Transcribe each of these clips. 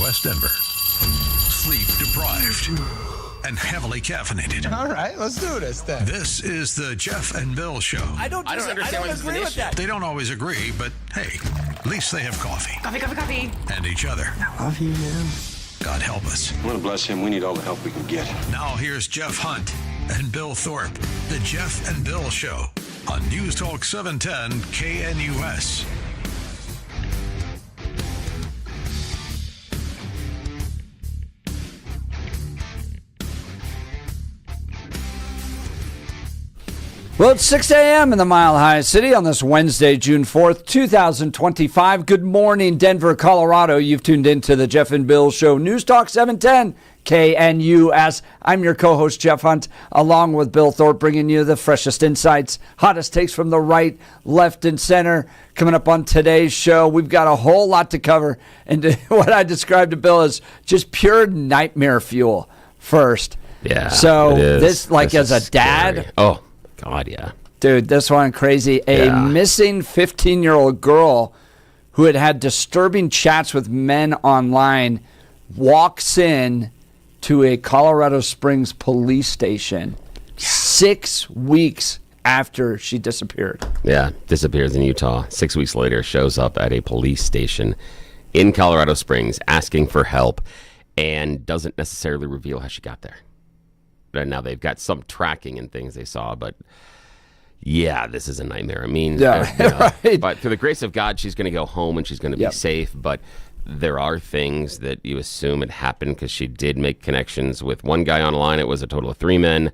KNUS Denver. Sleep deprived and heavily caffeinated. All right, let's do this then. This is the Jeff and Bill Show. I don't agree with that. They don't always agree, but hey, at least they have coffee. Coffee. And each other. I love you, man. God help us. I want to bless him. We need all the help we can get. Now here's Jeff Hunt and Bill Thorpe. The Jeff and Bill Show on News Talk 710 KNUS. Well, it's 6 a.m. in the Mile High City on this Wednesday, June 4th, 2025. Good morning, Denver, Colorado. You've tuned into the Jeff and Bill Show, News Talk 710 KNUS. I'm your co-host, Jeff Hunt, along with Bill Thorpe, bringing you the freshest insights, hottest takes from the right, left, and center. Coming up on today's show, we've got a whole lot to cover, and what I described to Bill as just pure nightmare fuel first. Yeah, so this as a dad... Scary. Oh, God, yeah. Dude, this one crazy. A missing 15-year-old girl who had disturbing chats with men online walks in to a Colorado Springs police station 6 weeks after she disappeared. Yeah, disappears in Utah. 6 weeks later, shows up at a police station in Colorado Springs asking for help and doesn't necessarily reveal how she got there. And now they've got some tracking and things they saw, but yeah, this is a nightmare. I mean, right. But through the grace of God, she's going to go home and she's going to be safe. But there are things that you assume had happened because she did make connections with one guy online. It was a total of 3 men.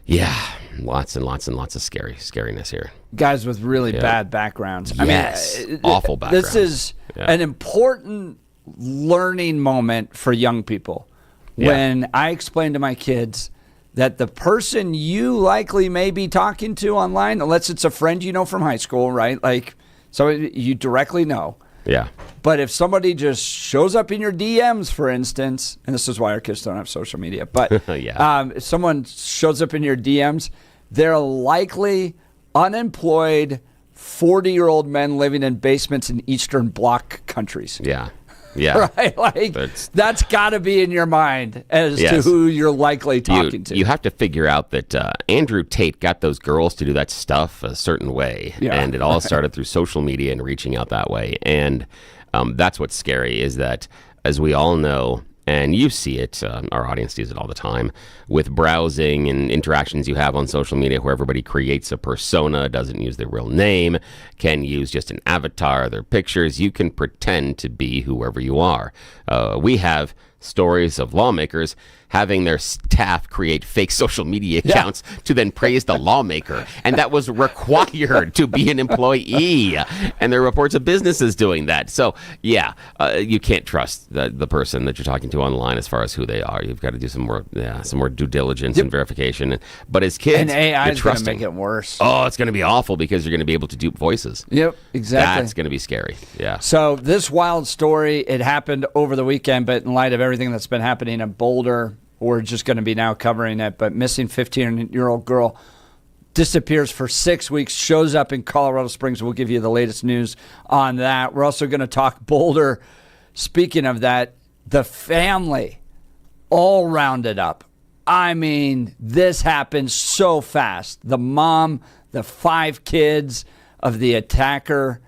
Yeah, lots and lots and lots of scariness here. Guys with really bad backgrounds. Yes, I mean, awful backgrounds. This is an important learning moment for young people. When I explain to my kids that the person you likely may be talking to online, unless it's a friend you know from high school, right? Like, so you directly know. Yeah. But if somebody just shows up in your DMs, for instance, and this is why our kids don't have social media, but if someone shows up in your DMs, they're likely unemployed 40-year-old men living in basements in Eastern Bloc countries. Yeah. Yeah. Right? Like, that's got to be in your mind as to who you're likely talking to. You have to figure out that Andrew Tate got those girls to do that stuff a certain way. Yeah. And it all started through social media and reaching out that way. And that's what's scary is that, as we all know, and you see it, our audience sees it all the time, with browsing and interactions you have on social media where everybody creates a persona, doesn't use their real name, can use just an avatar, their pictures. You can pretend to be whoever you are. We have stories of lawmakers having their staff create fake social media accounts to then praise the lawmaker. And that was required to be an employee. And there are reports of businesses doing that. So, you can't trust the person that you're talking to online as far as who they are. You've got to do some more due diligence and verification. But as kids, and AI is going to trusting. make it worse. Oh, it's going to be awful because you're going to be able to dupe voices. Yep, exactly. That's going to be scary. Yeah. So this wild story, it happened over the weekend, but in light of everything that's been happening in Boulder, we're just going to be now covering it. But missing 15-year-old girl disappears for 6 weeks, shows up in Colorado Springs. We'll give you the latest news on that. We're also going to talk Boulder. Speaking of that, the family all rounded up. I mean, this happened so fast. The mom, the 5 kids of the attacker.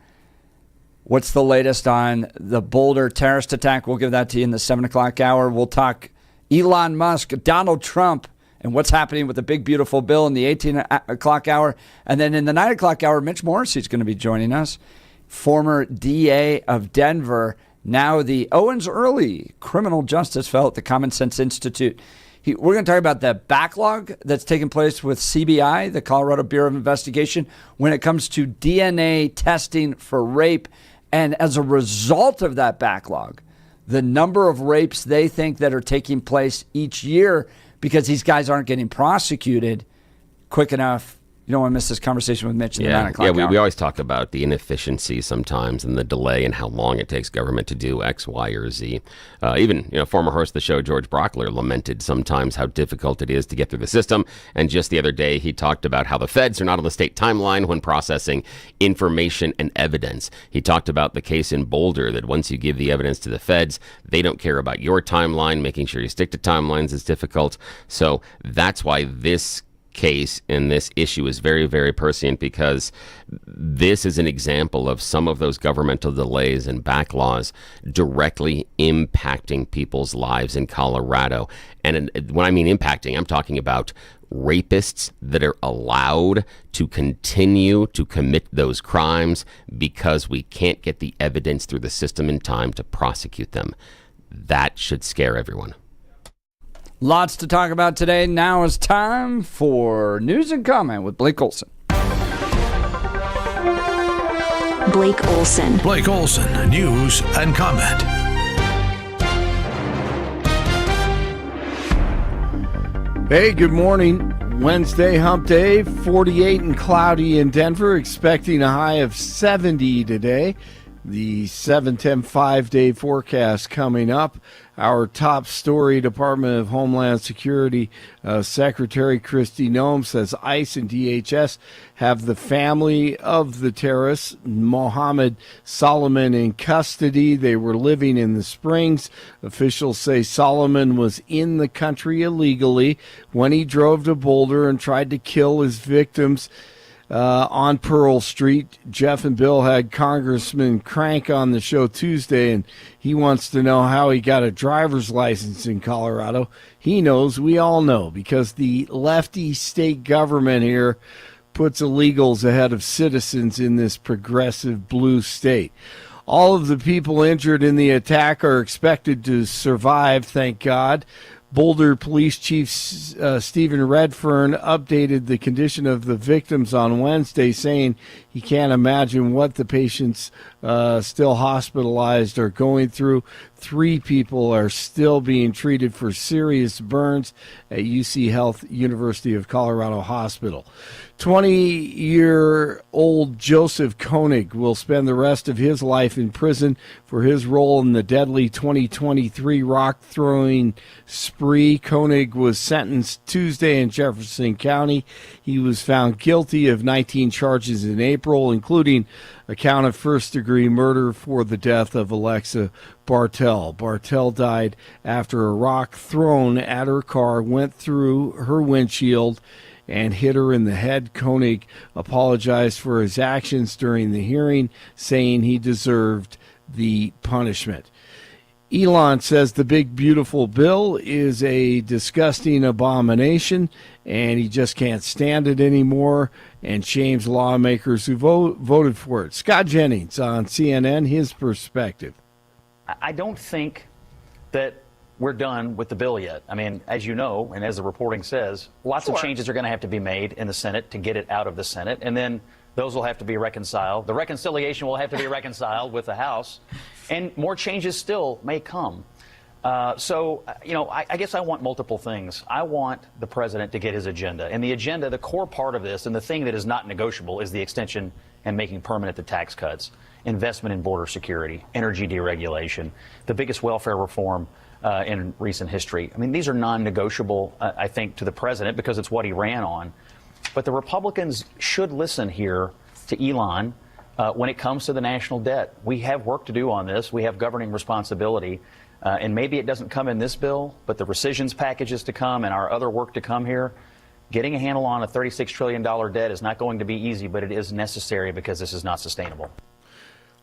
What's the latest on the Boulder terrorist attack? We'll give that to you in the 7 o'clock hour. We'll talk Elon Musk, Donald Trump, and what's happening with the big, beautiful bill in the 18 o'clock hour. And then in the 9 o'clock hour, Mitch Morrissey's going to be joining us, former DA of Denver, now the Owens Early Criminal Justice Fellow at the Common Sense Institute. We're going to talk about the backlog that's taking place with CBI, the Colorado Bureau of Investigation, when it comes to DNA testing for rape. And as a result of that backlog, the number of rapes they think that are taking place each year because these guys aren't getting prosecuted quick enough You don't want to miss this conversation with Mitch in the 9 o'clock hour. We always talk about the inefficiency sometimes and the delay and how long it takes government to do X, Y, or Z. Even former host of the show, George Brockler, lamented sometimes how difficult it is to get through the system. And just the other day, he talked about how the feds are not on the state timeline when processing information and evidence. He talked about the case in Boulder, that once you give the evidence to the feds, they don't care about your timeline. Making sure you stick to timelines is difficult. So that's why this case and this issue is very, very prescient, because this is an example of some of those governmental delays and backlogs directly impacting people's lives in Colorado. And when I mean impacting, I'm talking about rapists that are allowed to continue to commit those crimes because we can't get the evidence through the system in time to prosecute them. That should scare everyone. Lots to talk about today. Now is time for News and Comment with Blake Olson. Blake Olson. Blake Olson, News and Comment. Hey, good morning. Wednesday, hump day, 48 and cloudy in Denver, expecting a high of 70 today. The 7-10 5-day forecast coming up. Our top story, Department of Homeland Security Secretary Kristi Noem says ICE and DHS have the family of the terrorist, Mohammed Solomon, in custody. They were living in the Springs. Officials say Solomon was in the country illegally when he drove to Boulder and tried to kill his victims on Pearl Street. Jeff and Bill had Congressman Crank on the show Tuesday, and he wants to know how he got a driver's license in Colorado. He knows, we all know, because the lefty state government here puts illegals ahead of citizens in this progressive blue state. All of the people injured in the attack are expected to survive, thank God. Boulder Police Chief Stephen Redfern updated the condition of the victims on Wednesday, saying he can't imagine what the patients still hospitalized are going through. 3 people are still being treated for serious burns at UC Health University of Colorado Hospital. 20-year-old Joseph Koenig will spend the rest of his life in prison for his role in the deadly 2023 rock-throwing spree. Koenig was sentenced Tuesday in Jefferson County. He was found guilty of 19 charges in April, including a count of first-degree murder for the death of Alexa Bartell. Bartell died after a rock thrown at her car went through her windshield and hit her in the head. Koenig apologized for his actions during the hearing, saying he deserved the punishment. Elon says the big beautiful bill is a disgusting abomination and he just can't stand it anymore, and shames lawmakers who voted for it. Scott Jennings on CNN, his perspective. I don't think that we're done with the bill yet. I mean, as you know, and as the reporting says, lots of changes are going to have to be made in the Senate to get it out of the Senate, and then those will have to be reconciled. The reconciliation will have to be reconciled with the House, and more changes still may come. I guess I want multiple things. I want the president to get his agenda. And the agenda, the core part of this, and the thing that is not negotiable, is the extension and making permanent the tax cuts, investment in border security, energy deregulation, the biggest welfare reform in recent history. I mean, these are non-negotiable, I think, to the president because it's what he ran on. But the Republicans should listen here to Elon when it comes to the national debt. We have work to do on this. We have governing responsibility. And maybe it doesn't come in this bill, but the rescissions packages to come and our other work to come here. Getting a handle on a $36 trillion debt is not going to be easy, but it is necessary because this is not sustainable.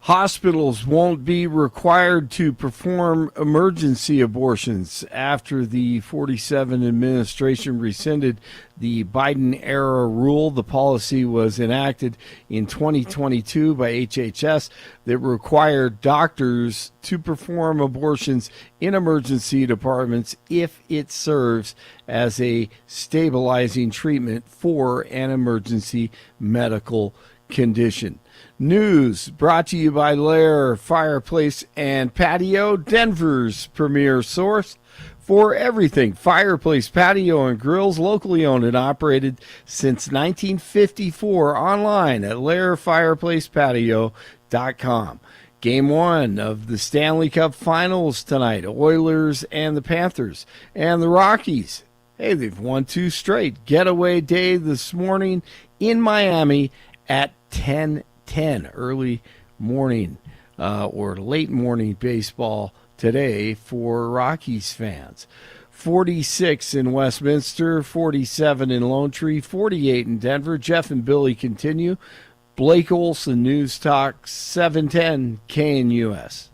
Hospitals won't be required to perform emergency abortions after the 47 administration rescinded the Biden-era rule. The policy was enacted in 2022 by HHS that required doctors to perform abortions in emergency departments if it serves as a stabilizing treatment for an emergency medical condition. News brought to you by Lair Fireplace and Patio, Denver's premier source for everything fireplace, patio, and grills, locally owned and operated since 1954, online at lairfireplacepatio.com. Game 1 of the Stanley Cup Finals tonight, Oilers and the Panthers and the Rockies. Hey, they've won 2 straight. Getaway day this morning in Miami at 10:10, early morning or late morning baseball today for Rockies fans. 46 in Westminster, 47 in Lone Tree, 48 in Denver. Jeff and Billy continue. Blake Olson, News Talk 710 KNUS.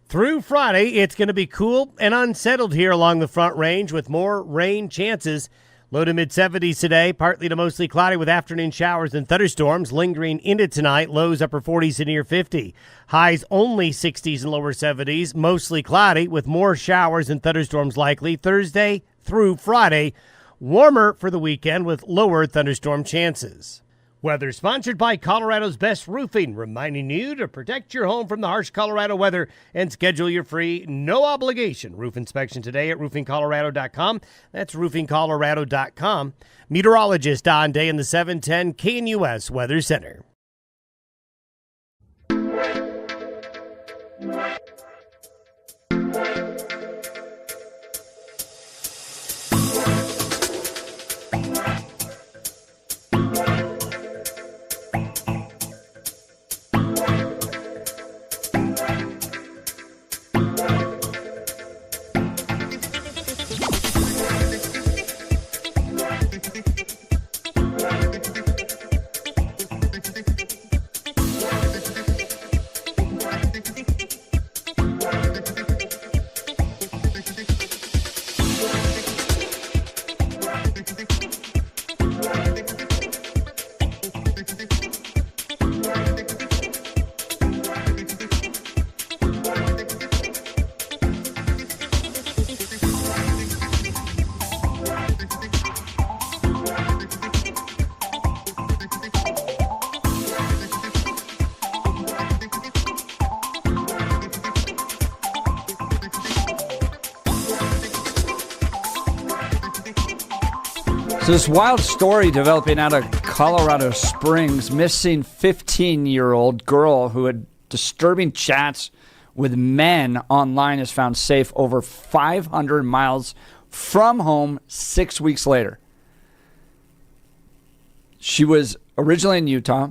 Through Friday, it's going to be cool and unsettled here along the Front Range with more rain chances. Low to mid-70s today, partly to mostly cloudy with afternoon showers and thunderstorms lingering into tonight. Lows upper 40s to near 50. Highs only 60s and lower 70s, mostly cloudy with more showers and thunderstorms likely Thursday through Friday. Warmer for the weekend with lower thunderstorm chances. Weather sponsored by Colorado's Best Roofing, reminding you to protect your home from the harsh Colorado weather and schedule your free, no-obligation roof inspection today at roofingcolorado.com. That's roofingcolorado.com. Meteorologist Don Day in the 710 KNUS Weather Center. So this wild story developing out of Colorado Springs, missing 15-year-old girl who had disturbing chats with men online is found safe over 500 miles from home 6 weeks later. She was originally in Utah.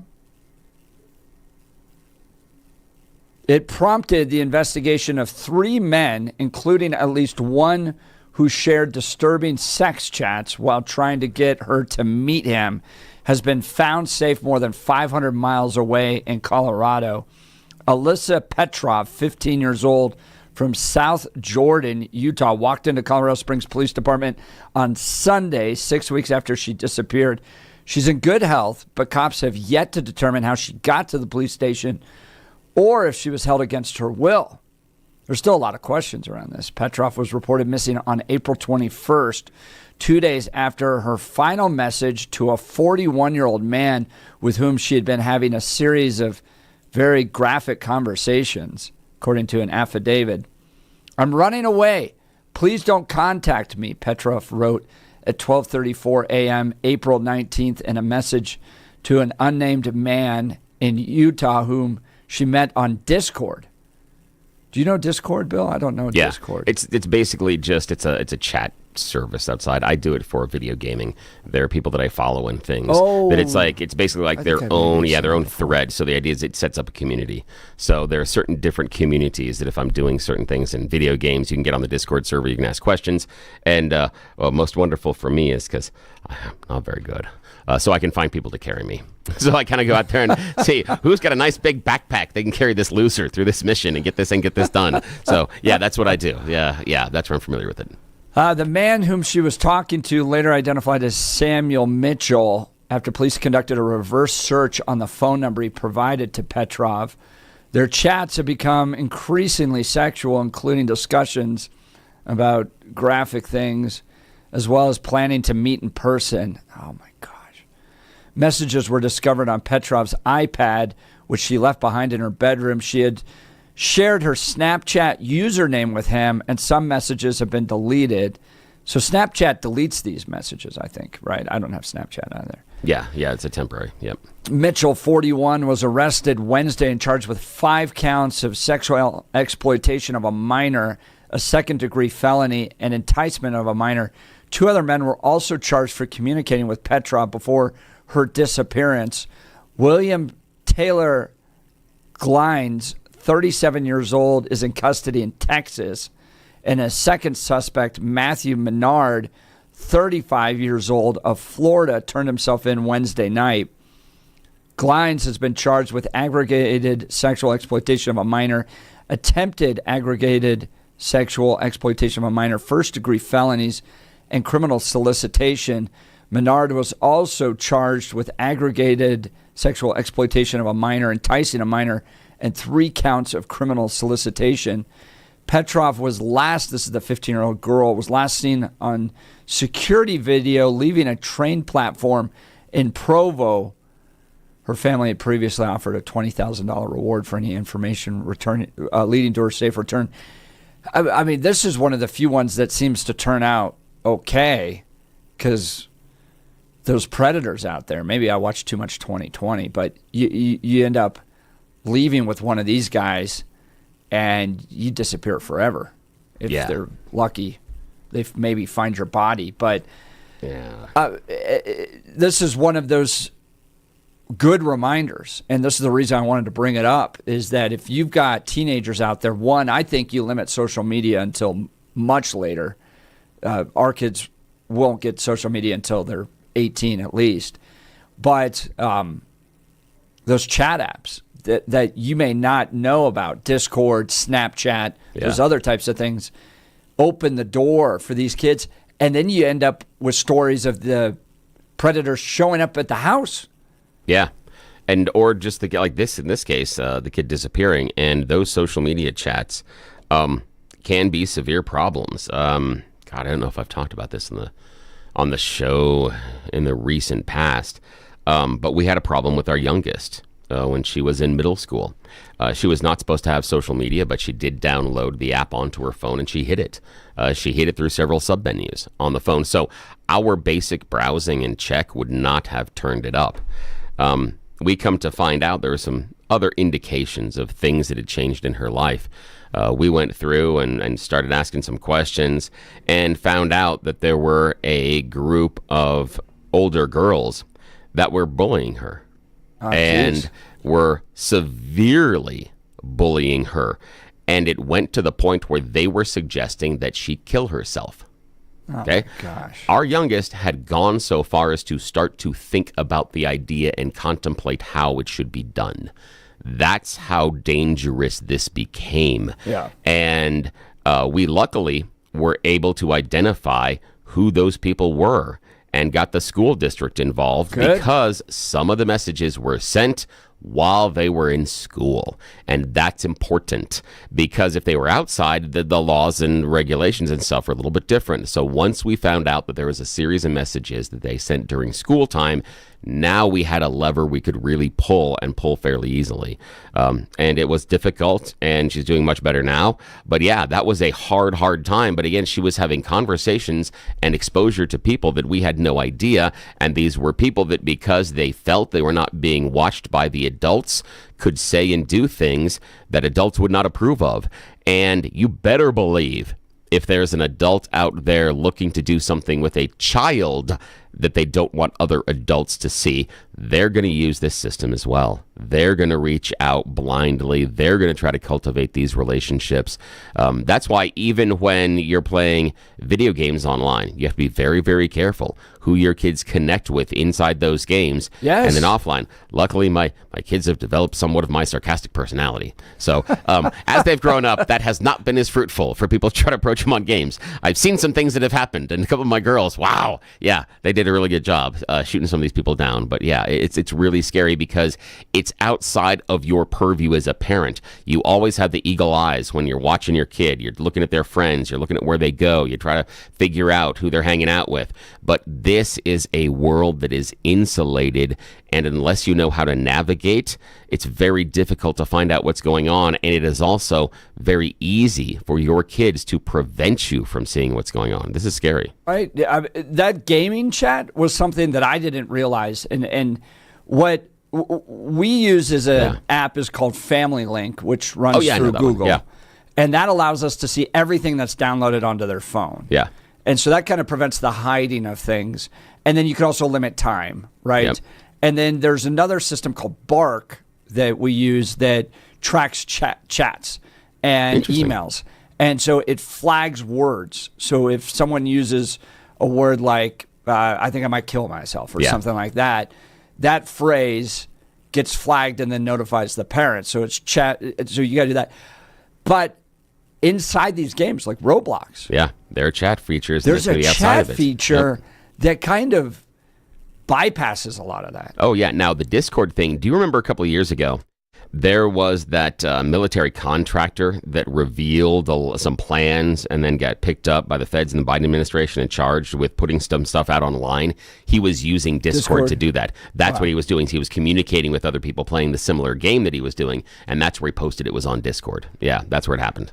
It prompted the investigation of 3 men, including at least one who shared disturbing sex chats while trying to get her to meet him, has been found safe more than 500 miles away in Colorado. Alyssa Petrov, 15 years old, from South Jordan, Utah, walked into Colorado Springs Police Department on Sunday, 6 weeks after she disappeared. She's in good health, but cops have yet to determine how she got to the police station or if she was held against her will. There's still a lot of questions around this. Petrov was reported missing on April 21st, 2 days after her final message to a 41-year-old man with whom she had been having a series of very graphic conversations, according to an affidavit. "I'm running away. Please don't contact me," Petrov wrote at 12:34 a.m. April 19th in a message to an unnamed man in Utah whom she met on Discord. Do you know Discord, Bill? I don't know Discord. It's basically just it's a chat service outside. I do it for video gaming. There are people that I follow and things. But it's basically like their own thread. So the idea is it sets up a community. So there are certain different communities that if I'm doing certain things in video games, you can get on the Discord server, you can ask questions. And most wonderful for me is because I'm not very good. So I can find people to carry me. So I kind of go out there and see who's got a nice big backpack. They can carry this loser through this mission and get this done. So yeah, that's what I do. Yeah, that's where I'm familiar with it. The man whom she was talking to, later identified as Samuel Mitchell, after police conducted a reverse search on the phone number he provided to Petrov. Their chats have become increasingly sexual, including discussions about graphic things, as well as planning to meet in person. Oh my gosh. Messages were discovered on Petrov's iPad, which she left behind in her bedroom. She had shared her Snapchat username with him, and some messages have been deleted. So Snapchat deletes these messages, I think, right? I don't have Snapchat either. Yeah, it's a temporary. Yep. Mitchell, 41, was arrested Wednesday and charged with 5 counts of sexual exploitation of a minor, a second-degree felony, and enticement of a minor. 2 other men were also charged for communicating with Petrov before her disappearance. William Taylor Glines, 37 years old, is in custody in Texas. And a second suspect, Matthew Menard, 35 years old, of Florida, turned himself in Wednesday night. Glines has been charged with aggravated sexual exploitation of a minor, attempted aggravated sexual exploitation of a minor, first-degree felonies, and criminal solicitation. Menard was also charged with aggravated sexual exploitation of a minor, enticing a minor, and 3 counts of criminal solicitation. Petrov was this is the 15-year-old girl, was last seen on security video leaving a train platform in Provo. Her family had previously offered a $20,000 reward for any information leading to her safe return. I mean, this is one of the few ones that seems to turn out okay, because those predators out there, maybe I watched too much 2020, but you end up leaving with one of these guys and you disappear forever. If they're lucky, they maybe find your body. But this is one of those good reminders, and this is the reason I wanted to bring it up, is that if you've got teenagers out there, one, I think you limit social media until much later. Our kids won't get social media until they're 18 at least. But those chat apps that you may not know about, Discord, Snapchat, those other types of things, open the door for these kids. And then you end up with stories of the predators showing up at the house. Yeah. And or just like this, in this case, the kid disappearing, and those social media chats can be severe problems. God, I don't know if I've talked about this on the show in the recent past, but we had a problem with our youngest when she was in middle school. She was not supposed to have social media, but she did download the app onto her phone, and she hid it. She hid it through several submenus on the phone. So our basic browsing and check would not have turned it up. We come to find out there were some other indications of things that had changed in her life. We went through and started asking some questions and found out that there were a group of older girls that were bullying her and were severely bullying her. And it went to the point where they were suggesting that she kill herself. Okay. Oh, gosh. Our youngest had gone so far as to start to think about the idea and contemplate how it should be done. That's how dangerous this became. Yeah. And we luckily were able to identify who those people were and got the school district involved. Good. Because some of the messages were sent while they were in school. And that's important, because if they were outside, the laws and regulations and stuff are a little bit different. So once we found out that there was a series of messages that they sent during school time, now we had a lever we could really pull fairly easily. And it was difficult, and she's doing much better now. But yeah, that was a hard time. But again, she was having conversations and exposure to people that we had no idea. And these were people that, because they felt they were not being watched by the adults, could say and do things that adults would not approve of. And you better believe, if there's an adult out there looking to do something with a child that they don't want other adults to see, they're going to use this system as well. They're going to reach out blindly. They're going to try to cultivate these relationships. That's why even when you're playing video games online, you have to be very, very careful who your kids connect with inside those games. Yes. And then offline. Luckily, my kids have developed somewhat of my sarcastic personality. So as they've grown up, that has not been as fruitful for people to try to approach them on games. I've seen some things that have happened, and a couple of my girls, wow, yeah, they did a really good job shooting some of these people down. But yeah, it's really scary because it's outside of your purview as a parent. You always have the eagle eyes when you're watching your kid. You're looking at their friends. You're looking at where they go. You try to figure out who they're hanging out with. But this is a world that is insulated And unless you know how to navigate, it's very difficult to find out what's going on. And it is also very easy for your kids to prevent you from seeing what's going on. This is scary. Right. That gaming chat was something that I didn't realize. And what we use as an app is called Family Link, which runs through Google. Yeah. And that allows us to see everything that's downloaded onto their phone. Yeah. And so that kind of prevents the hiding of things. And then you can also limit time, right? Yep. And then there's another system called Bark that we use that tracks chats and emails. And so it flags words. So if someone uses a word like, I think I might kill myself or something like that, that phrase gets flagged and then notifies the parent. So it's chat. So you got to do that. But inside these games, like Roblox. Yeah, there are chat features. There's a chat feature Yep. that kind of bypasses a lot of that. Oh, yeah. Now, the Discord thing, do you remember a couple of years ago, there was that military contractor that revealed some plans and then got picked up by the feds and the Biden administration and charged with putting some stuff out online? He was using Discord to do that. That's what he was doing. He was communicating with other people playing the similar game that he was doing, and that's where he posted it was on Discord. Yeah, that's where it happened.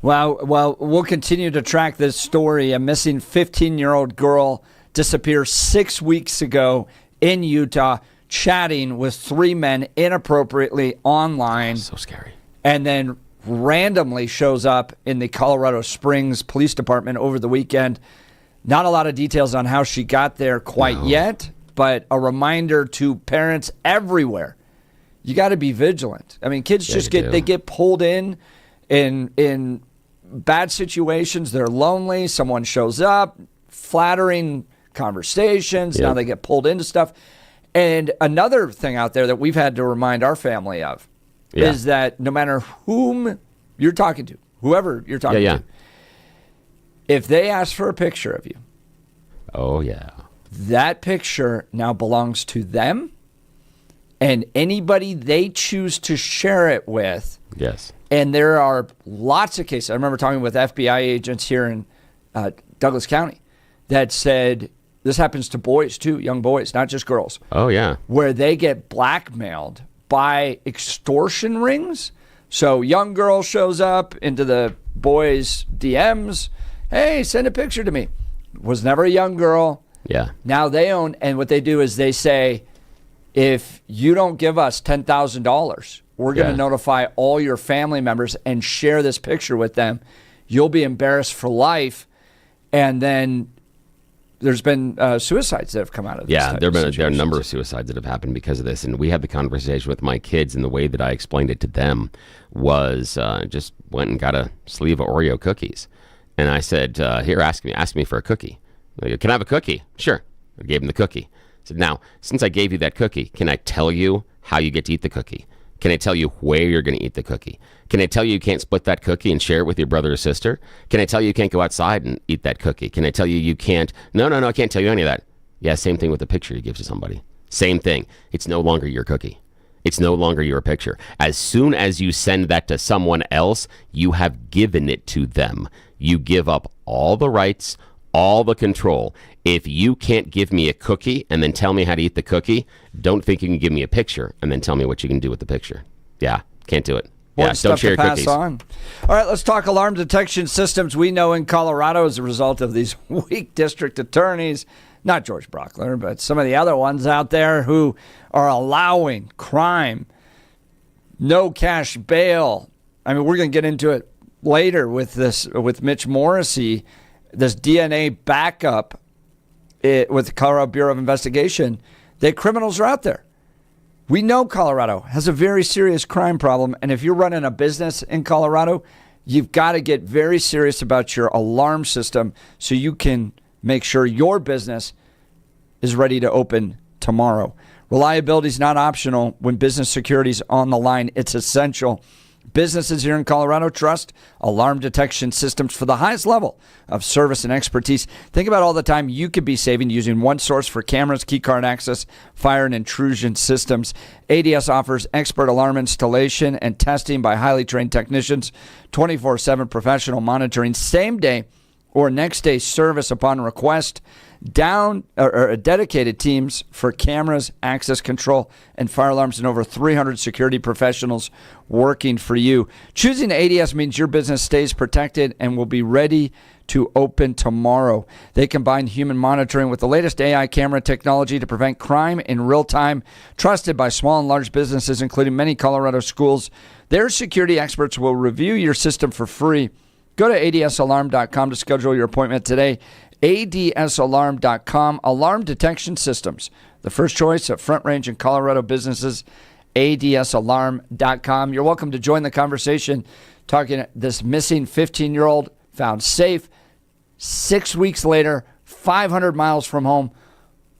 Well, we'll continue to track this story. A missing 15-year-old girl disappeared 6 weeks ago in Utah, chatting with 3 men inappropriately online. So scary. And then randomly shows up in the Colorado Springs Police Department over the weekend. Not a lot of details on how she got there quite yet, but a reminder to parents everywhere. You got to be vigilant. I mean, kids get pulled in bad situations. They're lonely. Someone shows up, flattering conversations. Now they get pulled into stuff. And another thing out there that we've had to remind our family of is that no matter whom you're talking to, whoever you're talking to, if they ask for a picture of you, that picture now belongs to them and anybody they choose to share it with. Yes. And there are lots of cases. I remember talking with FBI agents here in Douglas County that said this happens to boys too, young boys, not just girls. Oh, yeah. Where they get blackmailed by extortion rings. So young girl shows up into the boys' DMs. Hey, send a picture to me. Was never a young girl. Yeah. Now they own, and what they do is they say, if you don't give us $10,000, we're going to notify all your family members and share this picture with them. You'll be embarrassed for life. And then there's been suicides that have come out of this. Yeah, there are a number of suicides that have happened because of this. And we had the conversation with my kids, and the way that I explained it to them was just went and got a sleeve of Oreo cookies. And I said, here, ask me for a cookie. They go, can I have a cookie? Sure. I gave them the cookie. I said, now, since I gave you that cookie, can I tell you how you get to eat the cookie? Can I tell you where you're going to eat the cookie? Can I tell you can't split that cookie and share it with your brother or sister? Can I tell you can't go outside and eat that cookie? Can I tell you can't? No, I can't tell you any of that. Yeah, same thing with the picture you give to somebody. Same thing. It's no longer your cookie. It's no longer your picture. As soon as you send that to someone else, you have given it to them. You give up all the rights, all the control. If you can't give me a cookie and then tell me how to eat the cookie, don't think you can give me a picture and then tell me what you can do with the picture. Yeah, can't do it. Yeah, don't share cookies. On. All right, let's talk alarm detection systems. We know in Colorado, as a result of these weak district attorneys, not George Brockler, but some of the other ones out there who are allowing crime, no cash bail. I mean, we're going to get into it later with this, with Mitch Morrissey, this DNA backup with the Colorado Bureau of Investigation, that criminals are out there. We know Colorado has a very serious crime problem, and if you're running a business in Colorado, you've got to get very serious about your alarm system so you can make sure your business is ready to open tomorrow. Reliability is not optional when business security is on the line. It's essential. Businesses here in Colorado trust alarm detection systems for the highest level of service and expertise. Think about all the time you could be saving using one source for cameras, key card access, fire and intrusion systems. ADS offers expert alarm installation and testing by highly trained technicians, 24/7 professional monitoring, same day or next day service upon request. Dedicated teams for cameras, access control, and fire alarms, and over 300 security professionals working for you. Choosing ADS means your business stays protected and will be ready to open tomorrow. They combine human monitoring with the latest AI camera technology to prevent crime in real time, trusted by small and large businesses, including many Colorado schools. Their security experts will review your system for free. Go to adsalarm.com to schedule your appointment today. adsalarm.com. Alarm detection systems, the first choice of Front Range and Colorado businesses. adsalarm.com. You're welcome to join the conversation talking this missing 15-year-old found safe 6 weeks later, 500 miles from home,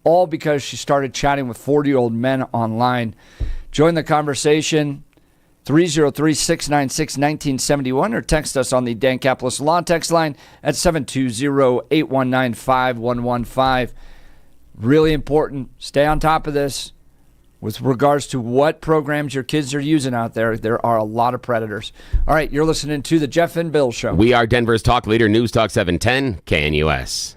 all because she started chatting with 40-year-old men online. Join the conversation, 303-696-1971, or text us on the Dan Caplis Law text line at 720-819-5115. Really important. Stay on top of this with regards to what programs your kids are using out there. There are a lot of predators. All right, you're listening to the Jeff and Bill Show. We are Denver's talk leader, News Talk 710, KNUS.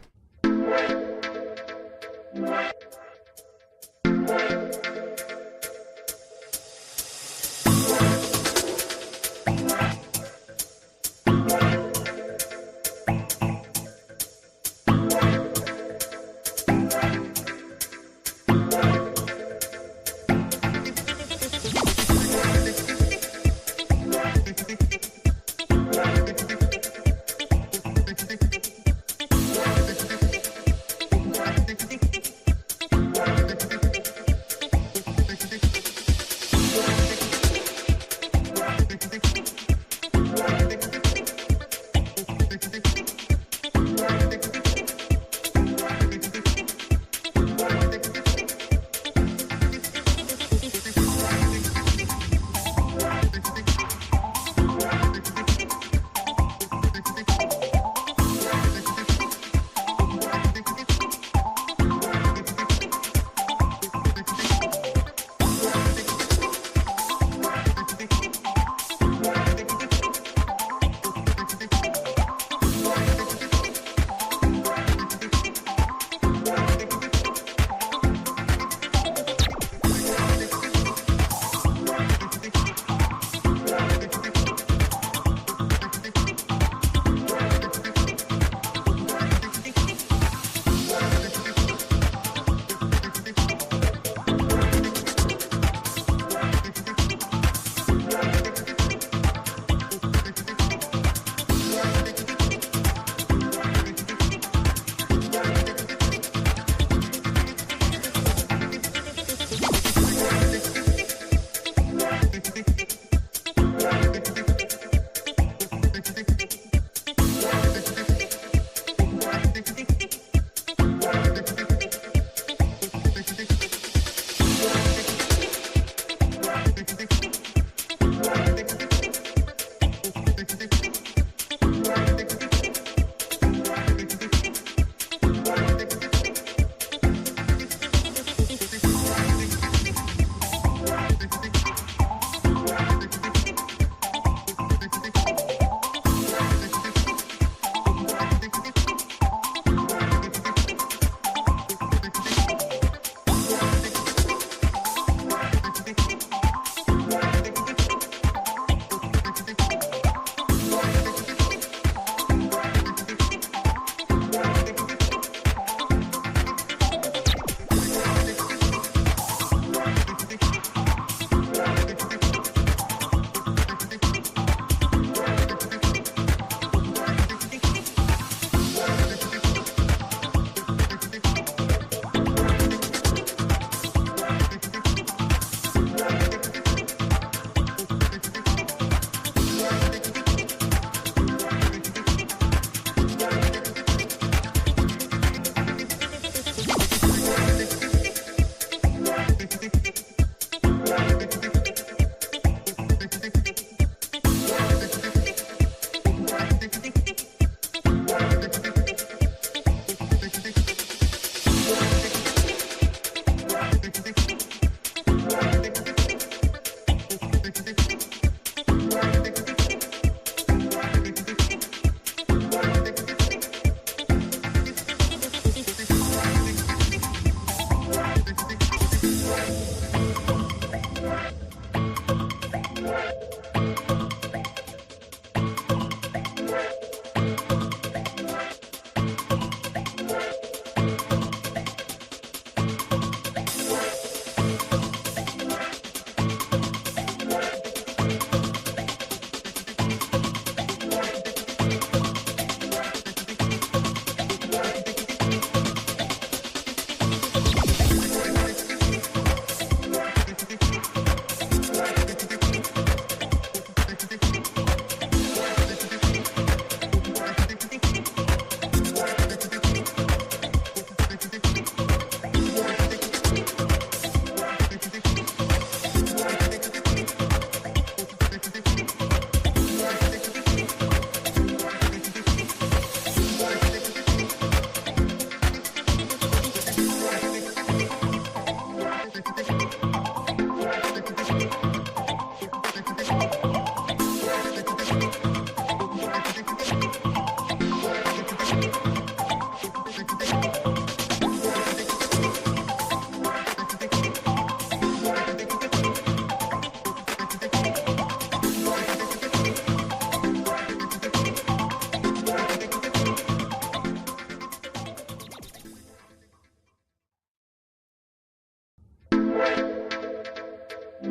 All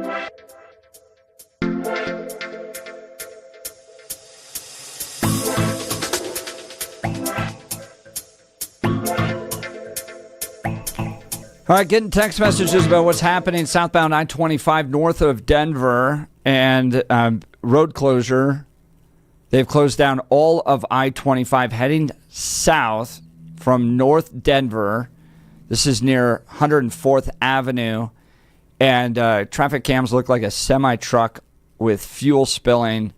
right, getting text messages about what's happening southbound I-25 north of Denver and road closure. They've closed down all of I-25 heading south from North Denver. This is near 104th Avenue. And traffic cams look like a semi-truck with fuel spilling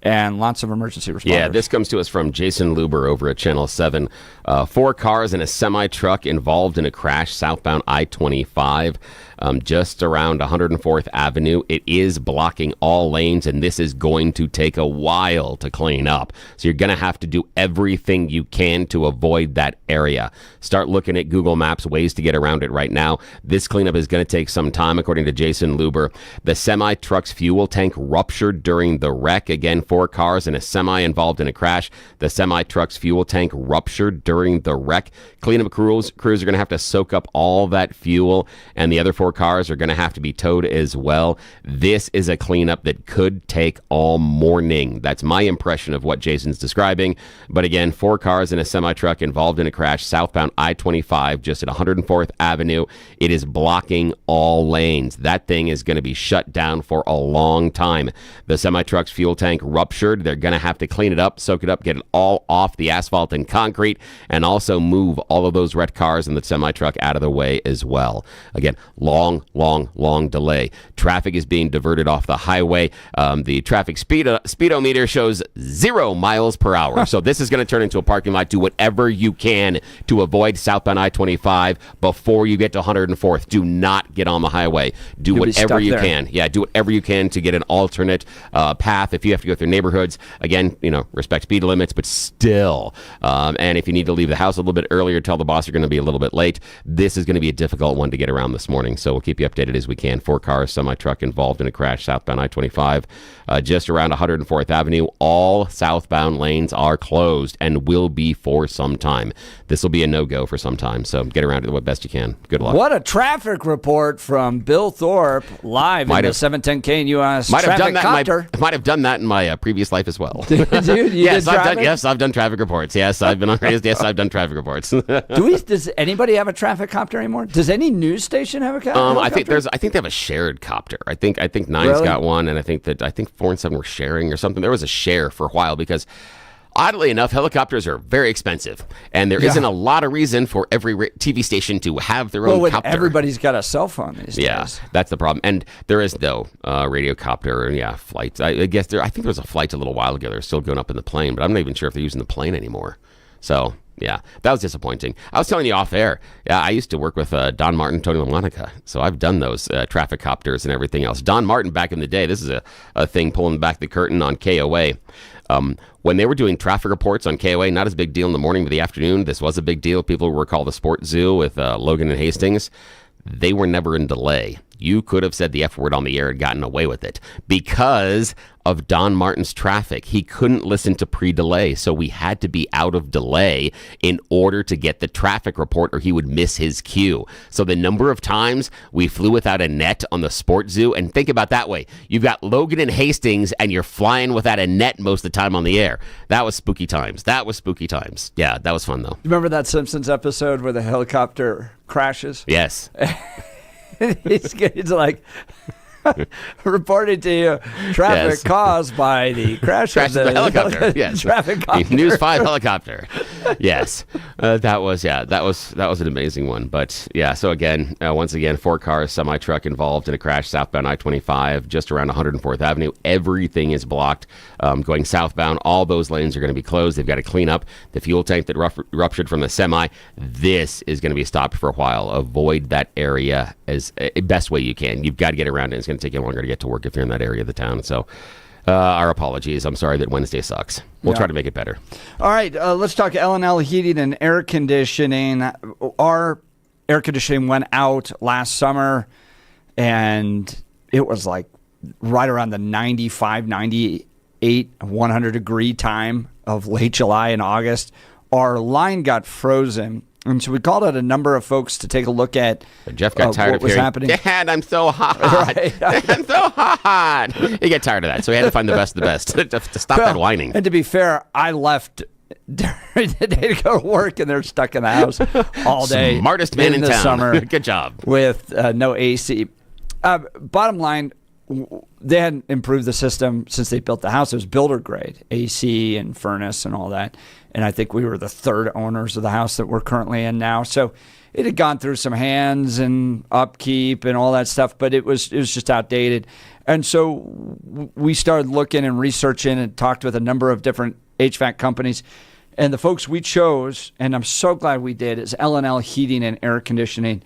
and lots of emergency responders. Yeah, this comes to us from Jason Luber over at Channel 7. 4 cars and a semi-truck involved in a crash southbound I-25 just around 104th Avenue. It is blocking all lanes, and this is going to take a while to clean up. So you're going to have to do everything you can to avoid that area. Start looking at Google Maps, ways to get around it right now. This cleanup is going to take some time, according to Jason Luber. The semi-truck's fuel tank ruptured during the wreck. Again, 4 cars and a semi involved in a crash. The semi-truck's fuel tank ruptured during the wreck. Cleanup crews are going to have to soak up all that fuel, and the other 4 cars are going to have to be towed as well. This is a cleanup that could take all morning. That's my impression of what Jason's describing. But again, 4 cars and a semi-truck involved in a crash southbound I-25 just at 104th Avenue. It is blocking all lanes. That thing is going to be shut down for a long time. The semi-truck's fuel tank ruptured. They're going to have to clean it up, soak it up, get it all off the asphalt and concrete, and also move all of those wrecked cars and the semi-truck out of the way as well. Again, long delay. Traffic is being diverted off the highway. The traffic speedometer shows 0 miles per hour. So this is going to turn into a parking lot. Do whatever you can to avoid southbound I-25 before you get to 104th. Do not get on the highway. Do whatever you can. Yeah, do whatever you can to get an alternate path. If you have to go through neighborhoods, again, respect speed limits, but still. And if you need to leave the house a little bit earlier, tell the boss you're going to be a little bit late. This is going to be a difficult one to get around this morning. So we'll keep you updated as we can. 4 cars, semi-truck involved in a crash southbound I-25 just around 104th Avenue. All southbound lanes are closed and will be for some time. This will be a no-go for some time, so get around it the best you can. Good luck. What a traffic report from Bill Thorpe live in the 710K US traffic copter. Might have done that in my previous life as well. Dude, yes, I've done traffic reports. Yes, I've been on radio. Yes, I've done traffic reports. Does anybody have a traffic copter anymore? Does any news station have a copter? I think they have a shared copter. I think Nine's got one, and I think 4 and 7 were sharing or something. There was a share for a while because, oddly enough, helicopters are very expensive, and there isn't a lot of reason for every TV station to have their own copter. Everybody's got a cell phone these days. Yeah, that's the problem. And there is, though, radio copter and, flights. I guess I think there was a flight a little while ago. They're still going up in the plane, but I'm not even sure if they're using the plane anymore. So, yeah, that was disappointing. I was telling you off air, I used to work with Don Martin, Tony LaMonica, so I've done those traffic copters and everything else. Don Martin back in the day, this is a thing pulling back the curtain on KOA. When they were doing traffic reports on KOA, not as big deal in the morning, but the afternoon, this was a big deal. People recall the Sport Zoo with Logan and Hastings. They were never in delay. You could have said the F word on the air and gotten away with it because of Don Martin's traffic. He couldn't listen to pre-delay, so we had to be out of delay in order to get the traffic report, or he would miss his cue. So the number of times we flew without a net on the Sport Zoo, and think about that way. You've got Logan and Hastings, and you're flying without a net most of the time on the air. That was spooky times. Yeah, that was fun, though. Remember that Simpsons episode where the helicopter crashes? Yes. It's like reported to you traffic caused by the crash of the helicopter. Yes, traffic copter. News 5 helicopter. Yes, that was an amazing one. But yeah, so again, once again, 4 cars, semi-truck involved in a crash southbound I-25 just around 104th Avenue. Everything is blocked going southbound. All those lanes are going to be closed. They've got to clean up the fuel tank that ruptured from the semi. This is going to be stopped for a while. Avoid that area as best way you can. You've got to get around it. It's going to take you longer to get to work if you're in that area of the town. So our apologies. I'm sorry that Wednesday sucks. We'll try to make it better. All right, let's talk L&L Heating and Air Conditioning. Our air conditioning went out last summer, and it was like right around the 95, 98, 100 degree time of late July and August. Our line got frozen, And so we called out a number of folks to take a look at Jeff got tired what of was hearing, happening. Dad, I'm so hot. Right. I'm so hot. He got tired of that, so he had to find the best of the best to stop that whining. And to be fair, I left during the day to go to work, and they're stuck in the house all day. Smartest man in the town. Summer Good job. with no AC. Bottom line, they hadn't improved the system since they built the house. It was builder grade, AC and furnace and all that. And I think we were the third owners of the house that we're currently in now. So it had gone through some hands and upkeep and all that stuff, but it was just outdated. And so we started looking and researching and talked with a number of different HVAC companies. And the folks we chose, and I'm so glad we did, is L&L Heating and Air Conditioning.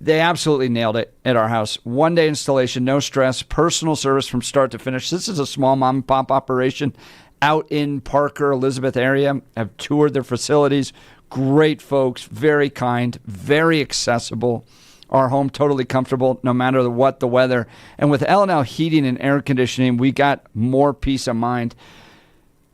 They absolutely nailed it at our house. 1-day installation, no stress, personal service from start to finish. This is a small mom and pop operation out in Parker, Elizabeth area. I've toured their facilities. Great folks, very kind, very accessible. Our home totally comfortable no matter what the weather. And with L&L Heating and Air Conditioning, we got more peace of mind.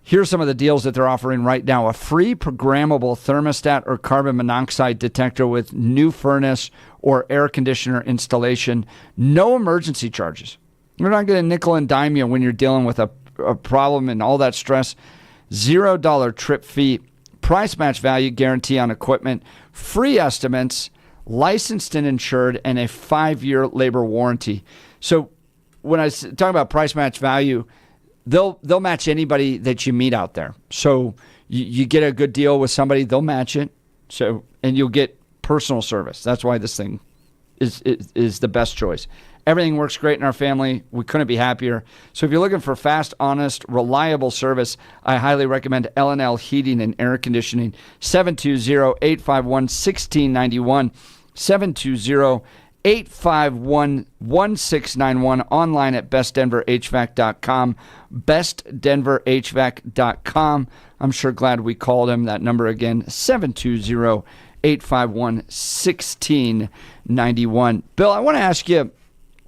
Here's some of the deals that they're offering right now. A free programmable thermostat or carbon monoxide detector with new furnace or air conditioner installation. No emergency charges. We're not going to nickel and dime you when you're dealing with a problem and all that stress. $0 trip fee, price match value guarantee on equipment, free estimates, licensed and insured, and a 5-year labor warranty. So when I talk about price match value, they'll match anybody that you meet out there. So you get a good deal with somebody, they'll match it. So and you'll get personal service. That's why this thing is the best choice. Everything works great in our family. We couldn't be happier. So if you're looking for fast, honest, reliable service, I highly recommend L&L Heating and Air Conditioning. 720-851-1691. 720-851-1691. Online at bestdenverhvac.com. bestdenverhvac.com. I'm sure glad we called him. That number again, 720-851-1691. Bill, I want to ask you,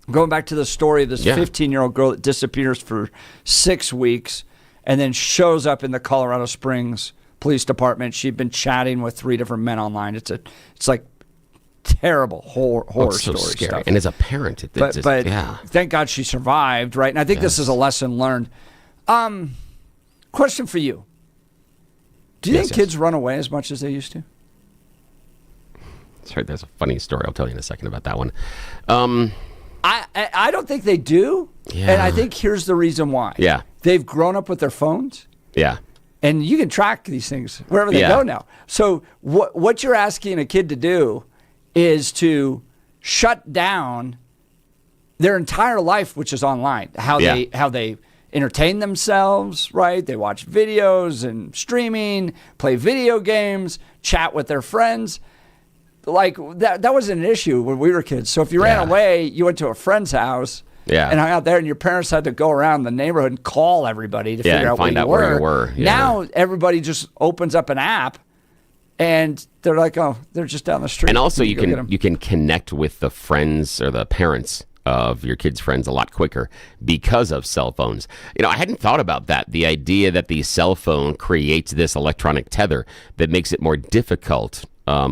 going back to the story of this 15-year-old girl that disappears for 6 weeks and then shows up in the Colorado Springs Police Department. She'd been chatting with 3 different men online. It's like terrible horror so story scary. stuff. And as a parent, but thank God she survived, right? And I think this is a lesson learned. Question for you. Do you think kids run away as much as they used to? Sorry, there's a funny story. I'll tell you in a second about that one. I don't think they do. Yeah. And I think here's the reason why. Yeah. They've grown up with their phones. Yeah. And you can track these things wherever they go now. So what you're asking a kid to do is to shut down their entire life, which is online. How they entertain themselves, right? They watch videos and streaming, play video games, chat with their friends. Like that wasn't an issue when we were kids. So if you ran away, you went to a friend's house and hung out there, and your parents had to go around the neighborhood and call everybody to figure out where you were. Yeah. Now everybody just opens up an app, and they're like, oh, they're just down the street. And also you can connect with the friends or the parents of your kids' friends a lot quicker because of cell phones. I hadn't thought about that. The idea that the cell phone creates this electronic tether that makes it more difficult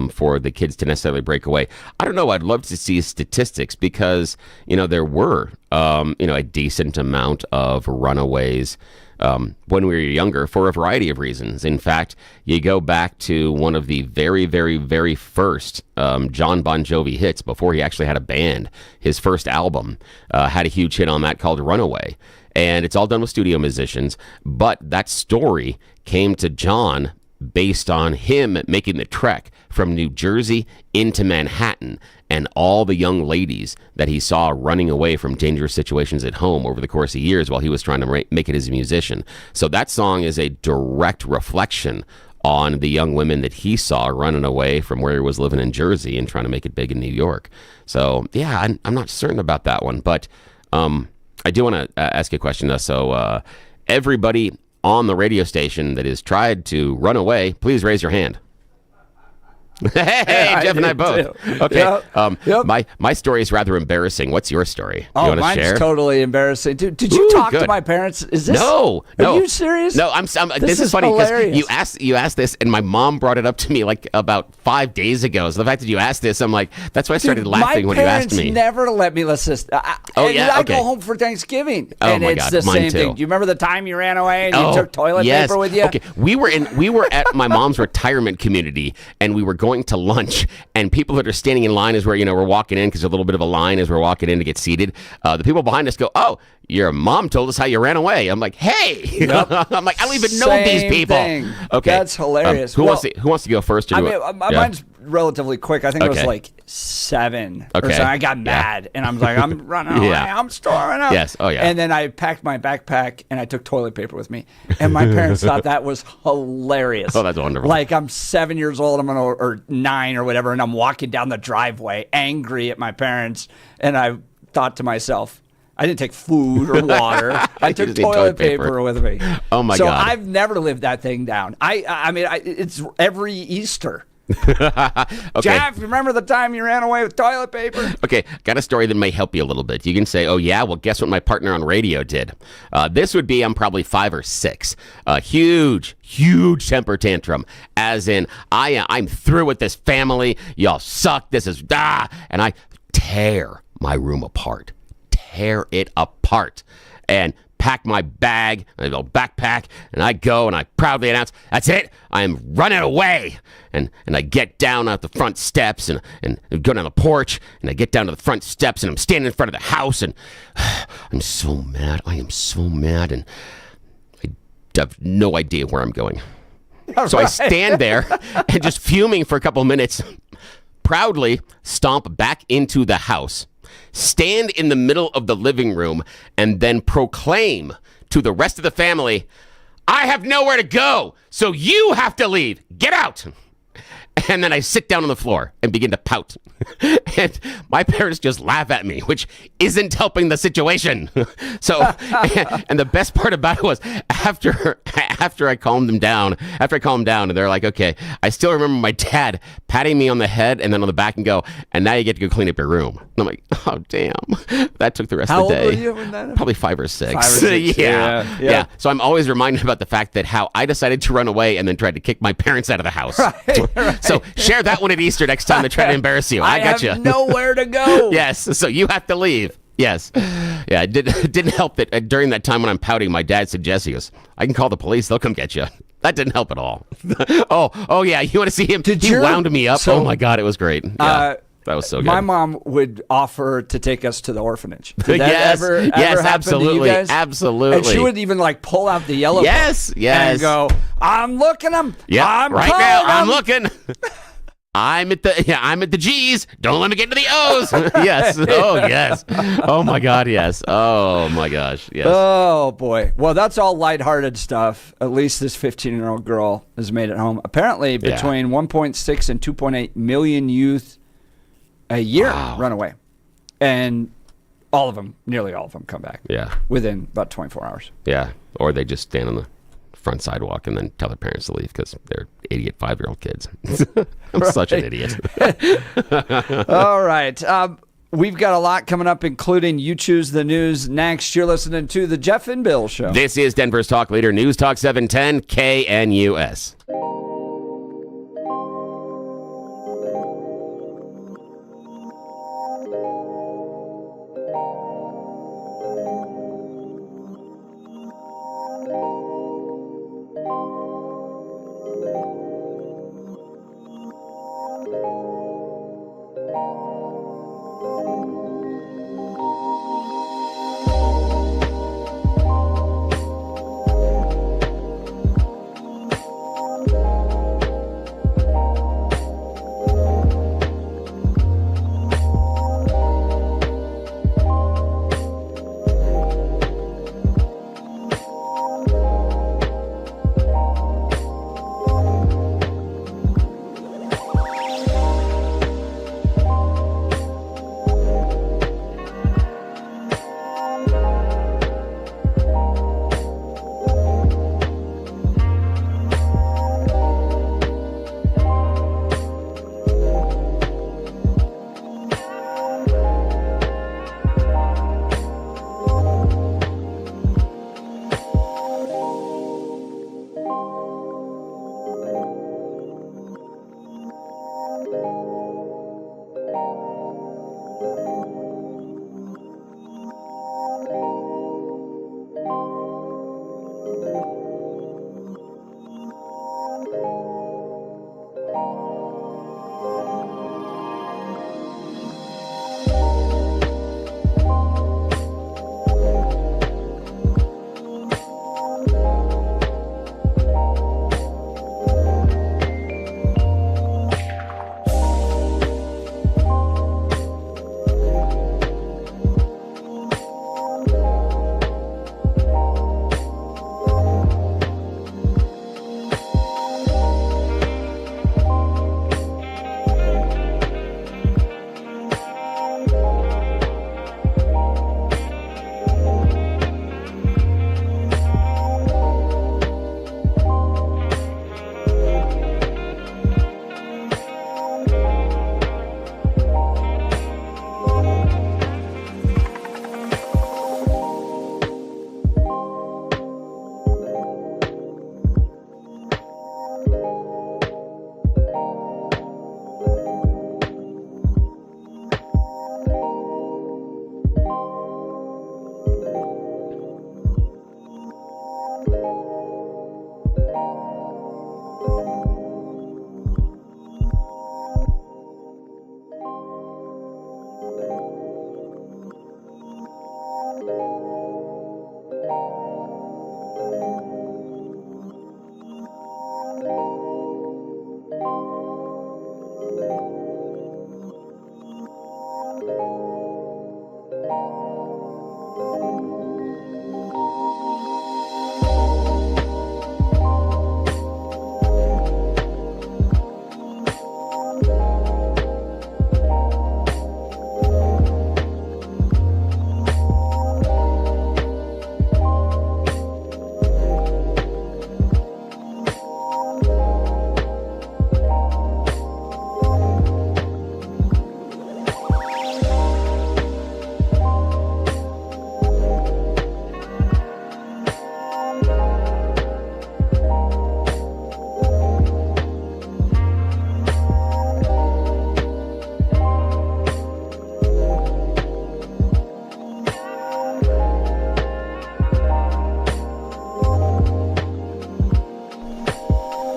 for the kids to necessarily break away. I don't know. I'd love to see statistics because, there were, a decent amount of runaways when we were younger for a variety of reasons. In fact, you go back to one of the very, very, very first John Bon Jovi hits before he actually had a band. His first album had a huge hit on that called Runaway. And it's all done with studio musicians. But that story came to John based on him making the trek from New Jersey into Manhattan and all the young ladies that he saw running away from dangerous situations at home over the course of years while he was trying to make it as a musician. So that song is a direct reflection on the young women that he saw running away from where he was living in Jersey and trying to make it big in New York. So, yeah, I'm not certain about that one. But I do want to ask you a question, though. So everybody on the radio station that has tried to run away, please raise your hand. Hey, Jeff and I both. Too. Okay. Yep. My story is rather embarrassing. What's your story? You Oh, want to mine's share? totally embarrassing. Did you talk to my parents? Is this? No. Are you serious? No, this is funny hilarious. because you asked this, and my mom brought it up to me like about 5 days ago. So the fact that you asked this, I'm like, that's why I started laughing when you asked me. My parents never let me listen. I go home for Thanksgiving, and my it's God, the mine same too. thing. Do you remember the time you ran away and you took toilet paper with you? Okay, we were at my mom's retirement community, and we were going to lunch, and people that are standing in line as we're walking in, because there's a little bit of a line as we're walking in to get seated. The people behind us go, "Oh, your mom told us how you ran away." I'm like, "Hey," I'm like, "I don't even know these people." Thing. Okay, That's hilarious. Who wants to go first? Mine's relatively quick. I think it was like 7 or something. I got mad, and I was like, "I'm running away. I'm storming up." Yes. Oh yeah. And then I packed my backpack and I took toilet paper with me, and my parents thought that was hilarious. Oh, that's wonderful. Like I'm 7 years old, or 9 or whatever, and I'm walking down the driveway angry at my parents, and I thought to myself, I didn't take food or water. I took toilet paper with me. Oh my God! So God! I've never lived that thing down. I mean, it's every Easter. Okay. Jeff, remember the time you ran away with toilet paper? Okay, got a story that may help you a little bit. You can say, "Oh yeah, well, guess what my partner on radio did?" This would be I'm probably 5 or 6. Huge temper tantrum, as in I'm through with this family. Y'all suck. This is and I tear my room apart. Tear it apart and pack my bag, my little backpack, and I go and I proudly announce, "That's it, I am running away." And I get down out the front steps and go down the porch, and I get down to the front steps, and I'm standing in front of the house, and I'm so mad. I am so mad, and I have no idea where I'm going. So I stand there and just fuming for a couple of minutes, proudly stomp back into the house, stand in the middle of the living room, and then proclaim to the rest of the family, "I have nowhere to go, so you have to leave. Get out." And then I sit down on the floor and begin to pout. And my parents just laugh at me, which isn't helping the situation. So, and the best part about it was after I calmed them down, and they're like, "Okay," I still remember my dad patting me on the head and then on the back and go, "And now you get to go clean up your room." And I'm like, "Oh, damn." That took the rest of the day. How old were you when that happened? Probably 5 or 6. 5 or 6. Yeah. So I'm always reminded about the fact that how I decided to run away and then tried to kick my parents out of the house. Right. So share that one at Easter next time they try to embarrass you. I got you. have nowhere to go. Yes, so you have to leave. Yes. Yeah, it didn't help that during that time when I'm pouting, my dad said, "Jesse goes, I can call the police. They'll come get you." That didn't help at all. Oh yeah, you want to see him? He wound me up. Oh my God, it was great. Yeah. That was so good. My mom would offer to take us to the orphanage. Did that yes, ever yes, happen absolutely, to you guys? absolutely. And she would even like pull out the yellow yes, book yes, and go, "I'm looking them. Yeah, I'm right now. I'm them. looking. I'm at the G's. Don't let me get to the O's." Yes. Oh yes. Oh my God. Yes. Oh my gosh. Yes. Oh boy. Well, that's all lighthearted stuff. At least this 15-year-old girl has made it home. Apparently, between 1.6 and 2.8 million youth a year run away, and nearly all of them come back. Yeah. Within about 24 hours. Yeah. Or they just stand on the front sidewalk and then tell their parents to leave because they're idiot 5-year-old kids. I'm such an idiot. All right. We've got a lot coming up, including You Choose the News next. You're listening to The Jeff and Bill Show. This is Denver's talk leader, News Talk 710 KNUS.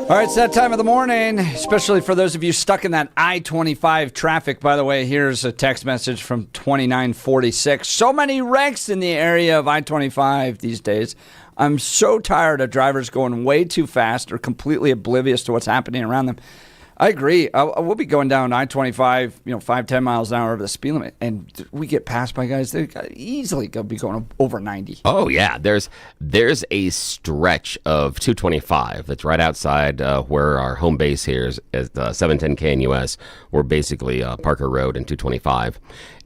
All right, it's that time of the morning, especially for those of you stuck in that I-25 traffic. By the way, here's a text message from 2946. So many wrecks in the area of I-25 these days. I'm so tired of drivers going way too fast or completely oblivious to what's happening around them. I agree. We'll be going down I-25, 5, 10 miles an hour over the speed limit, and we get passed by guys that easily could be going over 90. Oh, yeah. There's a stretch of 225 that's right outside where our home base here is at 710 KNUS. We're basically Parker Road and 225.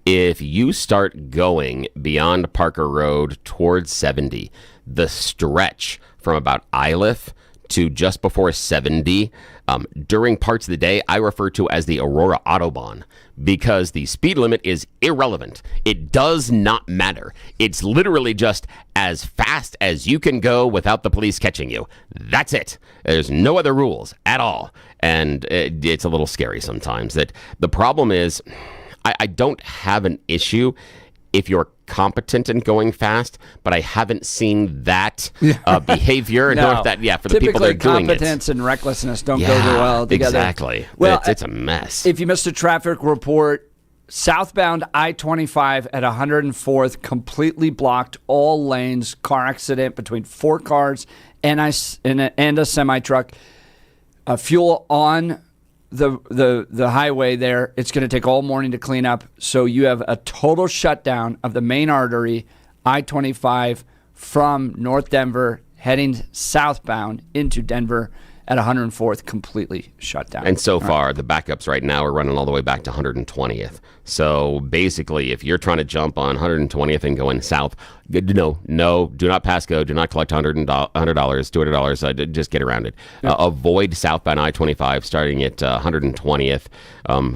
If you start going beyond Parker Road towards 70, the stretch from about Iliff to just before 70, during parts of the day, I refer to as the Aurora Autobahn, because the speed limit is irrelevant. It does not matter. It's literally just as fast as you can go without the police catching you. That's it. There's no other rules at all. And it's a little scary sometimes. That the problem is, I don't have an issue if you're competent in going fast, but I haven't seen that behavior. No. For the people that are doing it. Competence and recklessness don't go well together. Exactly. Well, it's a mess. If you missed a traffic report, southbound I-25 at 104th, completely blocked all lanes, car accident between 4 cars and a semi-truck. Fuel on the highway there. It's going to take all morning to clean up. So you have a total shutdown of the main artery, I-25, from North Denver heading southbound into Denver at 104th, completely shut down. And so far, the backups right now are running all the way back to 120th. So basically, if you're trying to jump on 120th and going south, no, do not pass go, do not collect $100, $200, just get around it. Avoid southbound I-25 starting at 120th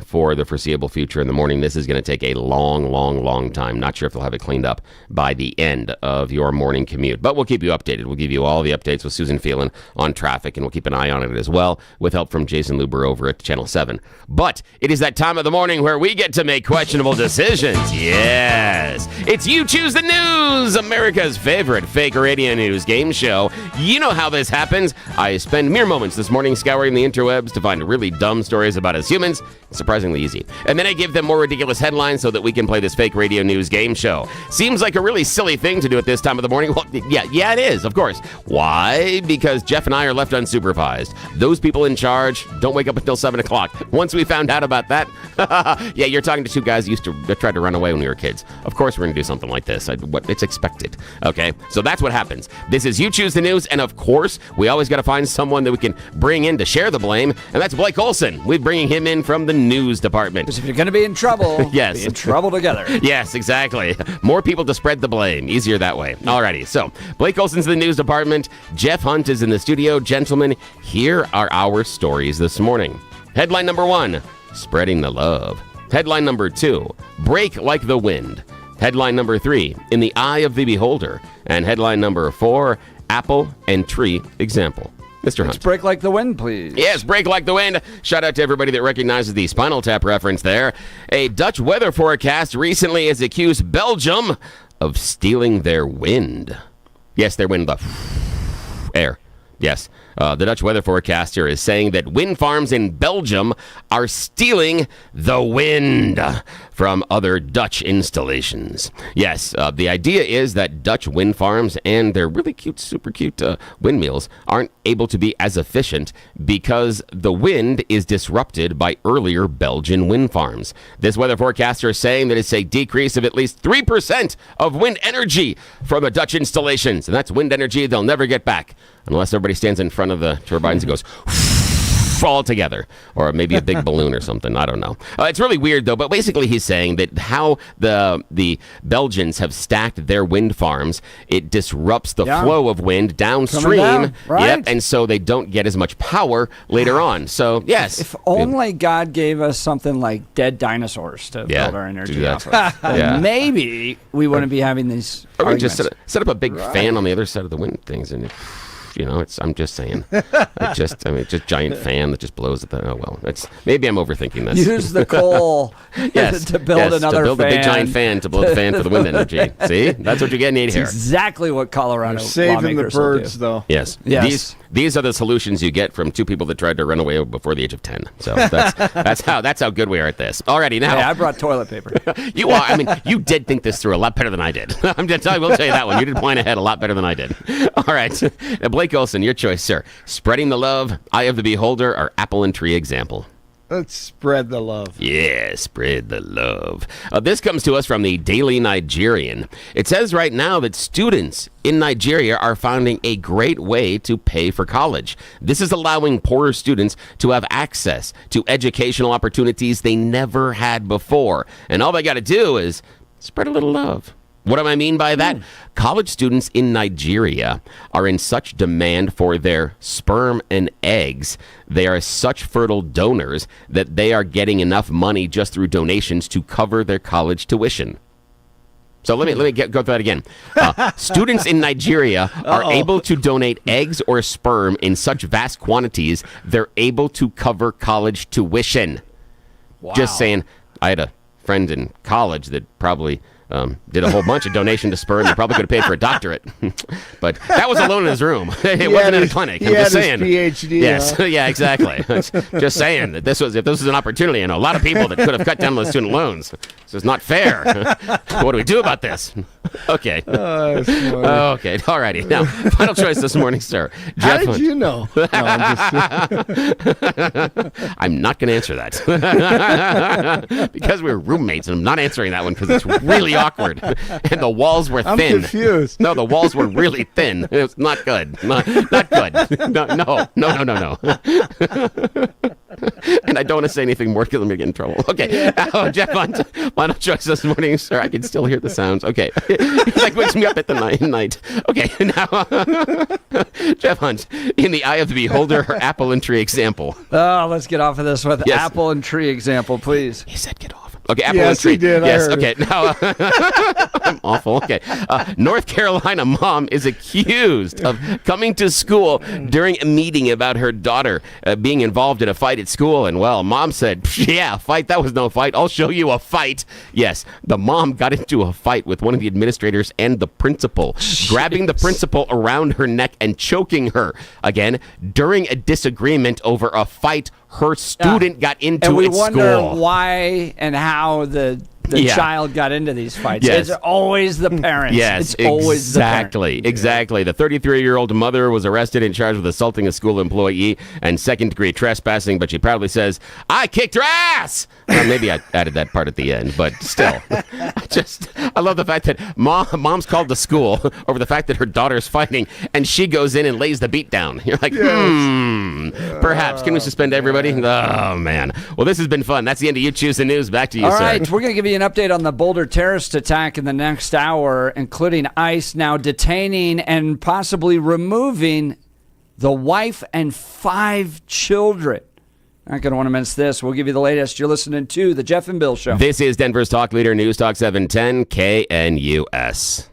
for the foreseeable future in the morning. This is going to take a long time. Not sure if they'll have it cleaned up by the end of your morning commute. But we'll keep you updated. We'll give you all the updates with Susan Phelan on traffic, and we'll keep an eye on it as well with help from Jason Luber over at Channel 7. But it is that time of the morning where we get to make questionable decisions. Yes. It's You Choose the News, America's favorite fake radio news game show. You know how this happens. I spend mere moments this morning scouring the interwebs to find really dumb stories about us humans. It's surprisingly easy. And then I give them more ridiculous headlines so that we can play this fake radio news game show. Seems like a really silly thing to do at this time of the morning. Well, yeah, it is, of course. Why? Because Jeff and I are left unsupervised. Those people in charge don't wake up until 7 o'clock. Once we found out about that, yeah, you're talking to two guys who used to try to run away when we were kids. Of course we're going to do something like this. It's expected. Okay? So that's what happens. This is You Choose the News, and of course, we always got to find someone that we can bring in to share the blame, and that's Blake Olson. We're bringing him in from the news department. Because if you're going to be in trouble, yes. be in trouble together. Yes, exactly. More people to spread the blame. Easier that way. Alrighty, so Blake Olson's in the news department. Jeff Hunt is in the studio. Gentlemen, here are our stories this morning. Headline number 1, spreading the love. Headline number 2, break like the wind. Headline number 3, in the eye of the beholder. And headline number 4, apple and tree example. Mr. Hunt. Let's break like the wind, please. Yes, break like the wind. Shout out to everybody that recognizes the Spinal Tap reference there. A Dutch weather forecast recently has accused Belgium of stealing their wind. Yes, their wind, the air. Yes. The Dutch weather forecaster is saying that wind farms in Belgium are stealing the wind from other Dutch installations. Yes, the idea is that Dutch wind farms and their really cute, super cute windmills aren't able to be as efficient because the wind is disrupted by earlier Belgian wind farms. This weather forecaster is saying that it's a decrease of at least 3% of wind energy from the Dutch installations, and that's wind energy they'll never get back unless everybody stands in front of the turbines and goes all together, or maybe a big balloon or something. I don't know. It's really weird though, but basically he's saying that how the Belgians have stacked their wind farms, it disrupts the flow of wind downstream. Down, right? Yep, and so they don't get as much power later on. So yes, if only God gave us something like dead dinosaurs to build our energy off of. Maybe we wouldn't be having these. Or we just set up a big fan on the other side of the wind things and I'm just saying. It's just giant fan that just blows at the. Oh well, maybe I'm overthinking this. Use the coal to build another to build fan. a big giant fan to blow the fan for the wind energy. See, that's what you're getting here. Exactly what Colorado They're saving the lawmakers will birds, do. though. Yes. These are the solutions you get from two people that tried to run away before the age of 10. So that's how good we are at this. Alrighty, now. Hey, I brought toilet paper. You are. I mean, you did think this through a lot better than I did. I will tell you that one. You did plan ahead a lot better than I did. All right, now, Blake Olson, your choice, sir. Spreading the love, eye of the beholder, or apple and tree example. Let's spread the love. Yeah, spread the love. This comes to us from the Daily Nigerian. It says right now that students in Nigeria are finding a great way to pay for college. This is allowing poorer students to have access to educational opportunities they never had before. And all they got to do is spread a little love. What do I mean by that? College students in Nigeria are in such demand for their sperm and eggs. They are such fertile donors that they are getting enough money just through donations to cover their college tuition. So let me go through that again. Students in Nigeria are able to donate eggs or sperm in such vast quantities, they're able to cover college tuition. Wow. Just saying, I had a friend in college that probably did a whole bunch of donation to sperm. He probably could have paid for a doctorate, but that was alone in his room. It wasn't in a clinic. I'm just saying. PhD. Yes, huh? yeah, exactly. Just saying that if this was an opportunity, a lot of people that could have cut down on the student loans. This is not fair. What do we do about this? Okay. Okay. All righty. Now, final choice this morning, sir. How Jeff did you know? No, I'm not going to answer that because we're roommates, and I'm not answering that one because it's really awkward, and the walls were thin. I'm confused. No, the walls were really thin. It was not good. Not good. No. And I don't want to say anything more because I'm going to get in trouble. Okay. Jeff Hunt, final choice this morning, sir. I can still hear the sounds. Okay. It like wakes me up at the night. Okay. Now, Jeff Hunt, in the eye of the beholder, her apple and tree example. Oh, let's get off of this with apple and tree example, please. He said get off. Okay, apple and tree. He did. Yes, okay. Now, I'm awful. Okay. North Carolina mom is accused of coming to school during a meeting about her daughter being involved in a fight at school. And, well, mom said, yeah, fight. That was no fight. I'll show you a fight. Yes, the mom got into a fight with one of the administrators and the principal, grabbing the principal around her neck and choking her. Again, during a disagreement over a fight her student got into at school. And we wonder why and how the child got into these fights. Yes. It's always the parents. Yes, it's always exactly. The exactly. The 33-year-old mother was arrested and charged with assaulting a school employee and second-degree trespassing, but she proudly says, I kicked her ass! Well, maybe I added that part at the end, but still. I love the fact that mom's called the school over the fact that her daughter's fighting, and she goes in and lays the beat down. You're like, perhaps. Can we suspend everybody? Oh, man. Well, this has been fun. That's the end of You Choose the News. Back to you, All sir. All right, we're going to give you an update on the Boulder terrorist attack in the next hour, including ICE now detaining and possibly removing the wife and 5 children. Not going to want to miss this. We'll give you the latest. You're listening to The Jeff and Bill Show. This is Denver's Talk Leader, News Talk 710 KNUS.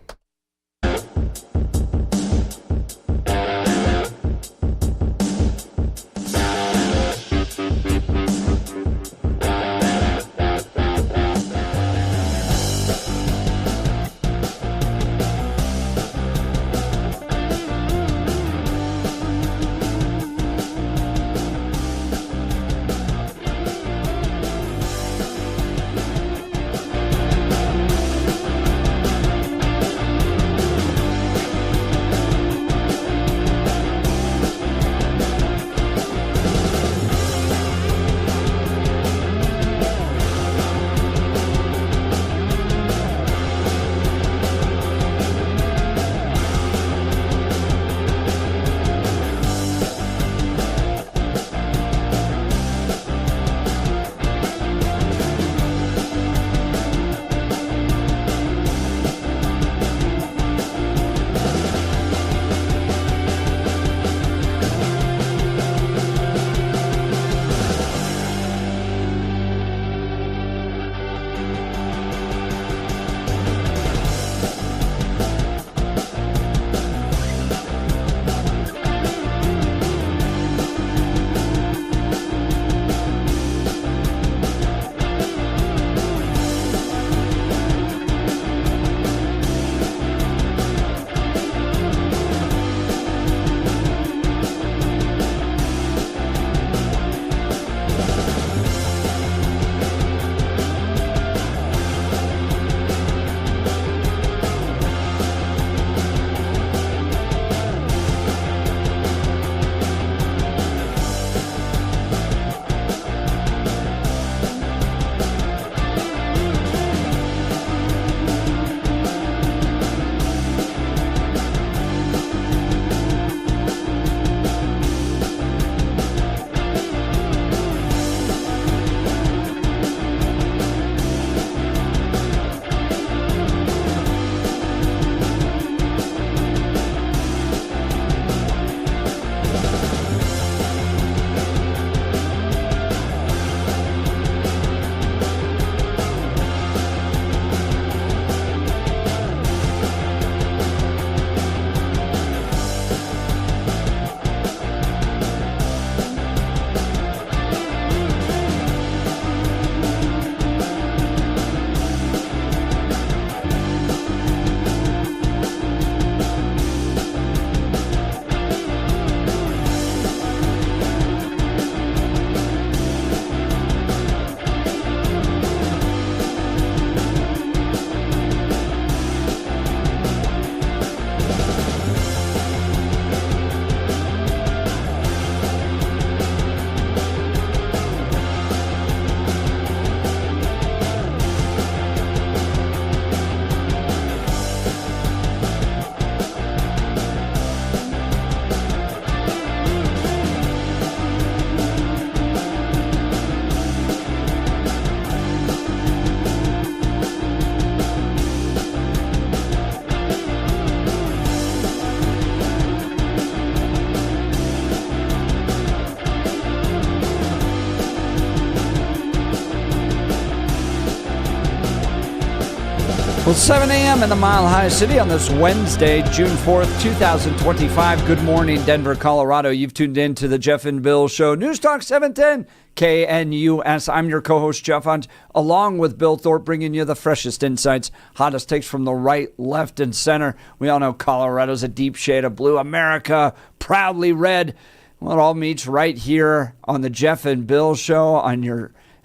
Well, 7 a.m. in the Mile High City on this Wednesday, June 4th, 2025. Good morning, Denver, Colorado. You've tuned in to the Jeff and Bill Show. News Talk 710 KNUS. I'm your co-host, Jeff Hunt, along with Bill Thorpe, bringing you the freshest insights, hottest takes from the right, left, and center. We all know Colorado's a deep shade of blue. America, proudly red. Well, it all meets right here on the Jeff and Bill Show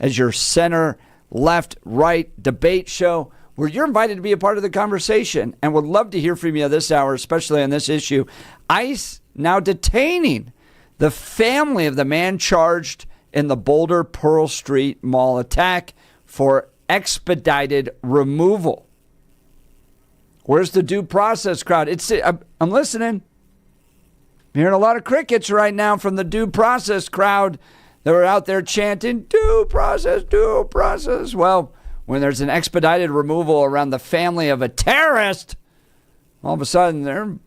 as your center, left, right debate show, where you're invited to be a part of the conversation and would love to hear from you this hour, especially on this issue. ICE now detaining the family of the man charged in the Boulder Pearl Street Mall attack for expedited removal. Where's the due process crowd? I'm listening. I'm hearing a lot of crickets right now from the due process crowd that were out there chanting, due process, due process. Well, when there's an expedited removal around the family of a terrorist, all of a sudden they're a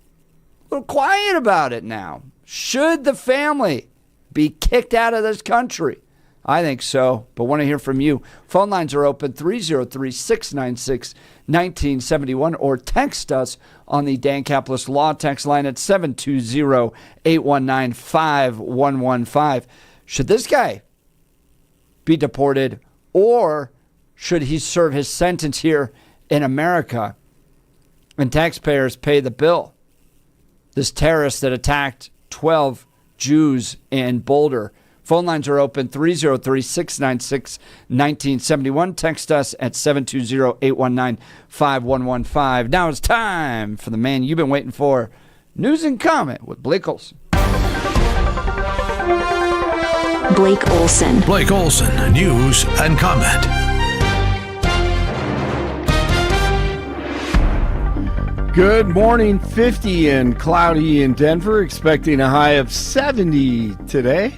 little quiet about it now. Should the family be kicked out of this country? I think so, but want to hear from you. Phone lines are open, 303-696-1971, or text us on the Dan Caplis Law text line at 720-819-5115. Should this guy be deported, or should he serve his sentence here in America and taxpayers pay the bill? This terrorist that attacked 12 Jews in Boulder. Phone lines are open, 303-696-1971. Text us at 720-819-5115. Now it's time for the man you've been waiting for, News and Comment with Blake Olson. Blake Olson. Blake Olson, News and Comment. Good morning. 50 and cloudy in Denver, expecting a high of 70 today.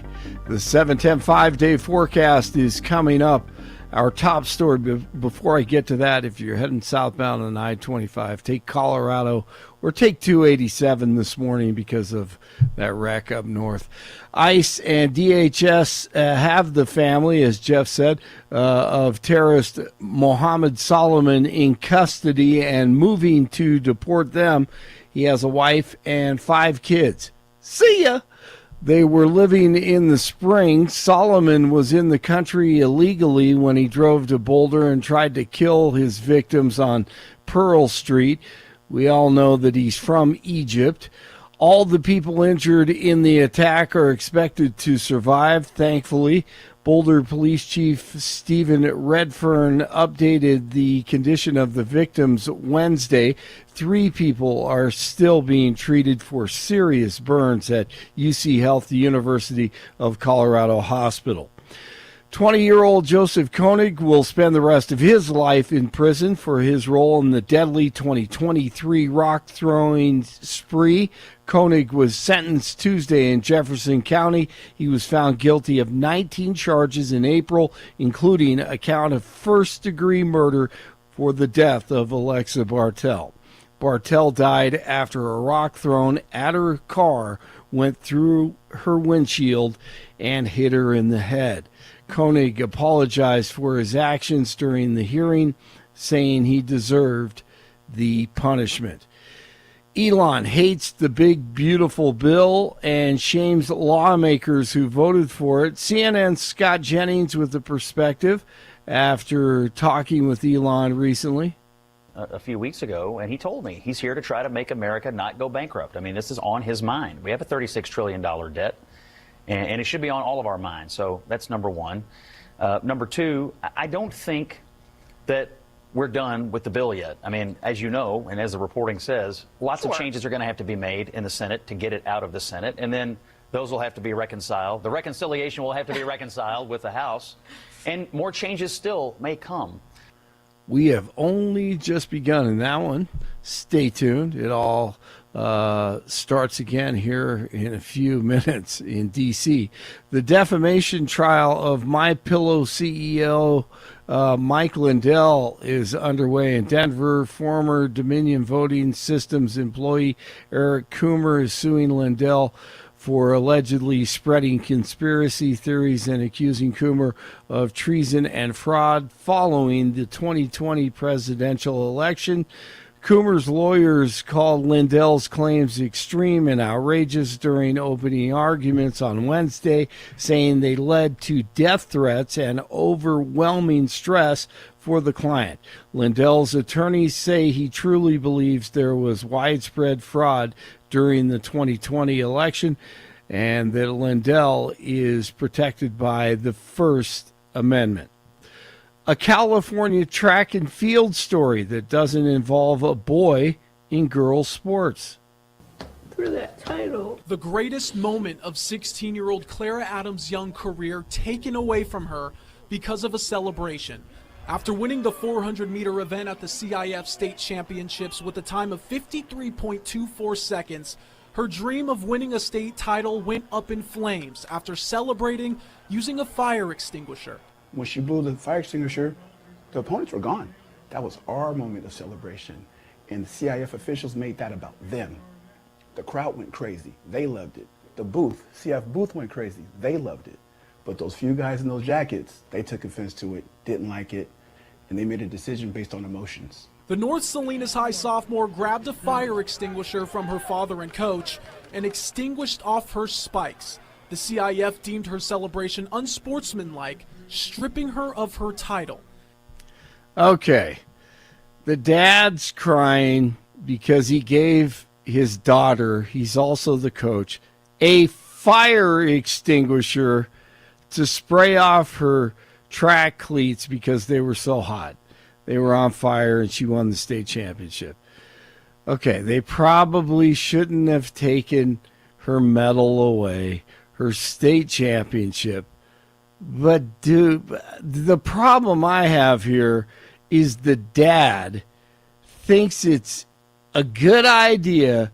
The 7-10 5-day forecast is coming up. Our top story, before I get to that, if you're heading southbound on I-25, take Colorado or take 287 this morning because of that wreck up north. ICE and DHS have the family, as Jeff said, of terrorist Mohammed Solomon in custody and moving to deport them. He has a wife and 5 kids. See ya! They were living in the Springs. Solomon was in the country illegally when he drove to Boulder and tried to kill his victims on Pearl Street. We all know that he's from Egypt. All the people injured in the attack are expected to survive, thankfully. Boulder Police Chief Stephen Redfern updated the condition of the victims Wednesday. 3 people are still being treated for serious burns at UC Health, the University of Colorado Hospital. 20-year-old Joseph Koenig will spend the rest of his life in prison for his role in the deadly 2023 rock-throwing spree. Koenig was sentenced Tuesday in Jefferson County. He was found guilty of 19 charges in April, including a count of first-degree murder for the death of Alexa Bartell. Bartell died after a rock thrown at her car went through her windshield and hit her in the head. Koenig apologized for his actions during the hearing, saying he deserved the punishment. Elon hates the big, beautiful bill and shames lawmakers who voted for it. CNN's Scott Jennings with the perspective after talking with Elon recently. A few weeks ago, and he told me he's here to try to make America not go bankrupt. I mean, this is on his mind. We have a $36 trillion debt, and it should be on all of our minds. So that's number one. Number two, I don't think that we're done with the bill yet. I mean, as you know, and as the reporting says, lots of changes are going to have to be made in the Senate to get it out of the Senate, and then those will have to be reconciled. The reconciliation will have to be reconciled with the House, and more changes still may come. We have only just begun in that one. Stay tuned. It all starts again here in a few minutes in D.C. The defamation trial of MyPillow CEO Mike Lindell is underway in Denver. Former Dominion Voting Systems employee Eric Coomer is suing Lindell for allegedly spreading conspiracy theories and accusing Coomer of treason and fraud following the 2020 presidential election. Coomer's lawyers called Lindell's claims extreme and outrageous during opening arguments on Wednesday, saying they led to death threats and overwhelming stress for the client. Lindell's attorneys say he truly believes there was widespread fraud during the 2020 election and that Lindell is protected by the First Amendment. A California track and field story that doesn't involve a boy in girls' sports. For that title. The greatest moment of 16-year-old Clara Adams' young career taken away from her because of a celebration. After winning the 400-meter event at the CIF State Championships with a time of 53.24 seconds, her dream of winning a state title went up in flames after celebrating using a fire extinguisher. When she blew the fire extinguisher, the opponents were gone. That was our moment of celebration. And the CIF officials made that about them. The crowd went crazy. They loved it. The booth, CIF booth went crazy. They loved it. But those few guys in those jackets, they took offense to it, didn't like it, and they made a decision based on emotions. The North Salinas High sophomore grabbed a fire extinguisher from her father and coach and extinguished off her spikes. The CIF deemed her celebration unsportsmanlike, stripping her of her title. Okay. The dad's crying because he gave his daughter, he's also the coach, a fire extinguisher to spray off her track cleats because they were so hot. They were on fire and she won the state championship. Okay, they probably shouldn't have taken her medal away, her state championship. But, dude, the problem I have here is the dad thinks it's a good idea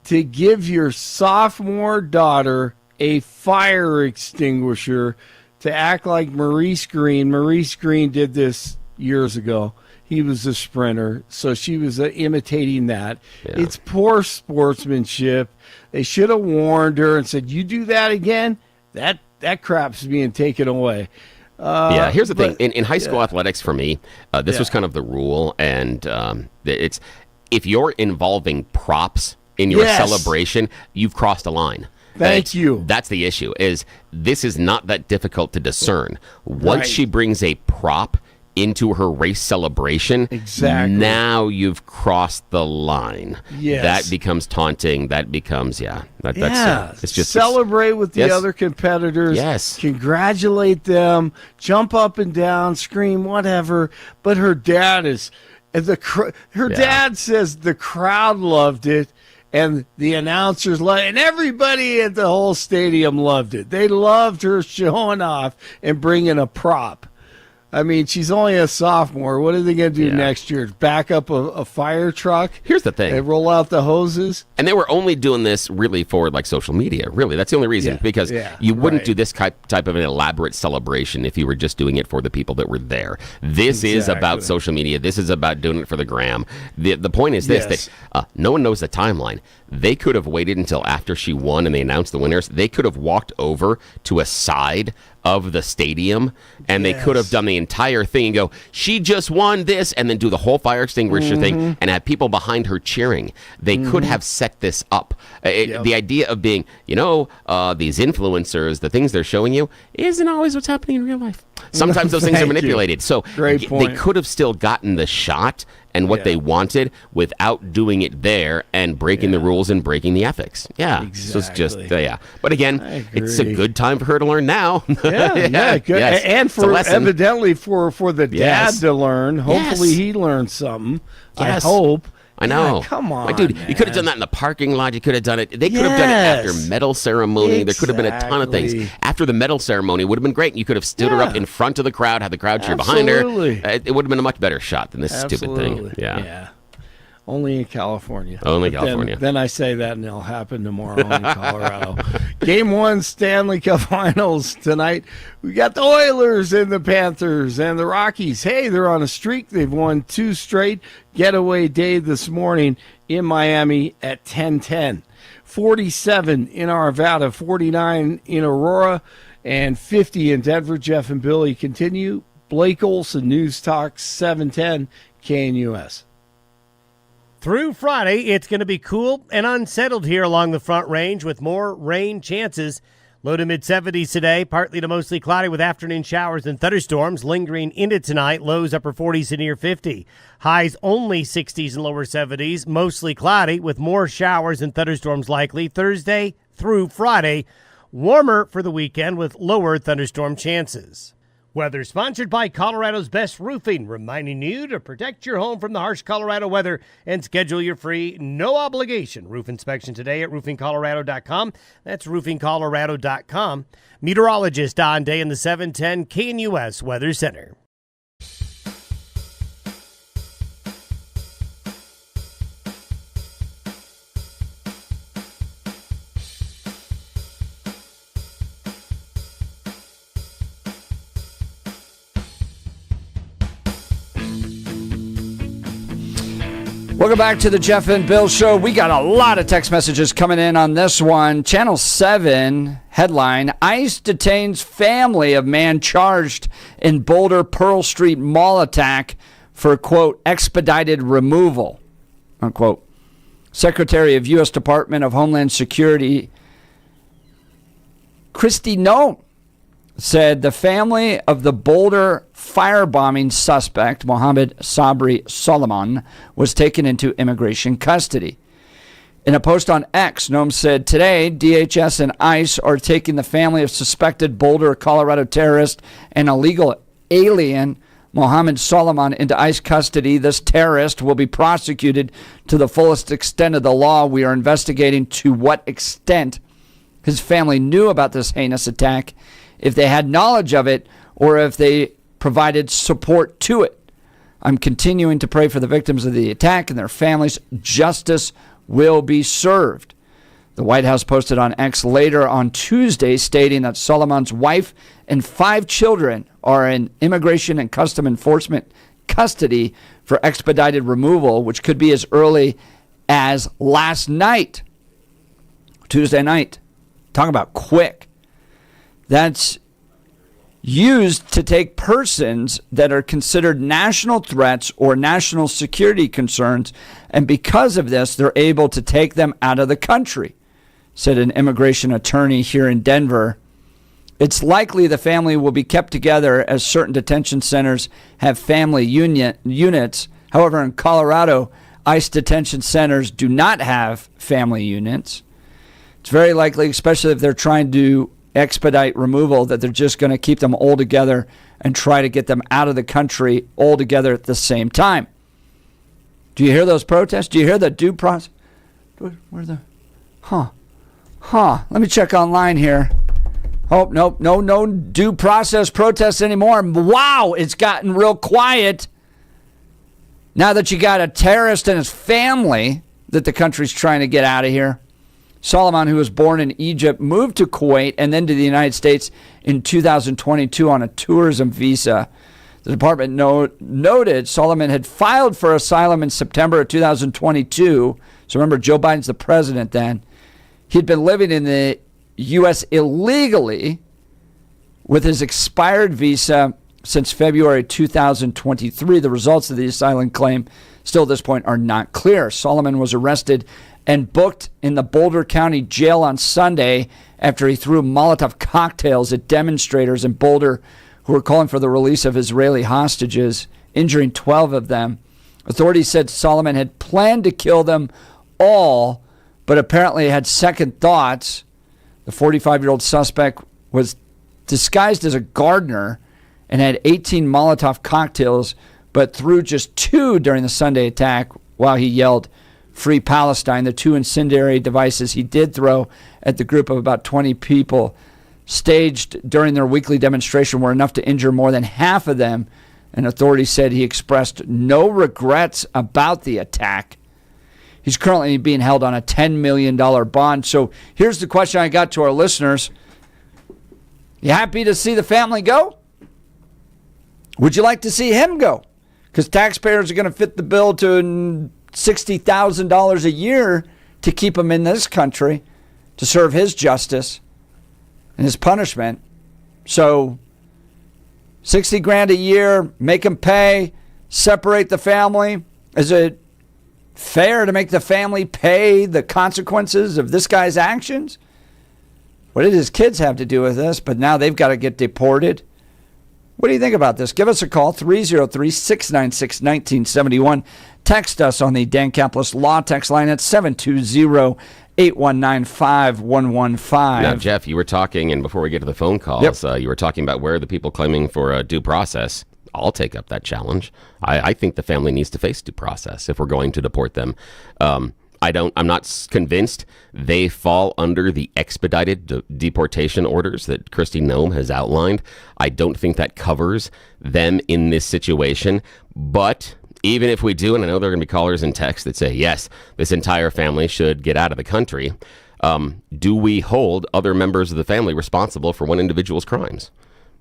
to give your sophomore daughter a fire extinguisher to act like Maurice Green. Maurice Green did this years ago. He was a sprinter, so she was imitating that. Yeah. It's poor sportsmanship. They should have warned her and said, you do that again, that crap's being taken away. Yeah, here's the thing. In high school athletics, for me, this was kind of the rule, and it's if you're involving props in your celebration, you've crossed a line. Thank you. That's the issue, is this is not that difficult to discern. Once she brings a prop into her race celebration, now you've crossed the line. Yes. That becomes taunting. That becomes, it's just celebrate with the other competitors. Yes. Congratulate them. Jump up and down, scream, whatever. But her dad is, dad says the crowd loved it. And the announcers loved it, and everybody at the whole stadium loved it. They loved her showing off and bringing a prop. I mean, she's only a sophomore. What are they going to do next year? Back up a fire truck? Here's the thing. They roll out the hoses? And they were only doing this really for like social media. Really, that's the only reason. Because you wouldn't do this type of an elaborate celebration if you were just doing it for the people that were there. This is about social media. This is about doing it for the gram. The point is this, that no one knows the timeline. They could have waited until after she won and they announced the winners. They could have walked over to a side of the stadium and they could have done the entire thing and go, she just won this, and then do the whole fire extinguisher thing and have people behind her cheering. They could have set this up. The idea of being, these influencers, the things they're showing you isn't always what's happening in real life. Sometimes those things are manipulated. So they could have still gotten the shot and what they wanted without doing it there and breaking the rules and breaking the ethics. Yeah. Exactly. So it's just, But again, it's a good time for her to learn now. Good. Yes. And for evidently for the dad to learn. Hopefully he learned something. Yes. I hope. I know. Yeah, come on, dude. You could have done that in the parking lot. You could have done it. They could have done it after medal ceremony. There could have been a ton of things. After the medal ceremony, it would have been great. You could have stood her up in front of the crowd, had the crowd cheer behind her. It would have been a much better shot than this stupid thing. Yeah. Only in California. Only California. Then I say that, and it'll happen tomorrow in Colorado. Game 1 Stanley Cup Finals tonight. We got the Oilers and the Panthers and the Rockies. Hey, they're on a streak. They've won 2 straight. Getaway day this morning in Miami at 10:10. 47 in Arvada, 49 in Aurora, and 50 in Denver. Jeff and Billy continue. Blake Olson, News Talk 710 KNUS. Through Friday, it's going to be cool and unsettled here along the Front Range with more rain chances. Low to mid-70s today, partly to mostly cloudy with afternoon showers and thunderstorms lingering into tonight. Lows upper 40s to near 50. Highs only 60s and lower 70s, mostly cloudy with more showers and thunderstorms likely Thursday through Friday. Warmer for the weekend with lower thunderstorm chances. Weather sponsored by Colorado's Best Roofing, reminding you to protect your home from the harsh Colorado weather and schedule your free, no-obligation roof inspection today at roofingcolorado.com. That's roofingcolorado.com. Meteorologist Don Day in the 710 KNUS Weather Center. Welcome back to the Jeff and Bill Show. We got a lot of text messages coming in on this one. Channel 7 headline, ICE detains family of man charged in Boulder Pearl Street mall attack for, quote, expedited removal, unquote. Secretary of U.S. Department of Homeland Security Kristi Noem said the family of the Boulder firebombing suspect, Mohammed Sabri Solomon, was taken into immigration custody. In a post on X, Noem said, today, DHS and ICE are taking the family of suspected Boulder, Colorado terrorist and illegal alien Mohammed Solomon into ICE custody. This terrorist will be prosecuted to the fullest extent of the law. We are investigating to what extent his family knew about this heinous attack, if they had knowledge of it, or if they provided support to it. I'm continuing to pray for the victims of the attack and their families. Justice will be served. The White House posted on X later on Tuesday stating that Solomon's wife and 5 children are in Immigration and Custom Enforcement custody for expedited removal, which could be as early as last night, Tuesday night. Talk about quick. That's used to take persons that are considered national threats or national security concerns, and because of this, they're able to take them out of the country, said an immigration attorney here in Denver. It's likely the family will be kept together as certain detention centers have family units. However, in Colorado, ICE detention centers do not have family units. It's very likely, especially if they're trying to expedite removal, that they're just going to keep them all together and try to get them out of the country all together at the same time. Do you hear those protests? Do you hear the due process? Where the? Let me check online here. Oh, nope, no due process protests anymore. Wow, it's gotten real quiet. Now that you got a terrorist and his family that the country's trying to get out of here. Solomon, who was born in Egypt, moved to Kuwait and then to the United States in 2022 on a tourism visa. The department noted Solomon had filed for asylum in September of 2022. So remember, Joe Biden's the president then. He'd been living in the U.S. illegally with his expired visa since February 2023. The results of the asylum claim still at this point are not clear. Solomon was arrested and booked in the Boulder County Jail on Sunday after he threw Molotov cocktails at demonstrators in Boulder who were calling for the release of Israeli hostages, injuring 12 of them. Authorities said Solomon had planned to kill them all, but apparently had second thoughts. The 45-year-old suspect was disguised as a gardener and had 18 Molotov cocktails, but threw just 2 during the Sunday attack while he yelled, "Free Palestine." The 2 incendiary devices he did throw at the group of about 20 people staged during their weekly demonstration were enough to injure more than half of them, and authorities said he expressed no regrets about the attack. He's currently being held on a $10 million bond. So here's the question I got to our listeners. You happy to see the family go? Would you like to see him go? Because taxpayers are going to fit the bill to $60,000 a year to keep him in this country to serve his justice and his punishment. So $60,000 a year, make him pay, separate the family. Is it fair to make the family pay the consequences of this guy's actions? What did his kids have to do with this? But now they've got to get deported. What do you think about this? Give us a call, 303-696-1971. Text us on the Dan Caplis Law text line at 720-819-5115. Now, Jeff, you were talking, and before we get to the phone calls, you were talking about where are the people claiming for a due process. I'll take up that challenge. I think the family needs to face due process if we're going to deport them. I'm not convinced they fall under the expedited deportation orders that Kristi Noem has outlined. I don't think that covers them in this situation. But even if we do, and I know there are going to be callers and texts that say, yes, this entire family should get out of the country, do we hold other members of the family responsible for one individual's crimes?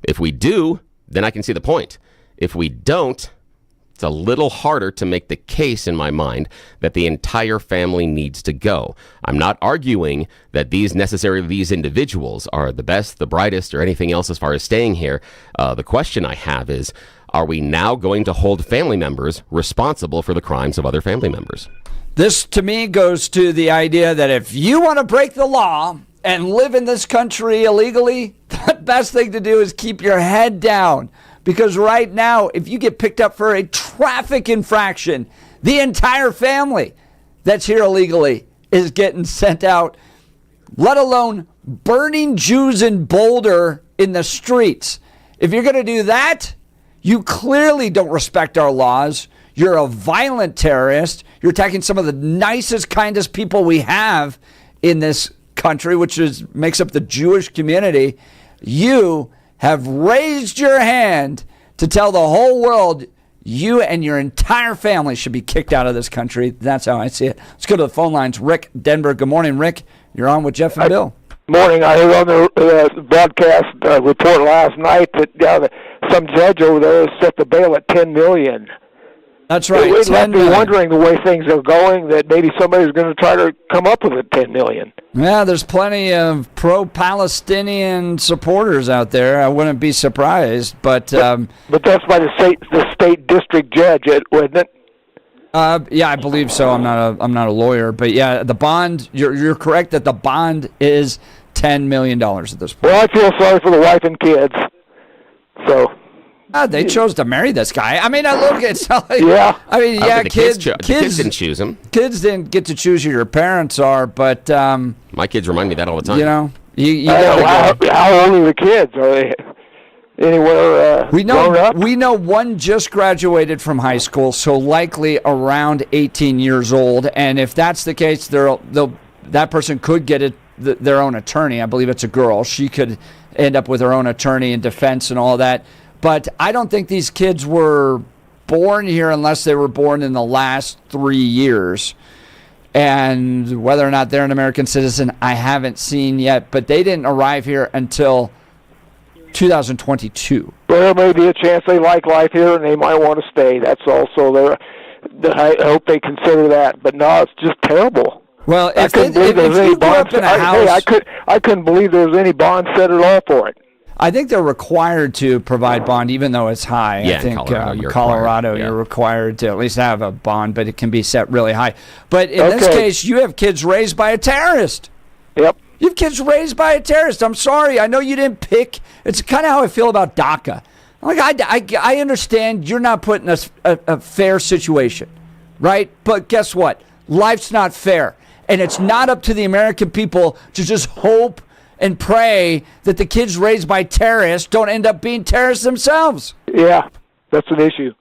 If we do, then I can see the point. If we don't, it's a little harder to make the case in my mind that the entire family needs to go. I'm not arguing that these individuals are the best, the brightest, or anything else as far as staying here. The question I have is, are we now going to hold family members responsible for the crimes of other family members? This, to me, goes to the idea that if you want to break the law and live in this country illegally, the best thing to do is keep your head down. Because right now, if you get picked up for a traffic infraction, the entire family that's here illegally is getting sent out, let alone burning Jews in Boulder in the streets. If you're going to do that, you clearly don't respect our laws. You're a violent terrorist. You're attacking some of the nicest, kindest people we have in this country, which makes up the Jewish community. You have raised your hand to tell the whole world you and your entire family should be kicked out of this country. That's how I see it. Let's go to the phone lines. Rick, Denver. Good morning, Rick. You're on with Jeff and Bill. Morning. I heard on the broadcast report last night that some judge over there set the bail at $10 million. That's right. We'd have to be wondering the way things are going that maybe somebody's going to try to come up with a $10 million. Yeah, there's plenty of pro-Palestinian supporters out there. I wouldn't be surprised, but that's by the state district judge, wasn't it? Yeah, I believe so. I'm not a lawyer, but yeah, the bond. You're correct that the bond is $10 million at this point. Well, I feel sorry for the wife and kids. So. They chose to marry this guy. I mean, look, it's not like, yeah. I mean, yeah, kids didn't choose him. Kids didn't get to choose who your parents are, but my kids remind me that all the time. You know, how old are the kids? Are they anywhere grown up? We know one just graduated from high school, so likely around 18 years old. And if that's the case, that person could get their own attorney. I believe it's a girl. She could end up with her own attorney in defense and all that. But I don't think these kids were born here unless they were born in the last 3 years. And whether or not they're an American citizen, I haven't seen yet. But they didn't arrive here until 2022. Well, there may be a chance they like life here and they might want to stay. That's also I hope they consider that. But no, it's just terrible. Well, if you grew up in a house... I couldn't believe there was any bond set at all for it. I think they're required to provide bond, even though it's high. Yeah, I think Colorado, you're required to at least have a bond, but it can be set really high. But in this case, you have kids raised by a terrorist. Yep. You have kids raised by a terrorist. I'm sorry. I know you didn't pick. It's kind of how I feel about DACA. Like I understand you're not put in a fair situation, right? But guess what? Life's not fair. And it's not up to the American people to just hope and pray that the kids raised by terrorists don't end up being terrorists themselves. Yeah, that's an issue.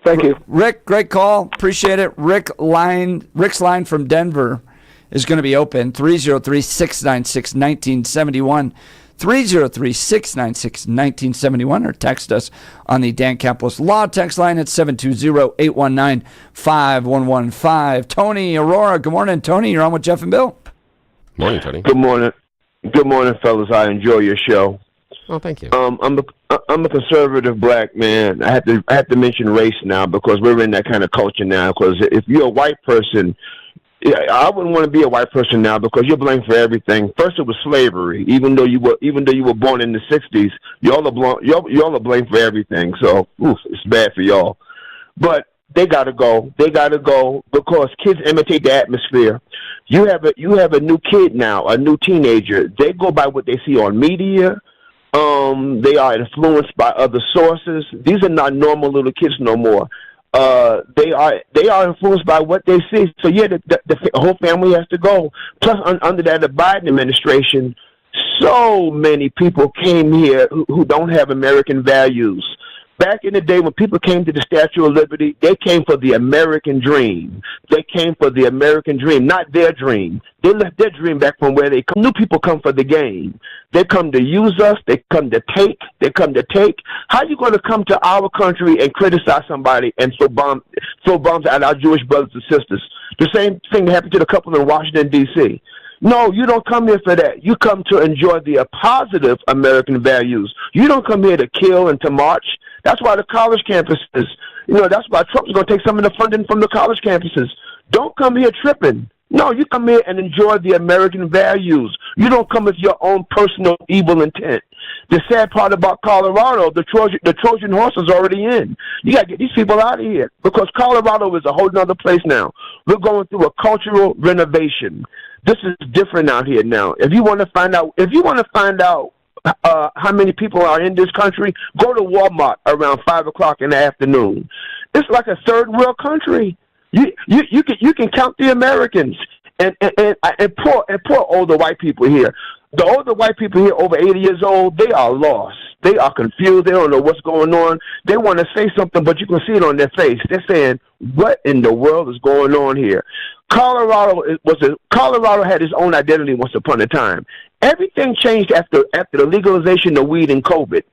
Thank you. Rick, great call. Appreciate it. Rick's line from Denver is going to be open, 303-696-1971. 303-696-1971, or text us on the Dan Caplis Law text line at 720-819-5115. Tony, Aurora, good morning. Tony, you're on with Jeff and Bill. Morning, Tony. Good morning. Good morning, fellas. I enjoy your show. Oh, thank you. I'm a conservative black man. I have to mention race now because we're in that kind of culture now. Because if you're a white person, I wouldn't want to be a white person now because you're blamed for everything. First, it was slavery. Even though you were born in the '60s, y'all are blamed for everything. So, it's bad for y'all. But they gotta go. They gotta go because kids imitate the atmosphere. You have a new kid now, a new teenager. They go by what they see on media. They are influenced by other sources. These are not normal little kids no more. They are influenced by what they see. So the whole family has to go. Plus, under the Biden administration, so many people came here who don't have American values. Back in the day when people came to the Statue of Liberty, they came for the American dream. They came for the American dream, not their dream. They left their dream back from where they come. New people come for the game. They come to use us. They come to take. They come to take. How are you going to come to our country and criticize somebody and throw bombs at our Jewish brothers and sisters? The same thing happened to the couple in Washington, D.C. No, you don't come here for that. You come to enjoy the positive American values. You don't come here to kill and to march. That's why the college campuses, that's why Trump's going to take some of the funding from the college campuses. Don't come here tripping. No, you come here and enjoy the American values. You don't come with your own personal evil intent. The sad part about Colorado, the Trojan horse is already in. You got to get these people out of here because Colorado is a whole nother place now. We're going through a cultural renovation. This is different out here now. If you want to find out how many people are in this country, go to Walmart around 5 o'clock in the afternoon. It's like a third world country. You can count the Americans and poor older white people here. The older white people here over 80 years old, they are lost. They are confused. They don't know what's going on. They want to say something, but you can see it on their face. They're saying, "What in the world is going on here?" Colorado had its own identity once upon a time. Everything changed after the legalization of weed and COVID.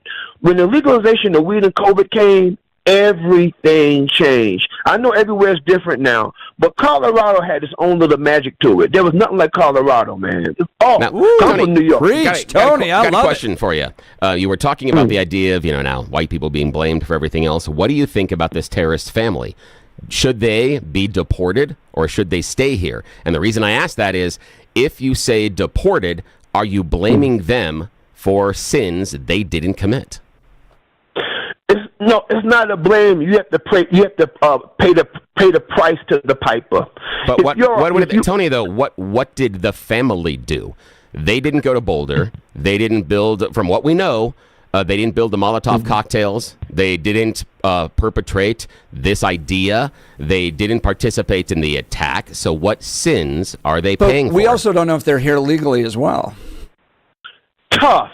When the legalization of weed and COVID came, everything changed. I know everywhere is different now, but Colorado had its own little magic to it. There was nothing like Colorado, man. Come from New York. Tony, I love it. Got a question for you. You were talking about the idea of, now white people being blamed for everything else. What do you think about this terrorist family? Should they be deported or should they stay here? And the reason I ask that is, if you say deported, are you blaming them for sins they didn't commit? It's not a blame. You have to pay the price to the piper. But Tony, though, what did the family do? They didn't go to Boulder. They didn't build, from what we know, they didn't build the Molotov cocktails. They didn't perpetrate this idea. They didn't participate in the attack. So what sins are they paying for? We also don't know if they're here legally as well. Tough.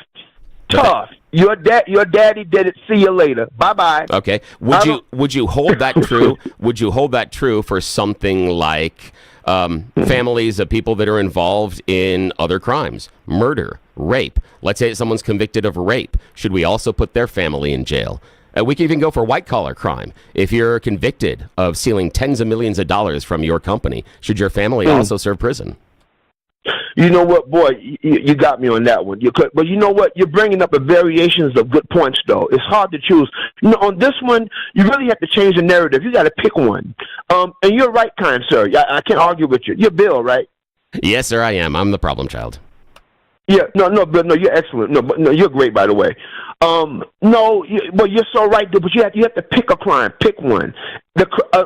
Your daddy did it. See you later. Bye-bye. Okay. Would you hold that true? Would you hold that true for something like families of people that are involved in other crimes, murder, rape? Let's say someone's convicted of rape. Should we also put their family in jail? We can even go for white-collar crime. If you're convicted of stealing tens of millions of dollars from your company, should your family also serve prison? You know what, boy, you got me on that one. But you know what? You're bringing up variations of good points, though. It's hard to choose. On this one, you really have to change the narrative. You got to pick one. And you're right, kind sir. I can't argue with you. You're Bill, right? Yes, sir, I am. I'm the problem child. Yeah, Bill, you're excellent. No, you're great, by the way. You're so right, but you have to pick a crime. Pick one.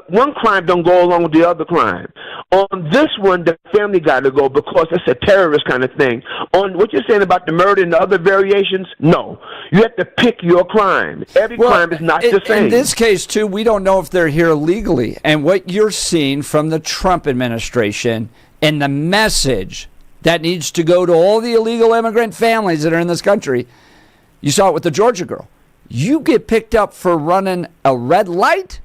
One crime don't go along with the other crime. On this one, the family got to go because it's a terrorist kind of thing. On what you're saying about the murder and the other variations, no. You have to pick your crime. Every crime is not the same. In this case, too, we don't know if they're here legally. And what you're seeing from the Trump administration and the message that needs to go to all the illegal immigrant families that are in this country. You saw it with the Georgia girl. You get picked up for running a red light,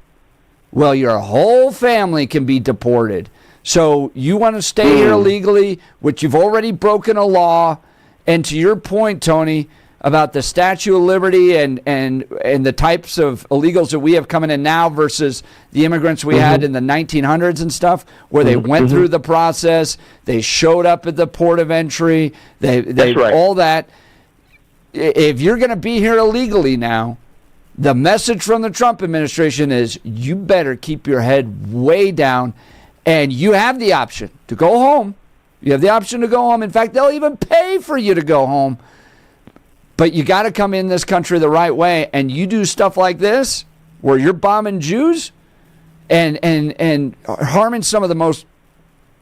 well, your whole family can be deported. So you want to stay here illegally, which you've already broken a law. And to your point, Tony, about the Statue of Liberty and the types of illegals that we have coming in now versus the immigrants we had in the 1900s and stuff, where they went through the process, they showed up at the port of entry, they all that. If you're going to be here illegally now, the message from the Trump administration is you better keep your head way down and you have the option to go home. You have the option to go home. In fact, they'll even pay for you to go home. But you got to come in this country the right way, and you do stuff like this where you're bombing Jews and harming some of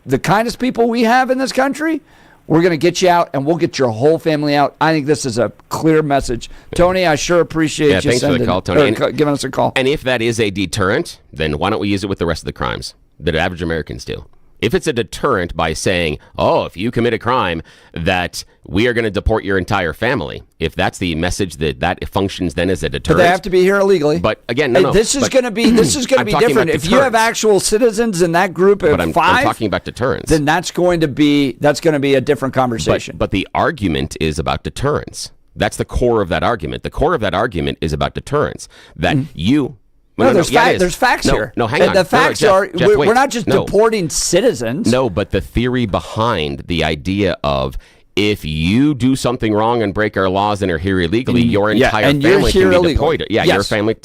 the kindest people we have in this country. We're going to get you out, and we'll get your whole family out. I think this is a clear message. Tony, I sure appreciate you thanks for the call, Tony. Giving us a call. And if that is a deterrent, then why don't we use it with the rest of the crimes that average Americans do? If it's a deterrent by saying, oh, if you commit a crime, that we are going to deport your entire family, if that's the message that functions then as a deterrent. But they have to be here illegally. But again, no. This is going to be different. If you have actual citizens in that group of I'm five, talking about deterrence. Then that's going to be a different conversation. But the argument is about deterrence. That's the core of that argument. The core of that argument is about deterrence. That you. There's facts here. No, hang on. The facts Jeff, are Jeff, we're not just deporting citizens. No, but the theory behind the idea of if you do something wrong and break our laws and are here illegally, your entire family can be deported. Yeah, your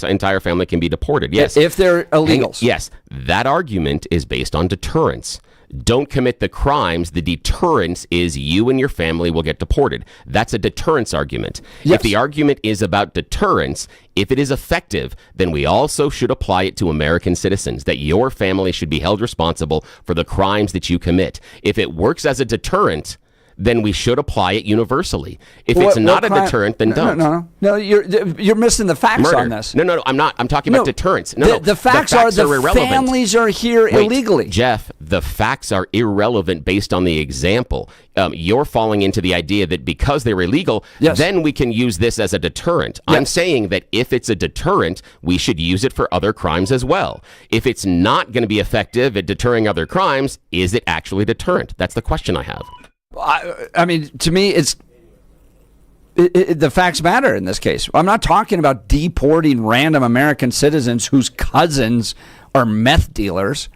entire family can be deported. Yes, if they're illegals. Yes, that argument is based on deterrence. Don't commit the crimes. The deterrence is you and your family will get deported. That's a deterrence argument. Yes. If the argument is about deterrence, if it is effective, then we also should apply it to American citizens, that your family should be held responsible for the crimes that you commit. If it works as a deterrent, then we should apply it universally. If it's not a deterrent, then don't. No, you're missing the facts on this. No, I'm not. I'm talking about deterrence. The facts are irrelevant. Families are here illegally. Jeff, the facts are irrelevant based on the example. You're falling into the idea that because they're illegal, then we can use this as a deterrent. Yes. I'm saying that if it's a deterrent, we should use it for other crimes as well. If it's not going to be effective at deterring other crimes, is it actually deterrent? That's the question I have. I mean, to me, the facts matter in this case. I'm not talking about deporting random American citizens whose cousins are meth dealers.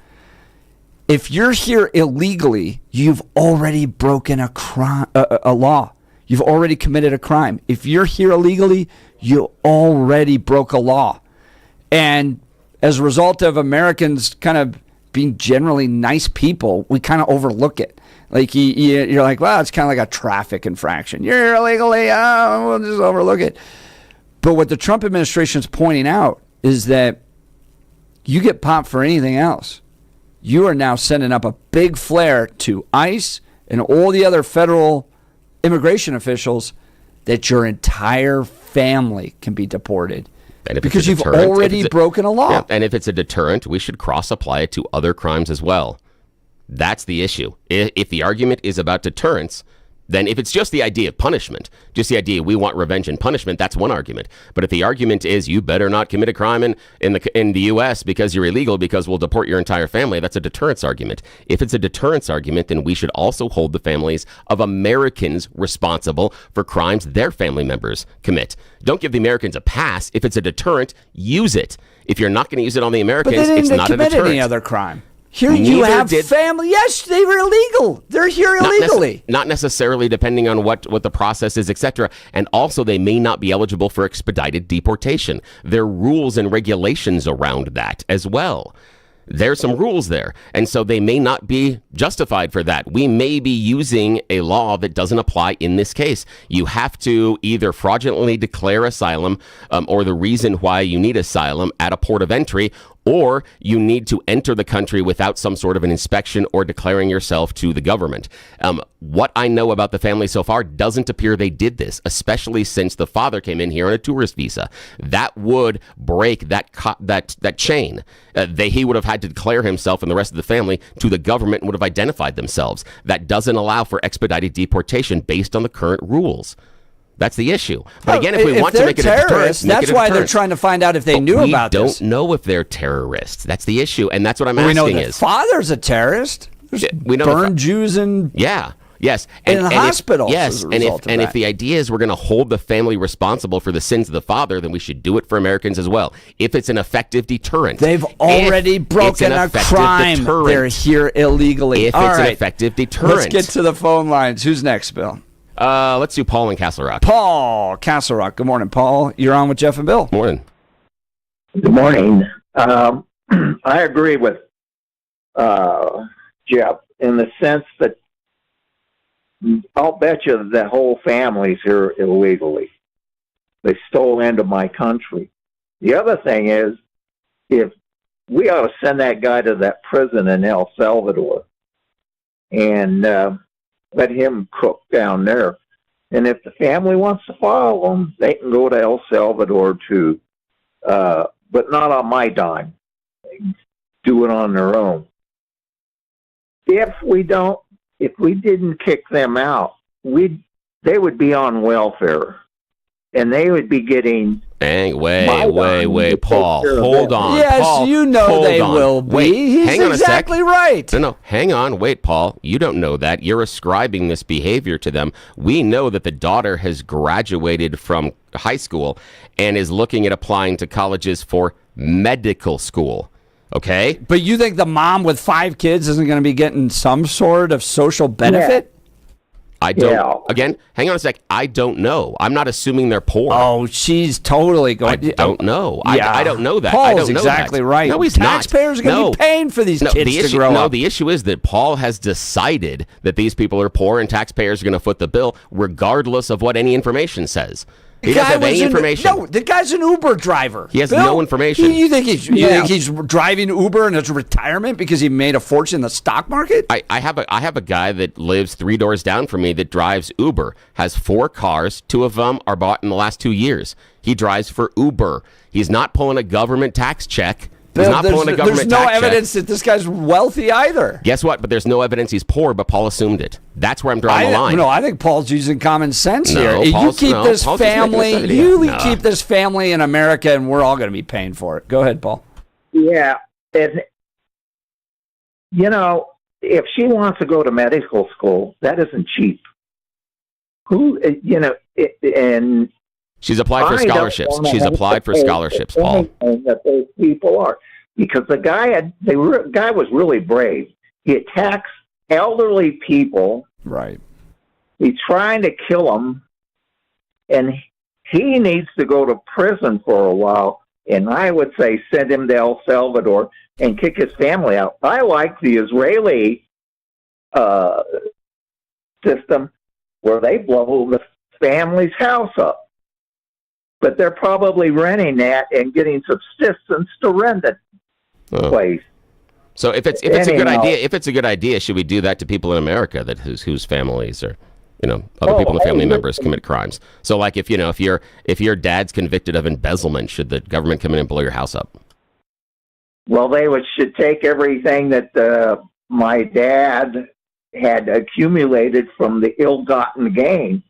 If you're here illegally, you've already broken a law. You've already committed a crime. If you're here illegally, you already broke a law. And as a result of Americans kind of being generally nice people, we kind of overlook it. Like you're like, well, it's kind of like a traffic infraction. You're here illegally, we'll just overlook it. But what the Trump administration is pointing out is that you get popped for anything else. You are now sending up a big flare to ICE and all the other federal immigration officials that your entire family can be deported. Because you've already broken a law. Yeah, and if it's a deterrent, we should cross-apply it to other crimes as well. That's the issue. If the argument is about deterrence, then if it's just the idea of punishment, just the idea we want revenge and punishment, that's one argument. But if the argument is you better not commit a crime in the U.S. because you're illegal because we'll deport your entire family, that's a deterrence argument. If it's a deterrence argument, then we should also hold the families of Americans responsible for crimes their family members commit. Don't give the Americans a pass. If it's a deterrent, use it. If you're not going to use it on the Americans, it's not a deterrent. But they didn't commit any other crime. Here you have family. Yes, they were illegal. They're here illegally. Not necessarily, depending on what the process is, etc. And also, they may not be eligible for expedited deportation. There are rules and regulations around that as well. There's some rules there. And so they may not be justified for that. We may be using a law that doesn't apply in this case. You have to either fraudulently declare asylum or the reason why you need asylum at a port of entry, or you need to enter the country without some sort of an inspection or declaring yourself to the government. What I know about the family so far doesn't appear they did this, especially since the father came in here on a tourist visa. That would break that chain. He would have had to declare himself and the rest of the family to the government and would have identified themselves. That doesn't allow for expedited deportation based on the current rules. That's the issue. But again, if we want to make it a deterrent, that's why they're trying to find out if they knew about this. We don't know if they're terrorists. That's the issue, and that's what I'm asking. We know the father's a terrorist. We know burned Jews in hospitals. Yes, and if the idea is we're going to hold the family responsible for the sins of the father, then we should do it for Americans as well. If it's an effective deterrent, they've already broken a crime. They're here illegally. If it's an effective deterrent, let's get to the phone lines. Who's next, Bill? Let's do Paul in Castle Rock. Paul, Castle Rock. Good morning, Paul. You're on with Jeff and Bill. Morning. Good morning. I agree with Jeff, in the sense that I'll bet you that whole family's here illegally. They stole into my country. The other thing is, if we ought to send that guy to that prison in El Salvador and let him cook down there. And if the family wants to follow him, they can go to El Salvador too, but not on my dime. Do it on their own. If we didn't kick them out, they would be on welfare, and they would be getting. Wait, Paul. Hold on. Yes, Paul, you know they will be. Wait, He's hang on exactly a sec. right. No, hang on. Wait, Paul. You don't know that. You're ascribing this behavior to them. We know that the daughter has graduated from high school and is looking at applying to colleges for medical school. Okay? But you think the mom with 5 kids isn't going to be getting some sort of social benefit? I don't. Yeah. Again, hang on a sec. I don't know. I'm not assuming they're poor. Oh, she's totally going. I don't know. Yeah. I don't know that. Paul's I don't know exactly that. right. No, he's Taxpayers are going to be paying for these kids to grow up. No, the issue is that Paul has decided that these people are poor and taxpayers are going to foot the bill regardless of what any information says. He doesn't have any information. No, the guy's an Uber driver. He has no information. You think he's driving Uber in his retirement because he made a fortune in the stock market? I have a guy that lives 3 doors down from me that drives Uber, has 4 cars. 2 of them are bought in the last 2 years. He drives for Uber. He's not pulling a government tax check. He's not pulling a government tax check. There's no evidence that this guy's wealthy either. Guess what? But there's no evidence he's poor, but Paul assumed it. That's where I'm drawing the line. No, I think Paul's using common sense here. Paul's Keep this family in America, and we're all going to be paying for it. Go ahead, Paul. Yeah. And, if she wants to go to medical school, that isn't cheap. And she's applied for scholarships. She's applied for scholarships, Paul. That those people are, because the guy was really brave. He attacks elderly people. Right. He's trying to kill them, and he needs to go to prison for a while. And I would say send him to El Salvador and kick his family out. I like the Israeli system where they blow the family's house up. But they're probably renting that and getting subsistence to rent it place. So if it's a good idea, should we do that to people in America whose families are, other people in the family members commit crimes? So like if your dad's convicted of embezzlement, should the government come in and blow your house up? Well, should take everything that my dad had accumulated from the ill-gotten gain.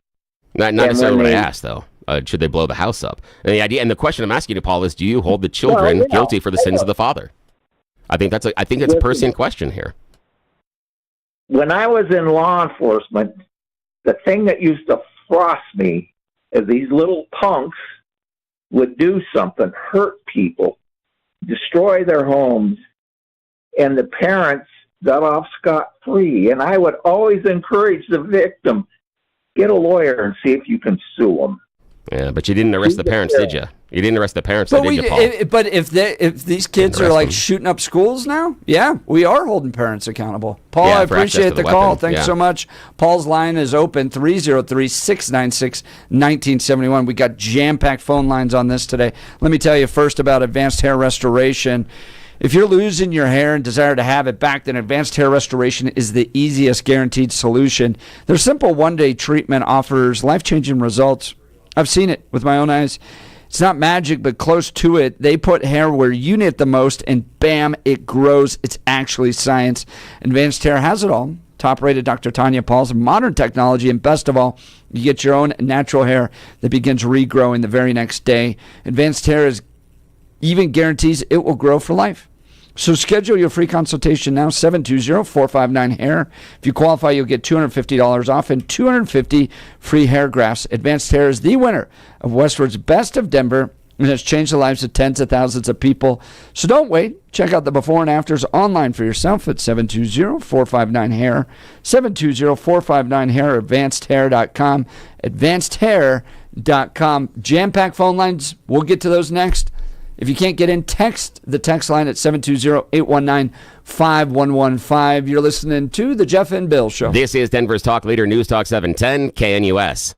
Not necessarily what I asked, though. Should they blow the house up? And the idea, and the question I'm asking you, Paul, is: do you hold the children guilty for the sins of the father? I think it's a Persian question here. When I was in law enforcement, the thing that used to frost me is these little punks would do something, hurt people, destroy their homes, and the parents got off scot-free. And I would always encourage the victim, get a lawyer and see if you can sue them. Yeah, but you didn't arrest the parents, did you? You didn't arrest the parents, did you, Paul? But if these kids are like shooting up schools now, yeah, we are holding parents accountable. Paul, I appreciate the call. Thanks so much. Paul's line is open, 303-696-1971. We got jam-packed phone lines on this today. Let me tell you first about Advanced Hair Restoration. If you're losing your hair and desire to have it back, then Advanced Hair Restoration is the easiest guaranteed solution. Their simple one-day treatment offers life-changing results. I've seen it with my own eyes. It's not magic, but close to it. They put hair where you need it the most, and bam, it grows. It's actually science. Advanced Hair has it all. Top-rated Dr. Tanya Paul's modern technology, and best of all, you get your own natural hair that begins regrowing the very next day. Advanced Hair even guarantees it will grow for life. So schedule your free consultation now, 720-459-HAIR. If you qualify, you'll get $250 off and 250 free hair grafts. Advanced Hair is the winner of Westward's Best of Denver and has changed the lives of tens of thousands of people. So don't wait. Check out the before and afters online for yourself at 720-459-HAIR, 720-459-HAIR, advancedhair.com, advancedhair.com. Jam-packed phone lines, we'll get to those next. If you can't get in, text the text line at 720-819-5115. You're listening to The Jeff and Bill Show. This is Denver's Talk Leader, News Talk 710, KNUS.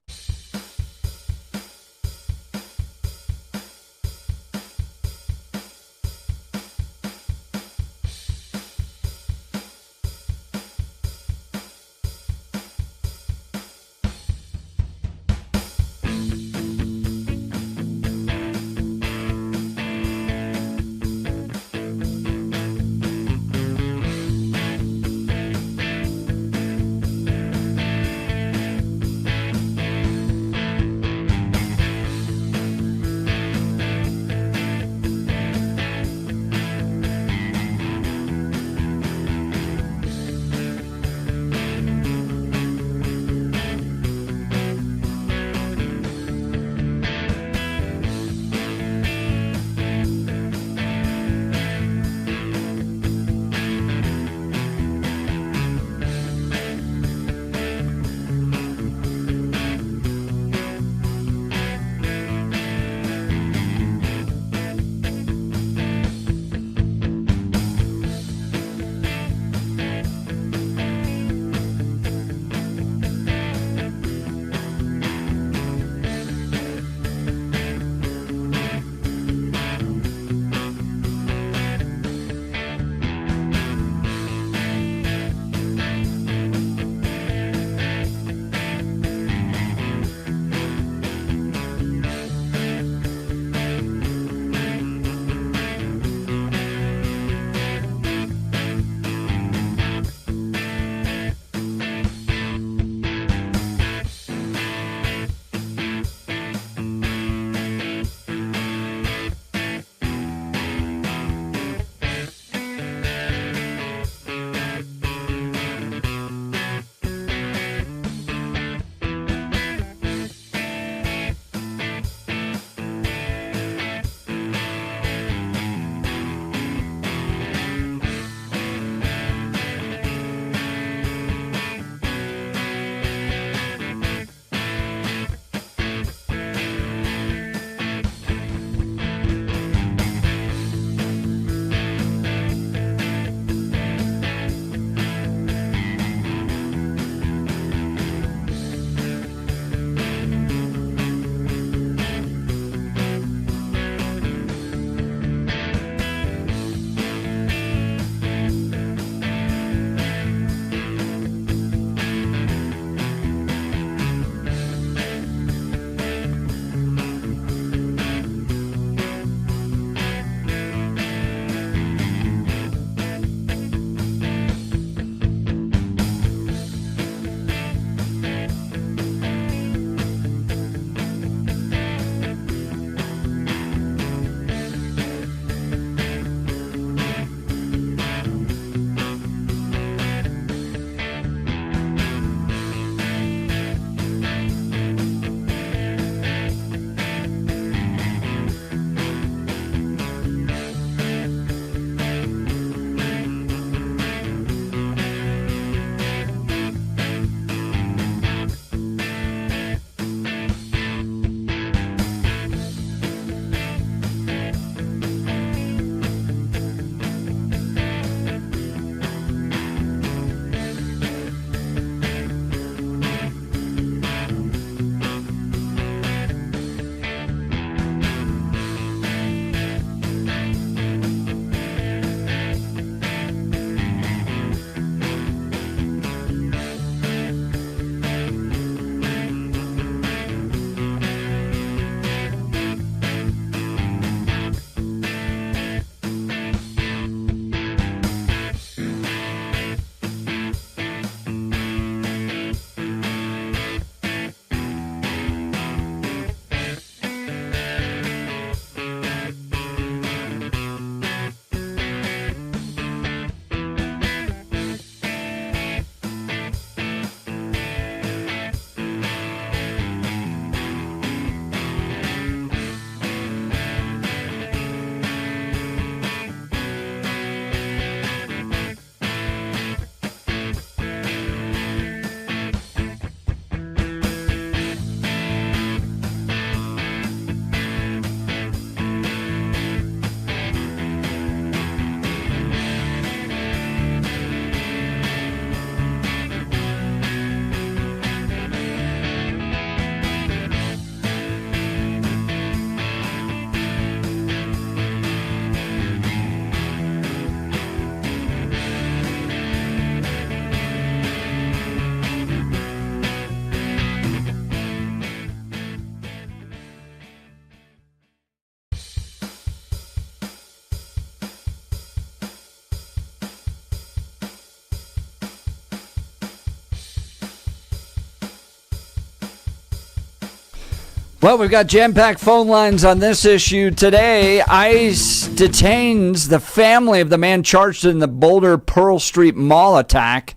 Well, we've got jam-packed phone lines on this issue today. ICE detains the family of the man charged in the Boulder Pearl Street Mall attack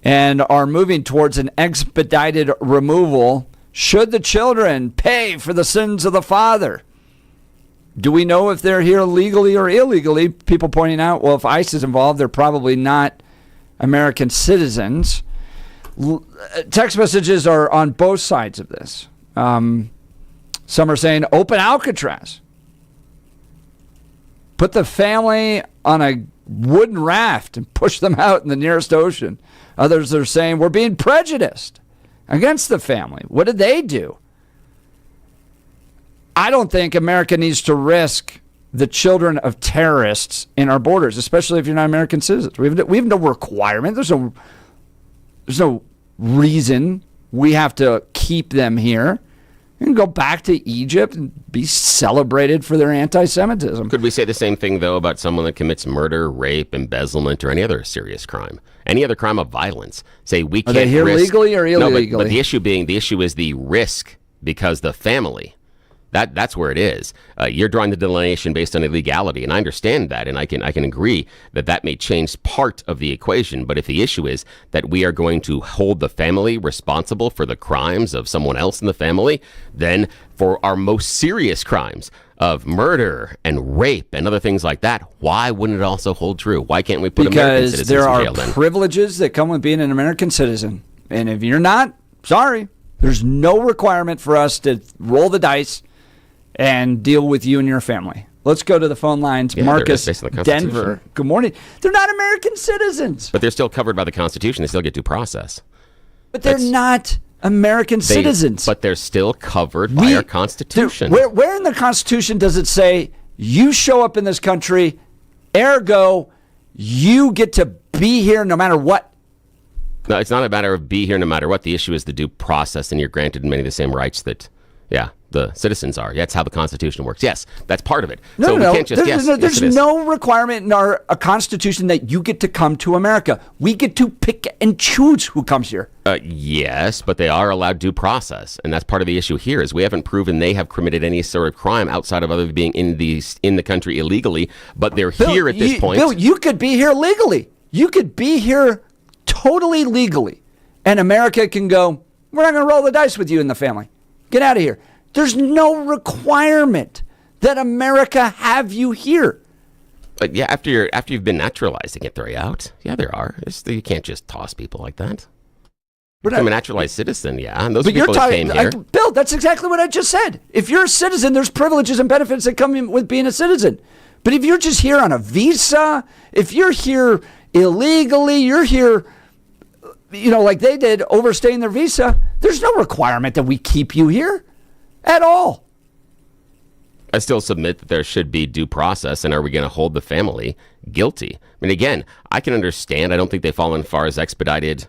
and are moving towards an expedited removal. Should the children pay for the sins of the father? Do we know if they're here legally or illegally? People pointing out, well, if ICE is involved, they're probably not American citizens. Text messages are on both sides of this. Some are saying, open Alcatraz. Put the family on a wooden raft and push them out in the nearest ocean. Others are saying, we're being prejudiced against the family. What did they do? I don't think America needs to risk the children of terrorists in our borders, especially if you're not American citizens. We have no requirement. There's no reason we have to keep them here. And go back to Egypt and be celebrated for their anti-Semitism. Could we say the same thing, though, about someone that commits murder, rape, embezzlement, or any other serious crime? Any other crime of violence? Say we can't Are they here risk, legally or illegally? No, but the issue is the risk, because the family, that's where it is. You're drawing the delineation based on illegality, and I understand that, and I can agree that may change part of the equation. But if the issue is that we are going to hold the family responsible for the crimes of someone else in the family, then for our most serious crimes of murder and rape and other things like that, why wouldn't it also hold true? Why can't we put American citizens in jail then? Because there are privileges that come with being an American citizen, and if you're not, sorry, there's no requirement for us to roll the dice and deal with you and your family. Let's go to the phone lines. Yeah, Marcus, Denver. Good morning. They're not American citizens. But they're still covered by the Constitution. They still get due process. But they're not American citizens. But they're still covered by our Constitution. Where in the Constitution does it say you show up in this country, ergo, you get to be here no matter what? No, it's not a matter of be here no matter what. The issue is the due process, and you're granted many of the same rights that, the citizens are. That's how the Constitution works. Yes, that's part of it. No, we can't just, there's no requirement in our Constitution that you get to come to America. We get to pick and choose who comes here. Yes, but they are allowed due process, and that's part of the issue here. Is we haven't proven they have committed any sort of crime outside of other being in the country illegally, but they're here at this point. Bill, you could be here legally. You could be here totally legally, and America can go, we're not going to roll the dice with you and the family. Get out of here. There's no requirement that America have you here. But yeah, after you've been naturalized, they can throw you out. Yeah, there are. You can't just toss people like that. I'm a naturalized citizen, and those people that came here. Bill, that's exactly what I just said. If you're a citizen, there's privileges and benefits that come in with being a citizen. But if you're just here on a visa, if you're here illegally, you're here, like they did, overstaying their visa, there's no requirement that we keep you here at all. I still submit that there should be due process, and are we going to hold the family guilty? I mean, again, I can understand. I don't think they fall in far as expedited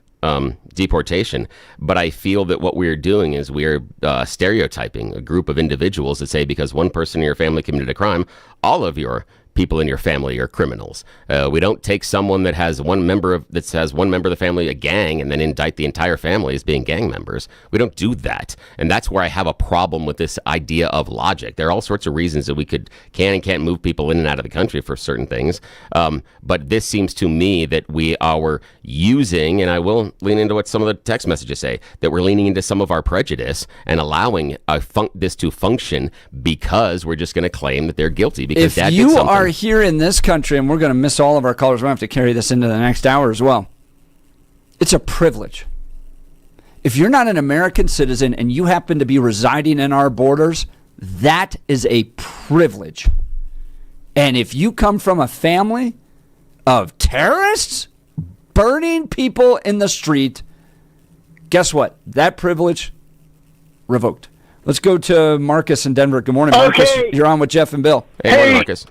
deportation, but I feel that what we're doing is we're stereotyping a group of individuals that say because one person in your family committed a crime, all of your people in your family are criminals. We don't take someone that has one member of the family a gang and then indict the entire family as being gang members. We don't do that, and that's where I have a problem with this idea of logic. There are all sorts of reasons that we can and can't move people in and out of the country for certain things, but this seems to me that we are using, and I will lean into what some of the text messages say, that we're leaning into some of our prejudice and allowing this to function because we're just going to claim that they're guilty because Dad did something. Here in this country, and we're going to miss all of our callers. We're going to have to carry this into the next hour as well. It's a privilege. If you're not an American citizen and you happen to be residing in our borders, that is a privilege. And if you come from a family of terrorists burning people in the street, guess what? That privilege revoked. Let's go to Marcus in Denver. Good morning, Marcus. Okay. You're on with Jeff and Bill. Hey, morning, Marcus.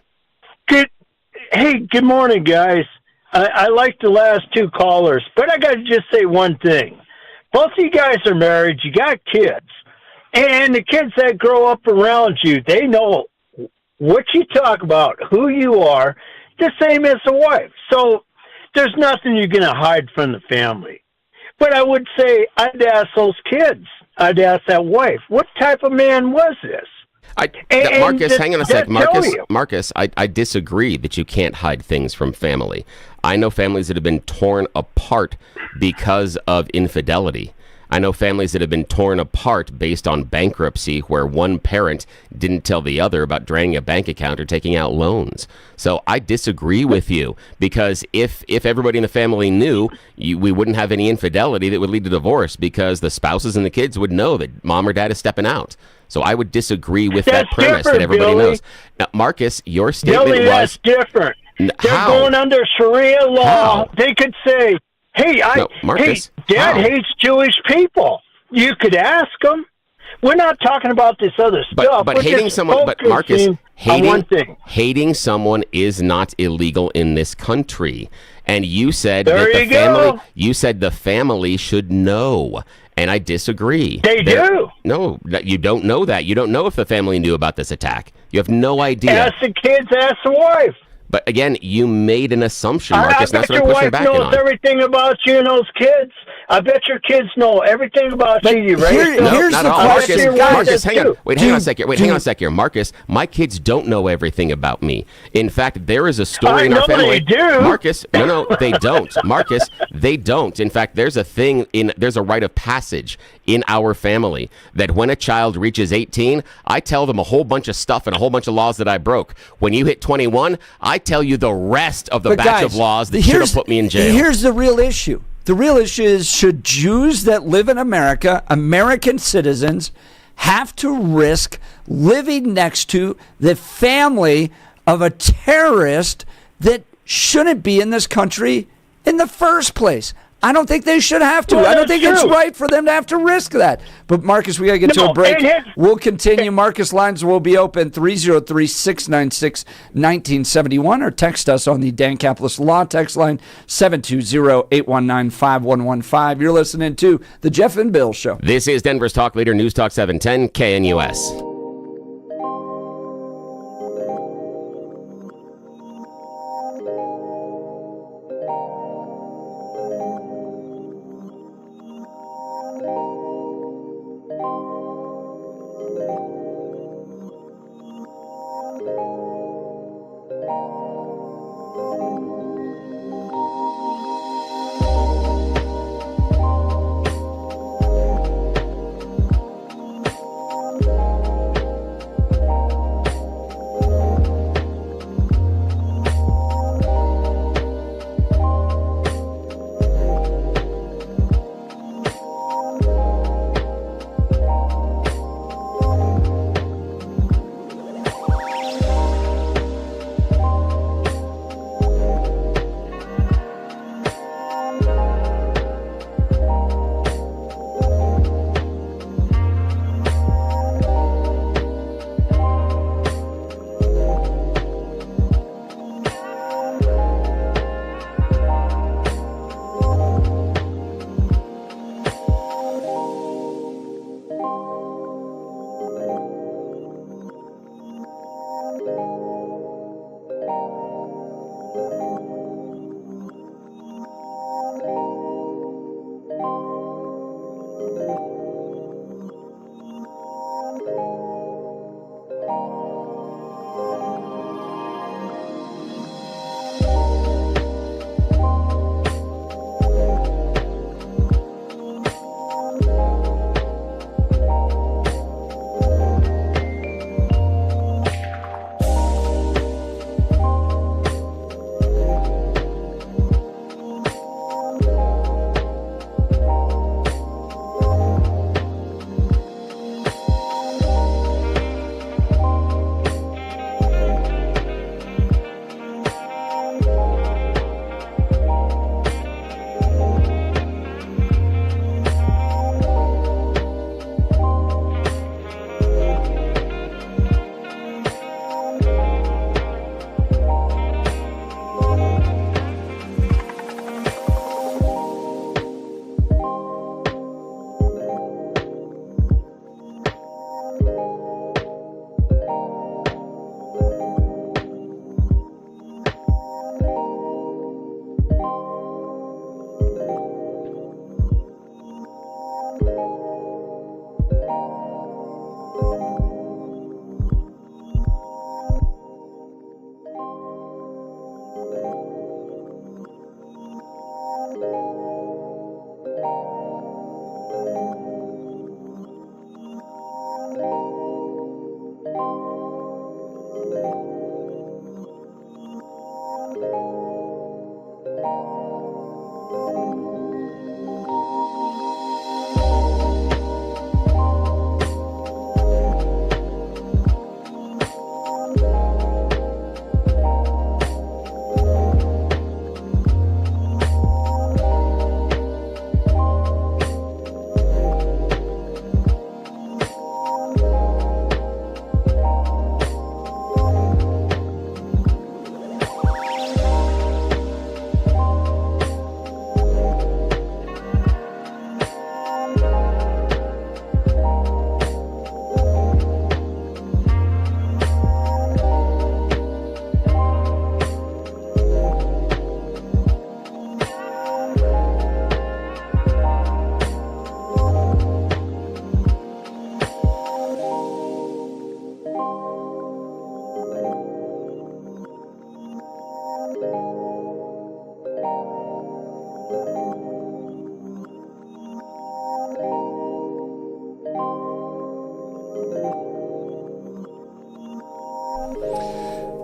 Good morning, guys. I like the last two callers, but I got to just say one thing. Both of you guys are married. You got kids. And the kids that grow up around you, they know what you talk about, who you are, the same as the wife. So there's nothing you're going to hide from the family. But I would say I'd ask those kids, I'd ask that wife, what type of man was this? Marcus, hang on a sec. Marcus, I disagree that you can't hide things from family. I know families that have been torn apart because of infidelity. I know families that have been torn apart based on bankruptcy where one parent didn't tell the other about draining a bank account or taking out loans. So I disagree with you, because if everybody in the family knew, we wouldn't have any infidelity that would lead to divorce, because the spouses and the kids would know that mom or dad is stepping out. So I would disagree with that premise that everybody Billy. knows. Now, Marcus, your statement Billy, was... that's different. They're how? going under Sharia law. How? They could say, hey, Marcus, Dad how? hates Jewish people. You could ask them. We're not talking about this other stuff. But We're hating just someone, but Marcus, focusing on one thing. hating someone is not illegal in this country. And you said There that you go. you said the family should know. And I disagree. They do. No, you don't know that. You don't know if the family knew about this attack. You have no idea. Ask the kids, ask the wife. But again, you made an assumption, Marcus. I That's bet what your I'm pushing wife back knows on. everything about you and those kids. I bet your kids know everything about you. You raised them. No, not at all. Marcus, hang on. Wait, Hang on a sec here. Marcus, my kids don't know everything about me. In fact, there is a story in our family. They do. Marcus, no, they don't. Marcus, they don't. In fact, there's a rite of passage in our family that when a child reaches 18, I tell them a whole bunch of stuff and a whole bunch of laws that I broke. When you hit 21, I tell you the rest of the batch of laws that should have put me in jail. Here's the real issue. The real issue is, should Jews that live in America, American citizens, have to risk living next to the family of a terrorist that shouldn't be in this country in the first place? I don't think they should have to. Well, I don't think that's it's true. right for them to have to risk that. But, Marcus, we got to get to a break. We'll continue. Marcus, lines will be open 303-696-1971, or text us on the Dan Caplis Law text line 720-819-5115. You're listening to The Jeff and Bill Show. This is Denver's Talk Leader, News Talk 710 KNUS.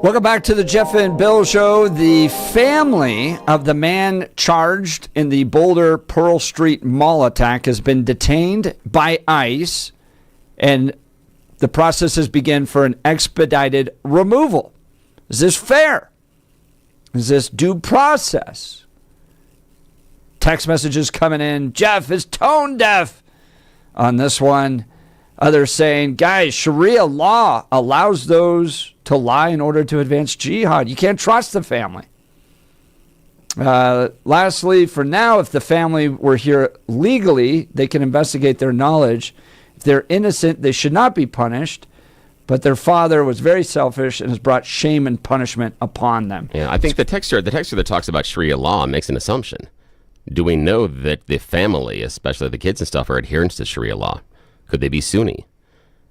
Welcome back to the Jeff and Bill Show. The family of the man charged in the Boulder Pearl Street Mall attack has been detained by ICE, and the process has begun for an expedited removal. Is this fair? Is this due process? Text messages coming in. Jeff is tone deaf on this one. Others saying, guys, Sharia law allows those to lie in order to advance jihad. You can't trust the family. Lastly, for now, if the family were here legally, they can investigate their knowledge. If they're innocent, they should not be punished. But their father was very selfish and has brought shame and punishment upon them. Yeah, I think the texter that talks about Sharia law makes an assumption. Do we know that the family, especially the kids and stuff, are adherents to Sharia law? Could they be Sunni?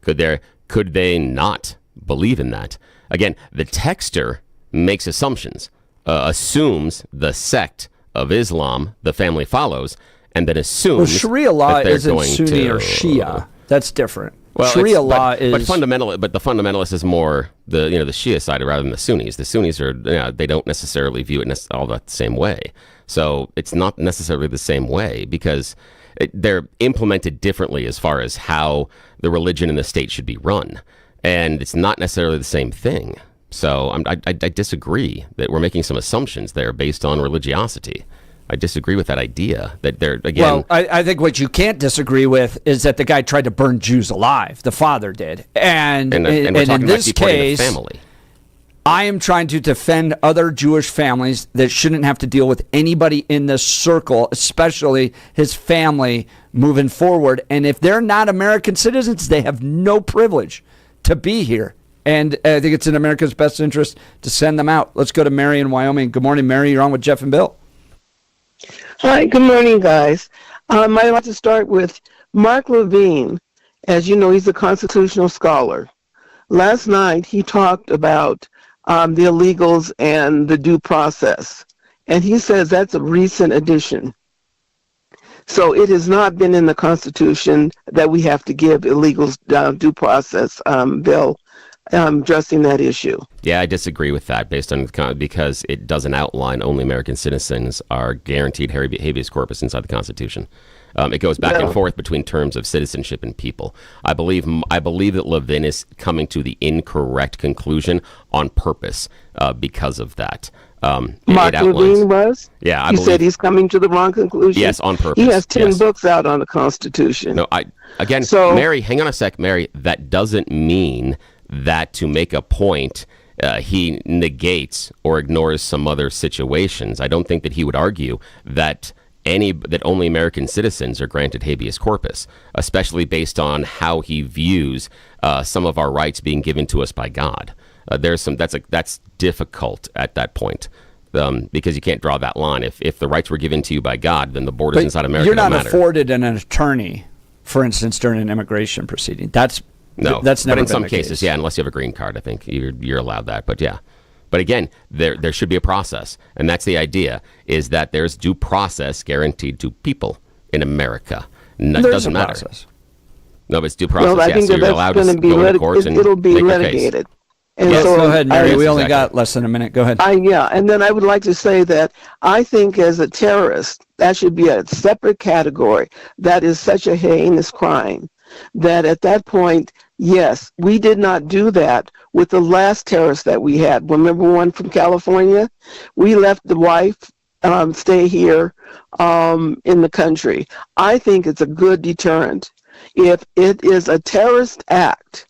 Could they not believe in that? Again, the texter makes assumptions, assumes the sect of Islam the family follows, and then assumes. Well, Sharia law isn't Sunni or Shia. Shia. That's different. Well, Sharia law is. But the fundamentalist is more the Shia side rather than the Sunnis. The Sunnis are they don't necessarily view it all the same way. So it's not necessarily the same way because they're implemented differently as far as how the religion in the state should be run. And it's not necessarily the same thing. So I disagree that we're making some assumptions there based on religiosity. I disagree with that idea that they're, again... Well, I think what you can't disagree with is that the guy tried to burn Jews alive. The father did. And we're talking in this about deporting case, the family. I am trying to defend other Jewish families that shouldn't have to deal with anybody in this circle, especially his family, moving forward. And if they're not American citizens, they have no privilege to be here. And I think it's in America's best interest to send them out. Let's go to Mary in Wyoming. Good morning, Mary. You're on with Jeff and Bill. Hi, good morning, guys. I'd like to start with Mark Levine. As you know, he's a constitutional scholar. Last night, he talked about the illegals and the due process. And he says that's a recent addition. So it has not been in the Constitution that we have to give illegals due process, Bill, addressing that issue. Yeah, I disagree with that because it doesn't outline only American citizens are guaranteed habeas corpus inside the Constitution. It goes back and forth between terms of citizenship and people. I believe that Levin is coming to the incorrect conclusion on purpose because of that. Mark Levine was? Yeah, You said he's coming to the wrong conclusion? Yes, on purpose. He has 10 books out on the Constitution. No, Mary, hang on a sec, Mary. That doesn't mean that to make a point he negates or ignores some other situations. I don't think that he would argue that only American citizens are granted habeas corpus, especially based on how he views some of our rights being given to us by God. That's difficult at that point. Because you can't draw that line. If the rights were given to you by God, then the borders inside America you're not don't matter. afforded an attorney, for instance, during an immigration proceeding. That's never but in been some the cases, case. yeah, unless you have a green card, I think you're allowed that. But yeah, but again, there should be a process, and that's the idea: is that there's due process guaranteed to people in America. It doesn't matter. Process. No, but it's due process. Well, I think so you're allowed that's going to be go to courts and it'll be make your case. litigated. And Yes, so go ahead, Mary. We only exactly. got less than a minute. Go ahead. And then I would like to say that I think as a terrorist, that should be a separate category. That is such a heinous crime that at that point, yes, we did not do that with the last terrorist that we had. Remember one from California? We left the wife stay here in the country. I think it's a good deterrent. If it is a terrorist act,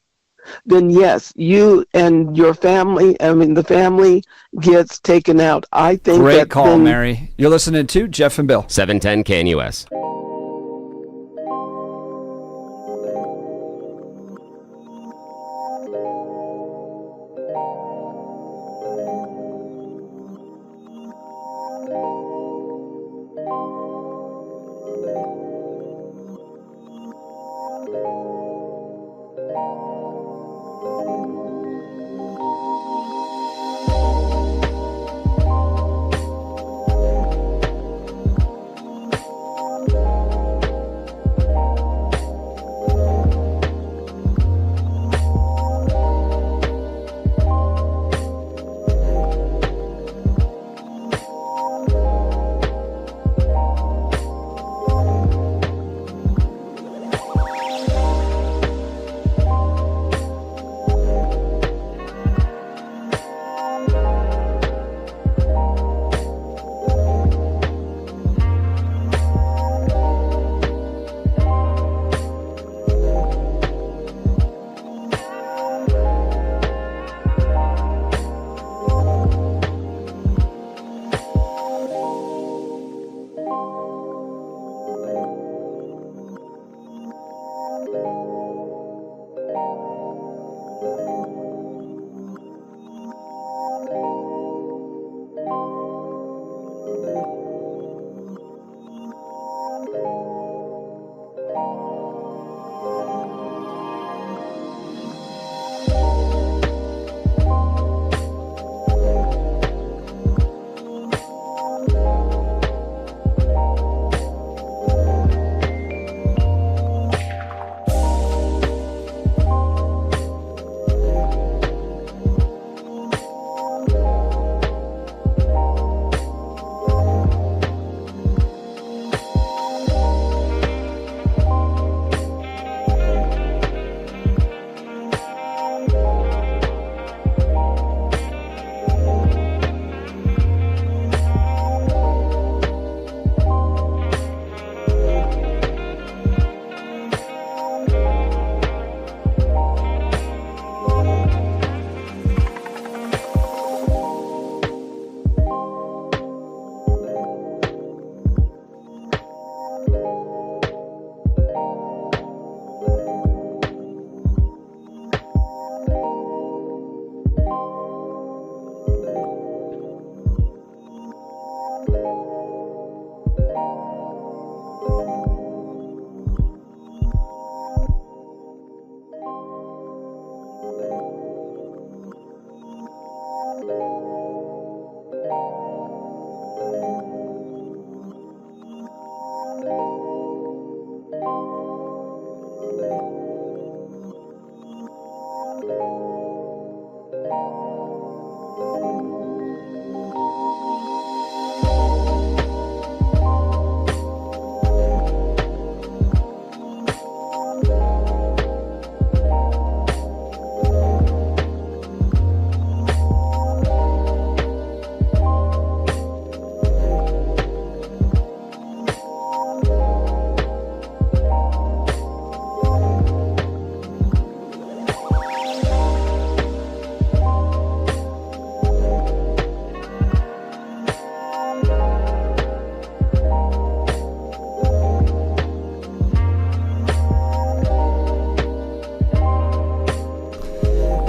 then yes, you and your family, the family gets taken out. I think Great call, Mary. You're listening to Jeff and Bill. 710 KNUS.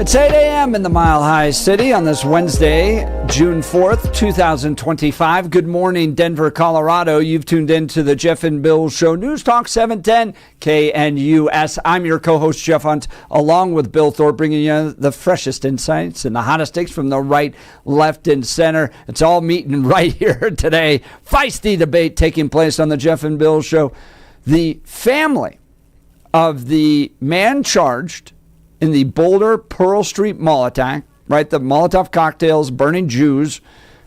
It's 8 a.m. in the Mile High City on this Wednesday, June 4th, 2025. Good morning, Denver, Colorado. You've tuned in to the Jeff and Bill Show, News Talk 710 KNUS. I'm your co-host, Jeff Hunt, along with Bill Thorpe, bringing you the freshest insights and the hottest takes from the right, left, and center. It's all meeting right here today. Feisty debate taking place on the Jeff and Bill Show. The family of the man charged in the Boulder Pearl Street mall attack, right? The Molotov cocktails burning Jews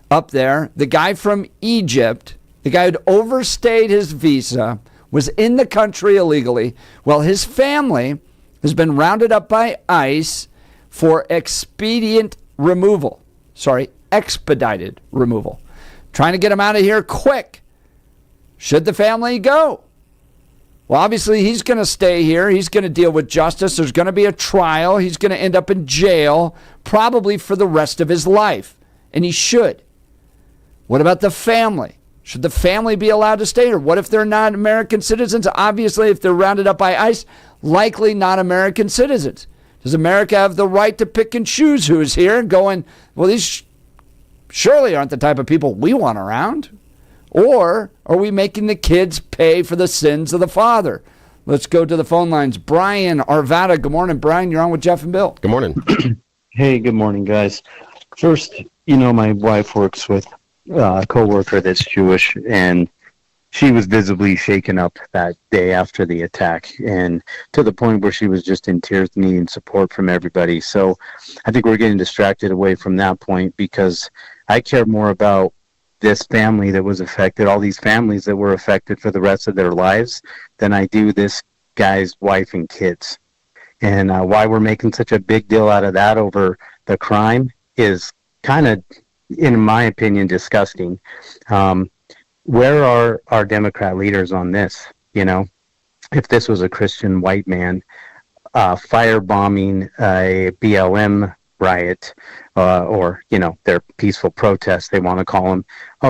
up there. The guy from Egypt, the guy who'd overstayed his visa, was in the country illegally. Well, his family has been rounded up by ICE for expedited removal. Trying to get him out of here quick. Should the family go? Well, obviously, he's going to stay here. He's going to deal with justice. There's going to be a trial. He's going to end up in jail, probably for the rest of his life. And he should. What about the family? Should the family be allowed to stay here? What if they're not American citizens? Obviously, if they're rounded up by ICE, likely not American citizens. Does America have the right to pick and choose who's here and going, well, these surely aren't the type of people we want around? Or are we making the kids pay for the sins of the father? Let's go to the phone lines. Brian Arvada. Good morning, Brian. You're on with Jeff and Bill. Good morning. Hey, good morning, guys. First, my wife works with a coworker that's Jewish, and she was visibly shaken up that day after the attack, and to the point where she was just in tears, needing support from everybody. So I think we're getting distracted away from that point, because I care more about this family that was affected, all these families that were affected for the rest of their lives, than I do this guy's wife and kids. And why we're making such a big deal out of that over the crime is kind of, in my opinion, disgusting. Where are our Democrat leaders on this? If this was a Christian white man firebombing a BLM riot, or their peaceful protest, they want to call them,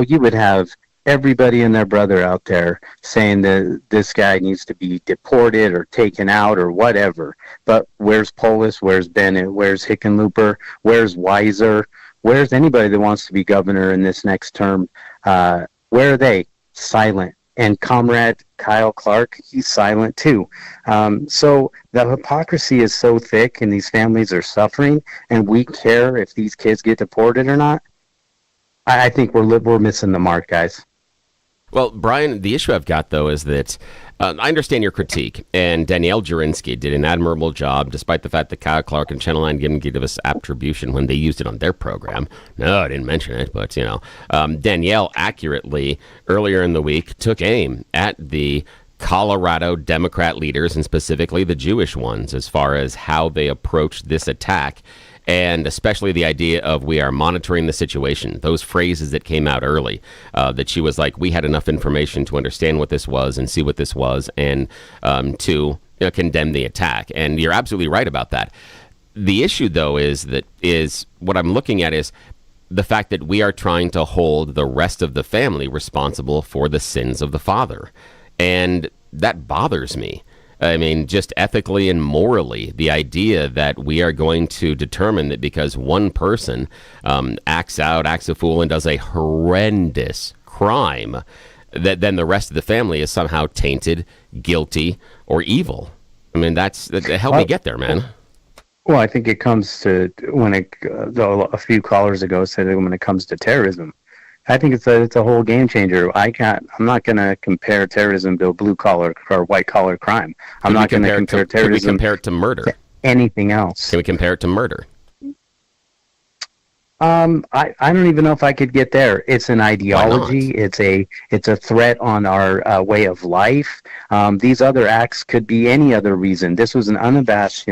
you would have everybody and their brother out there saying that this guy needs to be deported or taken out or whatever. But where's Polis? Where's Bennett? Where's Hickenlooper? Where's Weiser? Where's anybody that wants to be governor in this next term? Where are they? Silent. And Comrade Kyle Clark, he's silent too. So the hypocrisy is so thick, and these families are suffering, and we care if these kids get deported or not. I think we're missing the mark, guys. Well, Brian, the issue I've got, though, is that I understand your critique, and Danielle Jurinsky did an admirable job, despite the fact that Kyle Clark and Channel 9 didn't give us attribution when they used it on their program. No, I didn't mention it, but, Danielle accurately, earlier in the week, took aim at the Colorado Democrat leaders, and specifically the Jewish ones, as far as how they approached this attack. And especially the idea of we are monitoring the situation. Those phrases that came out early, that she was like, we had enough information to understand what this was and see what this was, and to condemn the attack. And you're absolutely right about that. The issue, though, is what I'm looking at is the fact that we are trying to hold the rest of the family responsible for the sins of the father. And that bothers me. I mean, just ethically and morally, the idea that we are going to determine that because one person acts a fool and does a horrendous crime, that then the rest of the family is somehow tainted, guilty, or evil. I mean, help me get there, man. Well, I think it comes to a few callers ago said that when it comes to terrorism, I think it's a whole game changer. I'm not going to compare terrorism to blue collar or white collar crime. I'm not going to compare terrorism. Can we compare it to murder? To anything else? Can we compare it to murder? I don't even know if I could get there. It's an ideology. It's a threat on our way of life. These other acts could be any other reason. This was an unabashed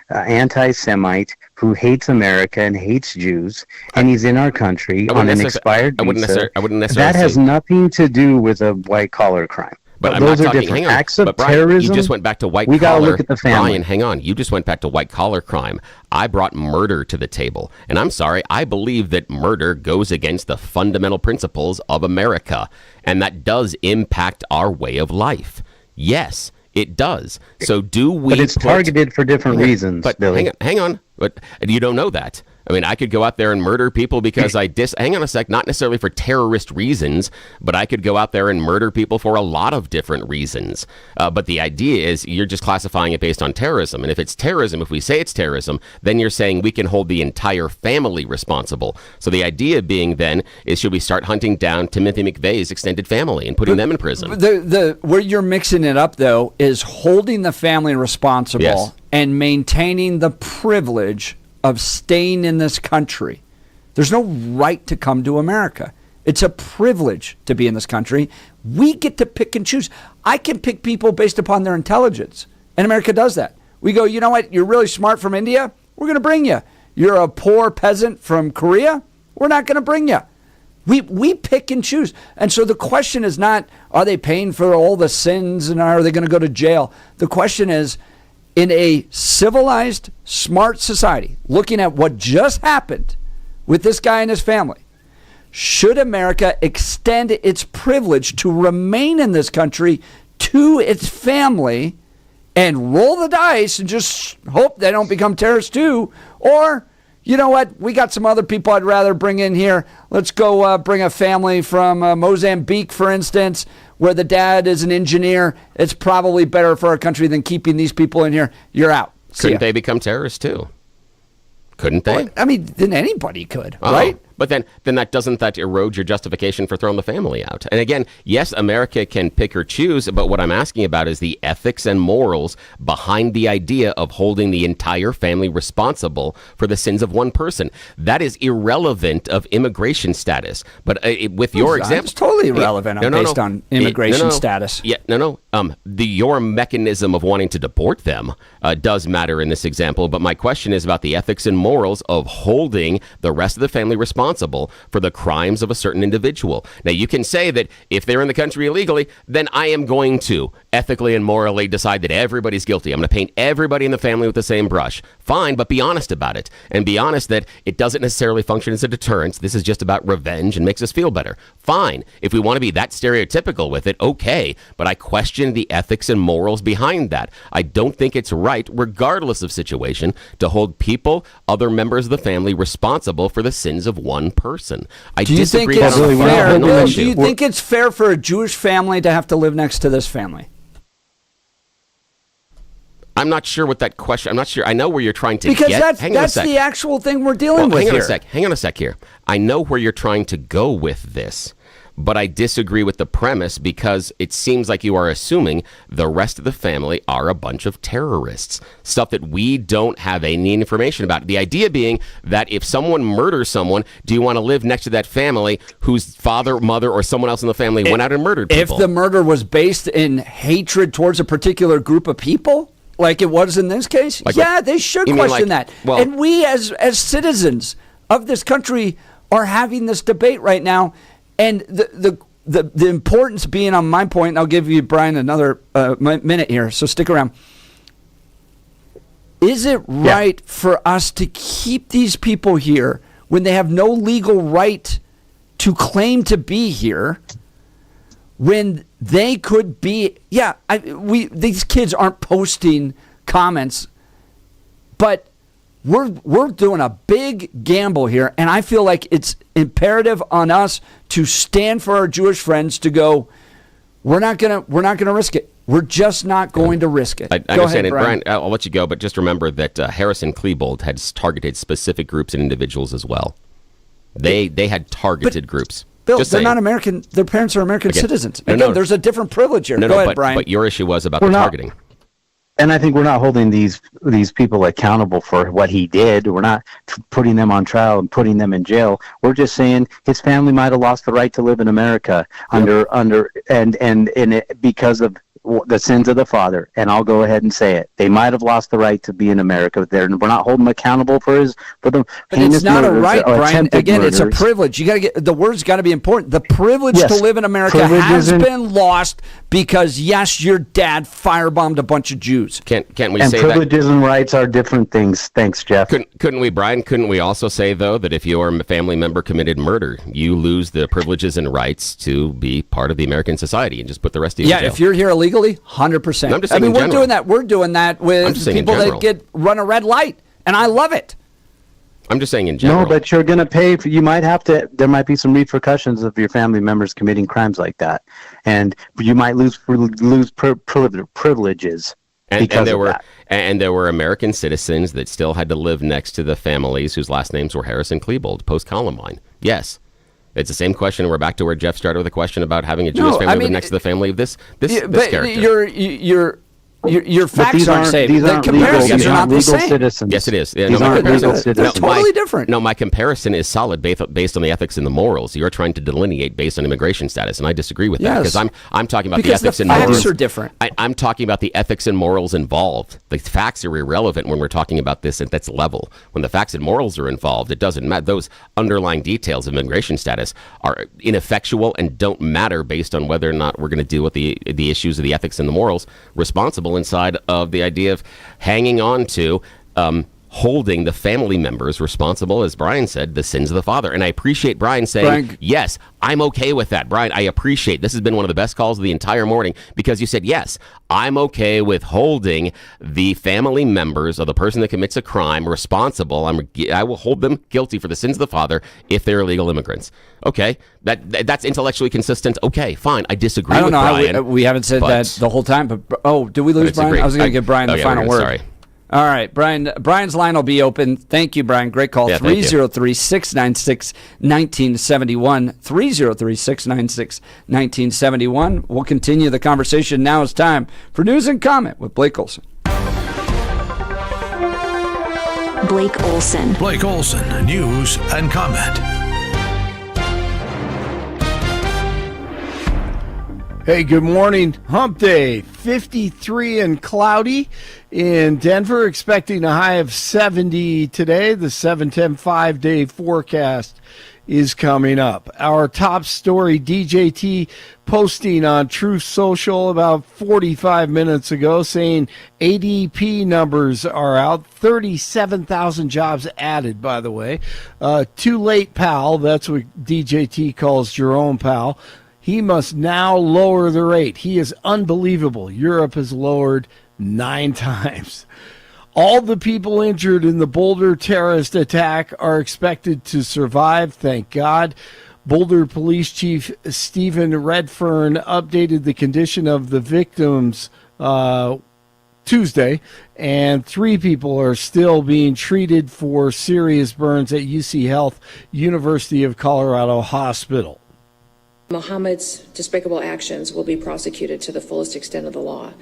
anti-Semite who hates America and hates Jews, and he's in our country on an expired visa. I wouldn't necessarily. That has nothing to do with a white collar crime. But those are different acts of Brian, terrorism. You just went back to white collar. We got to look at the family. Brian, hang on. You just went back to white collar crime. I brought murder to the table, and I'm sorry. I believe that murder goes against the fundamental principles of America, and that does impact our way of life. Yes, It does. So do we? But it's targeted for different reasons, But Billy. hang on. But you don't know that. I mean, I could go out there and murder people because hang on a sec, not necessarily for terrorist reasons, but I could go out there and murder people for a lot of different reasons. But the idea is you're just classifying it based on terrorism. And if it's terrorism, if we say it's terrorism, then you're saying we can hold the entire family responsible. So the idea being then is, should we start hunting down Timothy McVeigh's extended family and putting them in prison? Where you're mixing it up, though, is holding the family responsible and maintaining the privilege of staying in this country. There's no right to come to America. It's a privilege to be in this country. We get to pick and choose. I can pick people based upon their intelligence, and America does that. We go, you know what? You're really smart from India. We're going to bring you. You're a poor peasant from Korea. We're not going to bring you. We pick and choose. And so the question is not, are they paying for all the sins and are they going to go to jail? The question is, in a civilized, smart society, looking at what just happened with this guy and his family, should America extend its privilege to remain in this country to its family and roll the dice and just hope they don't become terrorists too? Or, you know what, we got some other people I'd rather bring in here. Let's go bring a family from Mozambique, for instance, where the dad is an engineer. It's probably better for our country than keeping these people in here. You're out. Couldn't they become terrorists too? Couldn't they? Well, I mean, then anybody could, right? But then doesn't that erode your justification for throwing the family out? And again, yes, America can pick or choose, but what I'm asking about is the ethics and morals behind the idea of holding the entire family responsible for the sins of one person. That is irrelevant of immigration status. But with your example, it's totally irrelevant based on immigration status. Yeah, your mechanism of wanting to deport them does matter in this example. But my question is about the ethics and morals of holding the rest of the family responsible for the crimes of a certain individual. Now, you can say that if they're in the country illegally, then I am going to ethically and morally decide that everybody's guilty. I'm going to paint everybody in the family with the same brush. Fine, but be honest about it. And be honest that it doesn't necessarily function as a deterrence. This is just about revenge and makes us feel better. Fine. If we want to be that stereotypical with it, okay. But I question the ethics and morals behind that. I don't think it's right, regardless of situation, to hold people, other members of the family, responsible for the sins of one person. I disagree. Do you think it's fair for a Jewish family to have to live next to this family? I'm not sure what that question. I'm not sure. I know where you're trying to get. Because that's the actual thing we're dealing with here. Hang on a sec here. I know where you're trying to go with this, but I disagree with the premise because it seems like you are assuming the rest of the family are a bunch of terrorists, stuff that we don't have any information about. The idea being that if someone murders someone, do you want to live next to that family whose father, mother, or someone else in the family went out and murdered people? If the murder was based in hatred towards a particular group of people, like it was in this case, they should question that. Well, and we as citizens of this country are having this debate right now. And the importance being on my point, and I'll give you, Brian, another minute here, so stick around. Is it right for us to keep these people here when they have no legal right to claim to be here, when they could be, these kids aren't posting comments, but we're doing a big gamble here, and I feel like it's imperative on us to stand for our Jewish friends to go, we're not gonna risk it. We're just not going to risk it. I understand it, Brian. I'll let you go, but just remember that Harrison Klebold had targeted specific groups and individuals as well. They had targeted groups. Bill, they're not American. Their parents are American citizens. Again, there's a different privilege here. Go ahead, Brian. But your issue was about the targeting. And I think we're not holding these people accountable for what he did. We're not putting them on trial and putting them in jail. We're just saying his family might have lost the right to live in America because of the sins of the father. And I'll go ahead and say it. They might have lost the right to be in America there, and we're not holding them accountable for them. But it's not a right, Brian. Again, it's a privilege. You got to get the word's got to be important. The privilege to live in America has been lost because your dad firebombed a bunch of Jews. Can't we say that? And privileges and rights are different things. Thanks, Jeff. Couldn't we, Brian? Couldn't we also say though that if your family member committed murder, you lose the privileges and rights to be part of the American society and just put the rest of you in jail? If you're here illegally, illegally? 100%. I'm just saying in we're general. doing that. We're doing that with people that run a red light, and I love it. I'm just saying in general. No, but you're going to pay. You might have to. There might be some repercussions of your family members committing crimes like that, and you might lose privileges. And there were American citizens that still had to live next to the families whose last names were Harris and Klebold post Columbine. Yes. It's the same question. We're back to where Jeff started with a question about having a Jewish family live next to the family of this character. Your facts aren't same. The comparisons are not the same. Citizens. Yes, it is. These aren't legal citizens. They're totally different. No, my comparison is solid based on the ethics and the morals. You're trying to delineate based on immigration status, and I disagree with that because I'm talking about the ethics and morals. Because the facts are different. I'm talking about the ethics and morals involved. The facts are irrelevant when we're talking about this at that level. When the facts and morals are involved, it doesn't matter. Those underlying details of immigration status are ineffectual and don't matter based on whether or not we're going to deal with the issues of the ethics and the morals responsible inside of the idea of hanging on to holding the family members responsible, as Brian said, the sins of the father. And I appreciate Brian saying, yes, I'm okay with that. Brian, I appreciate this has been one of the best calls of the entire morning because you said, yes, I'm okay with holding the family members of the person that commits a crime responsible. I will hold them guilty for the sins of the father if they're illegal immigrants. Okay, that's intellectually consistent. Okay, fine. I disagree with Brian. We haven't said that the whole time. But did we lose Brian? I was going to give Brian the final word. Sorry. All right, Brian. Brian's line will be open. Thank you, Brian. Great call. 303-696-1971. 303-696-1971. We'll continue the conversation. Now it's time for News and Comment with Blake Olson. Blake Olson. Blake Olson, News and Comment. Hey, good morning. Hump Day, 53 and cloudy in Denver, expecting a high of 70 today. The 7-10 5-day forecast is coming up. Our top story, DJT posting on Truth Social about 45 minutes ago saying ADP numbers are out. 37,000 jobs added, by the way. Too late, pal. That's what DJT calls Jerome Powell. He must now lower the rate. He is unbelievable. Europe has lowered 9 times. All the people injured in the Boulder terrorist attack are expected to survive, thank God. Boulder Police Chief Stephen Redfern updated the condition of the victims Tuesday, and 3 people are still being treated for serious burns at UC Health University of Colorado Hospital. Mohammed's despicable actions will be prosecuted to the fullest extent of the law.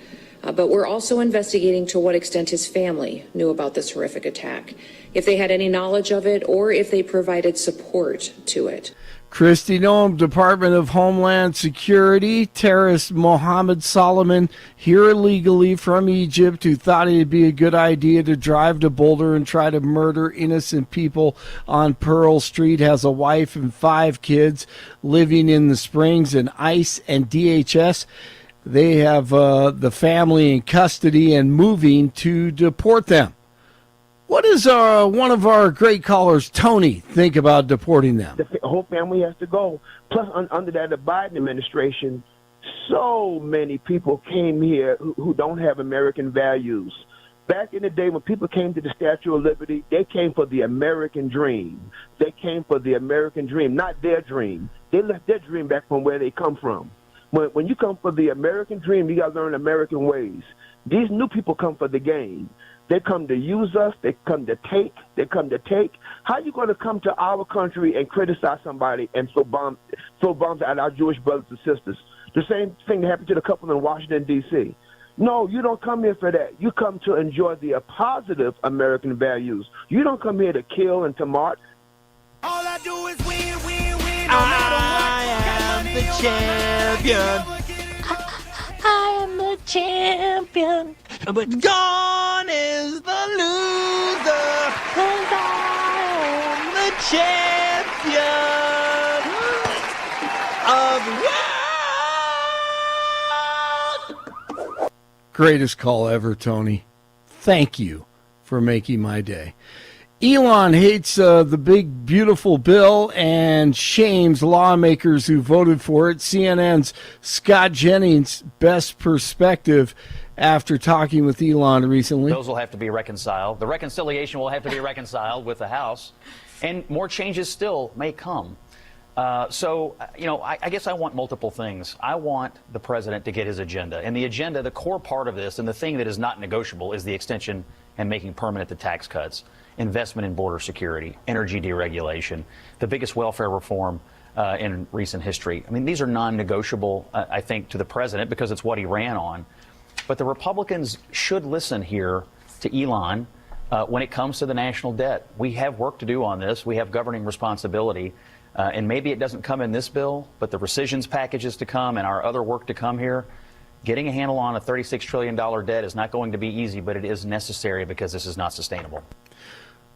But we're also investigating to what extent his family knew about this horrific attack, if they had any knowledge of it, or if they provided support to it. Kristi Noem, Department of Homeland Security, terrorist Mohammed Solomon, here illegally from Egypt, who thought it'd be a good idea to drive to Boulder and try to murder innocent people on Pearl Street, has a wife and 5 kids living in the Springs, and ICE and DHS. They have the family in custody and moving to deport them. What does one of our great callers, Tony, think about deporting them? The whole family has to go. Plus, under the Biden administration, so many people came here who don't have American values. Back in the day when people came to the Statue of Liberty, they came for the American dream. They came for the American dream, not their dream. They left their dream back from where they come from. When you come for the American dream, you got to learn American ways. These new people come for the game. They come to use us. They come to take. How are you going to come to our country and criticize somebody and throw bombs at our Jewish brothers and sisters? The same thing that happened to the couple in Washington, D.C. No, you don't come here for that. You come to enjoy the positive American values. You don't come here to kill and to march. All I do is win, win, win. No I am the champion. I am the champion. But gone is the loser. 'Cause I am the champion of the world. Greatest call ever, Tony. Thank you for making my day. Elon hates the big, beautiful bill and shames lawmakers who voted for it. CNN's Scott Jennings' best perspective after talking with Elon recently. Those will have to be reconciled. The reconciliation will have to be reconciled with the House, and more changes still may come. I guess I want multiple things. I want the president to get his agenda. And the agenda, the core part of this, and the thing that is not negotiable, is the extension and making permanent the tax cuts, investment in border security, energy deregulation, the biggest welfare reform in recent history. I mean, these are non-negotiable, I think, to the president because it's what he ran on. But the Republicans should listen here to Elon when it comes to the national debt. We have work to do on this. We have governing responsibility. And maybe it doesn't come in this bill, but the rescissions packages to come and our other work to come here. Getting a handle on a $36 trillion debt is not going to be easy, but it is necessary because this is not sustainable.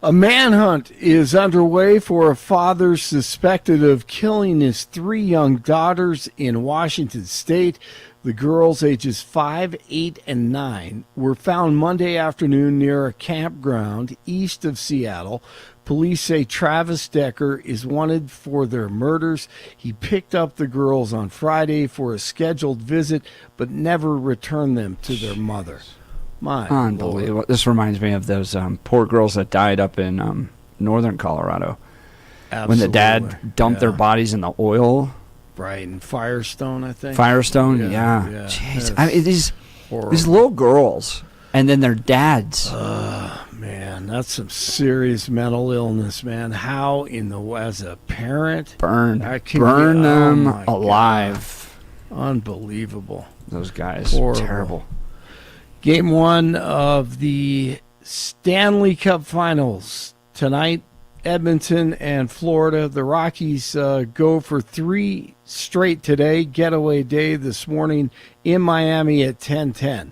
A manhunt is underway for a father suspected of killing his 3 young daughters in Washington state. The girls, ages 5, 8, and 9, were found Monday afternoon near a campground east of Seattle. Police say Travis Decker is wanted for their murders. He picked up the girls on Friday for a scheduled visit, but never returned them to their mother. My Unbelievable. Lord. This reminds me of those poor girls that died up in northern Colorado. Absolutely. When the dad dumped their bodies in the oil. Right, in Firestone, I think. Firestone, yeah. Jeez. I mean, these little girls, and then their dads. Man, that's some serious mental illness, man. How as a parent? Burn them alive. God. Unbelievable. Those guys. Horrible. Terrible. Game 1 of the Stanley Cup Finals tonight. Edmonton and Florida. The Rockies go for 3 straight today. Getaway day this morning in Miami at 10:10.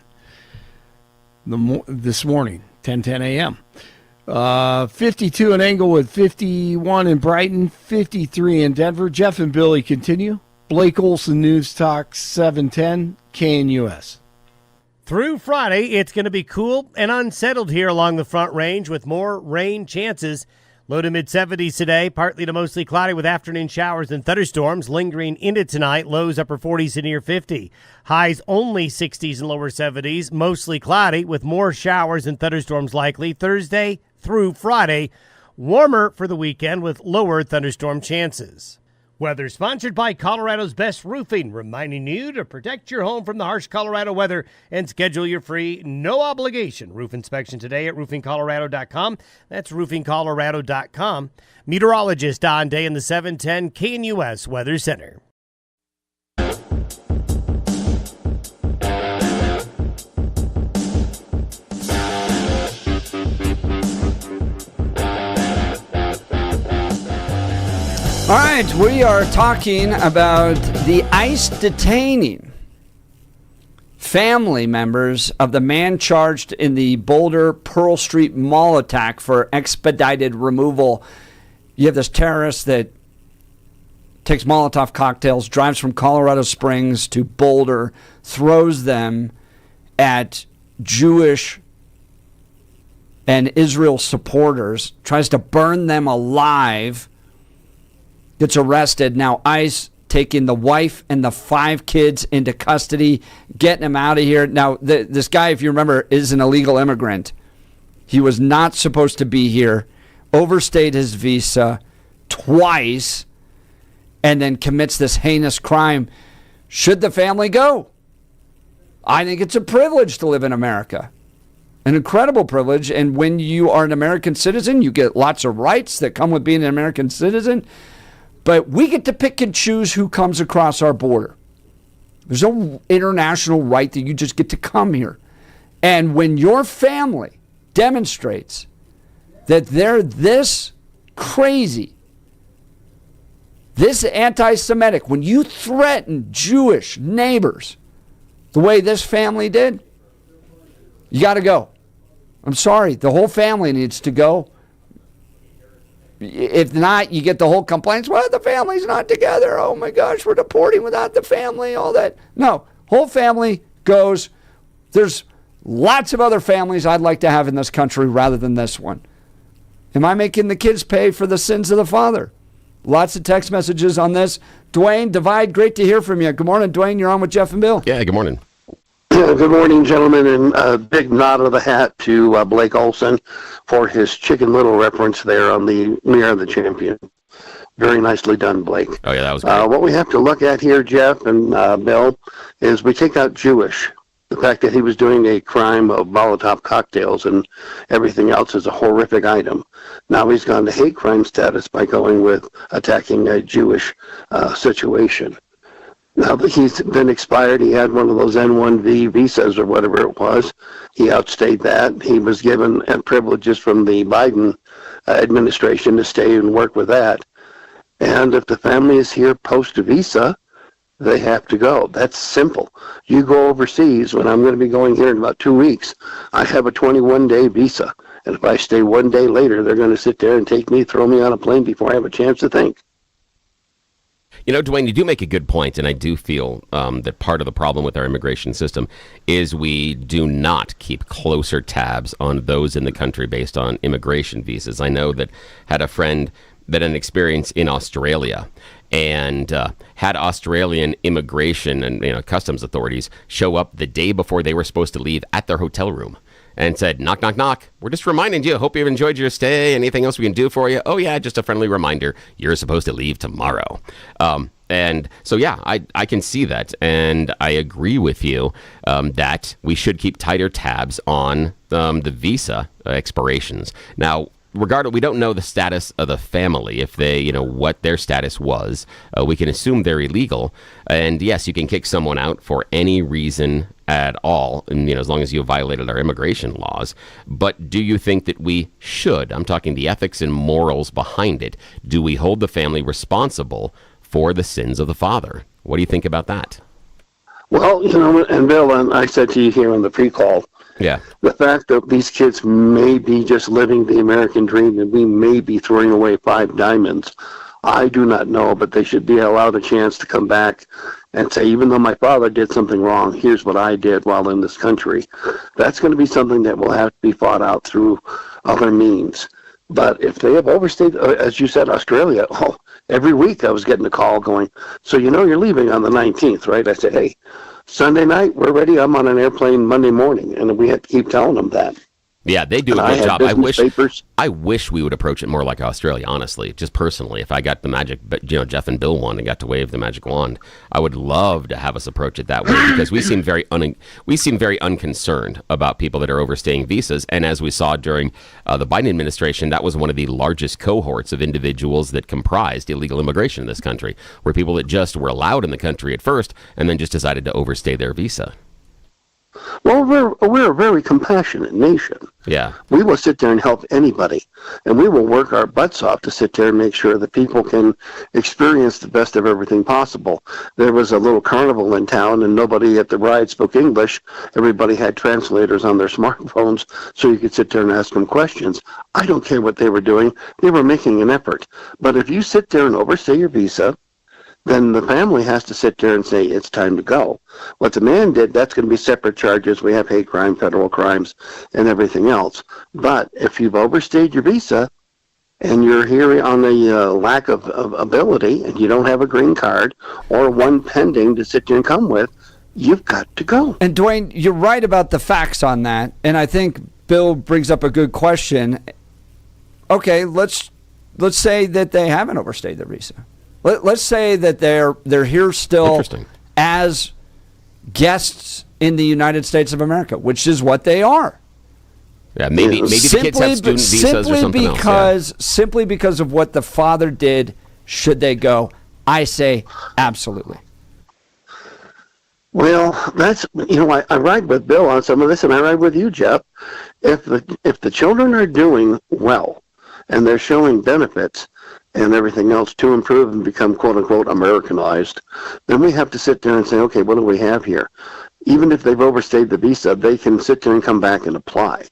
This morning, 10:10 a.m. 52 in Englewood, 51 in Brighton, 53 in Denver. Jeff and Billy continue. Blake Olson, News Talk 710 KNUS. Through Friday, it's going to be cool and unsettled here along the Front Range with more rain chances. Low to mid-70s today, partly to mostly cloudy with afternoon showers and thunderstorms lingering into tonight. Lows upper 40s to near 50. Highs only 60s and lower 70s, mostly cloudy with more showers and thunderstorms likely Thursday through Friday. Warmer for the weekend with lower thunderstorm chances. Weather sponsored by Colorado's Best Roofing, reminding you to protect your home from the harsh Colorado weather and schedule your free, no-obligation roof inspection today at roofingcolorado.com. That's roofingcolorado.com. Meteorologist Don Day in the 710 KNUS Weather Center. All right, we are talking about the ICE detaining family members of the man charged in the Boulder Pearl Street Mall attack for expedited removal. You have this terrorist that takes Molotov cocktails, drives from Colorado Springs to Boulder, throws them at Jewish and Israel supporters, tries to burn them alive, gets arrested. Now ICE taking the wife and the 5 kids into custody, getting them out of here. Now, this guy, if you remember, is an illegal immigrant. He was not supposed to be here, overstayed his visa twice, and then commits this heinous crime. Should the family go? I think it's a privilege to live in America. An incredible privilege. And when you are an American citizen, you get lots of rights that come with being an American citizen. But we get to pick and choose who comes across our border. There's no international right that you just get to come here. And when your family demonstrates that they're this crazy, this anti-Semitic, when you threaten Jewish neighbors the way this family did, you got to go. I'm sorry, the whole family needs to go. If not, you get the whole complaints, well, the family's not together. Oh, my gosh, we're deporting without the family, all that. No, whole family goes. There's lots of other families I'd like to have in this country rather than this one. Am I making the kids pay for the sins of the father? Lots of text messages on this. Dwayne, Divide, great to hear from you. Good morning, Dwayne. You're on with Jeff and Bill. Yeah, good morning. Good morning, gentlemen, and a big nod of the hat to Blake Olson for his Chicken Little reference there on the We Are the Champion. Very nicely done, Blake. Oh, yeah, that was great. What we have to look at here, Jeff and Bill, is we take out Jewish. The fact that he was doing a crime of Molotov cocktails and everything else is a horrific item. Now he's gone to hate crime status by going with attacking a Jewish situation. Now that he's been expired, he had one of those N1V visas or whatever it was. He outstayed that. He was given privileges from the Biden administration to stay and work with that. And if the family is here post-visa, they have to go. That's simple. You go overseas, when I'm going to be going here in about 2 weeks, I have a 21-day visa. And if I stay 1 day later, they're going to sit there and take me, throw me on a plane before I have a chance to think. You know, Dwayne, you do make a good point, and I do feel that part of the problem with our immigration system is we do not keep closer tabs on those in the country based on immigration visas. I know that had a friend that had an experience in Australia and had Australian immigration and customs authorities show up the day before they were supposed to leave at their hotel room and said, knock, knock, knock. We're just reminding you. Hope you've enjoyed your stay. Anything else we can do for you? Oh, yeah, just a friendly reminder. You're supposed to leave tomorrow. And so, yeah, I can see that. And I agree with you that we should keep tighter tabs on the visa expirations. Now, regardless, we don't know the status of the family, if they, what their status was. We can assume they're illegal. And yes, you can kick someone out for any reason at all, and as long as you have violated our immigration laws. But do you think that we should? I'm talking the ethics and morals behind it. Do we hold the family responsible for the sins of the father? What do you think about that? Well, and Bill, and I said to you here on the pre-call, yeah, the fact that these kids may be just living the American dream and we may be throwing away 5 diamonds, I do not know, but they should be allowed a chance to come back and say, even though my father did something wrong, here's what I did while in this country. That's going to be something that will have to be fought out through other means. But if they have overstayed, as you said, Australia, every week I was getting a call going, so you're leaving on the 19th, right? I said, hey, Sunday night, we're ready. I'm on an airplane Monday morning, and we have to keep telling them that. Yeah, they do a good job. I wish we would approach it more like Australia, honestly, just personally. If I got the magic, Jeff and Bill won and got to wave the magic wand, I would love to have us approach it that way because we seem very unconcerned about people that are overstaying visas. And as we saw during the Biden administration, that was one of the largest cohorts of individuals that comprised illegal immigration in this country, were people that just were allowed in the country at first and then just decided to overstay their visa. Well, we're a very compassionate nation. Yeah. We will sit there and help anybody, and we will work our butts off to sit there and make sure that people can experience the best of everything possible. There was a little carnival in town, and nobody at the ride spoke English. Everybody had translators on their smartphones, so you could sit there and ask them questions. I don't care what they were doing. They were making an effort. But if you sit there and overstay your visa, then the family has to sit there and say, it's time to go. What the man did, that's going to be separate charges. We have hate crime, federal crimes, and everything else. But if you've overstayed your visa and you're here on the lack of ability and you don't have a green card or one pending to sit there and come with, you've got to go. And Dwayne, you're right about the facts on that. And I think Bill brings up a good question. Okay, let's say that they haven't overstayed their visa. Let's say that they're here still as guests in the United States of America, which is what they are. Yeah, maybe the kids have student visas or something else. Yeah. Simply because of what the father did, should they go? I say absolutely. Well, that's, I ride with Bill on some of this, and I ride with you, Jeff. If the children are doing well and they're showing benefits and everything else to improve and become quote-unquote Americanized, then we have to sit there and say, okay, what do we have here? Even if they've overstayed the visa, they can sit there and come back and apply.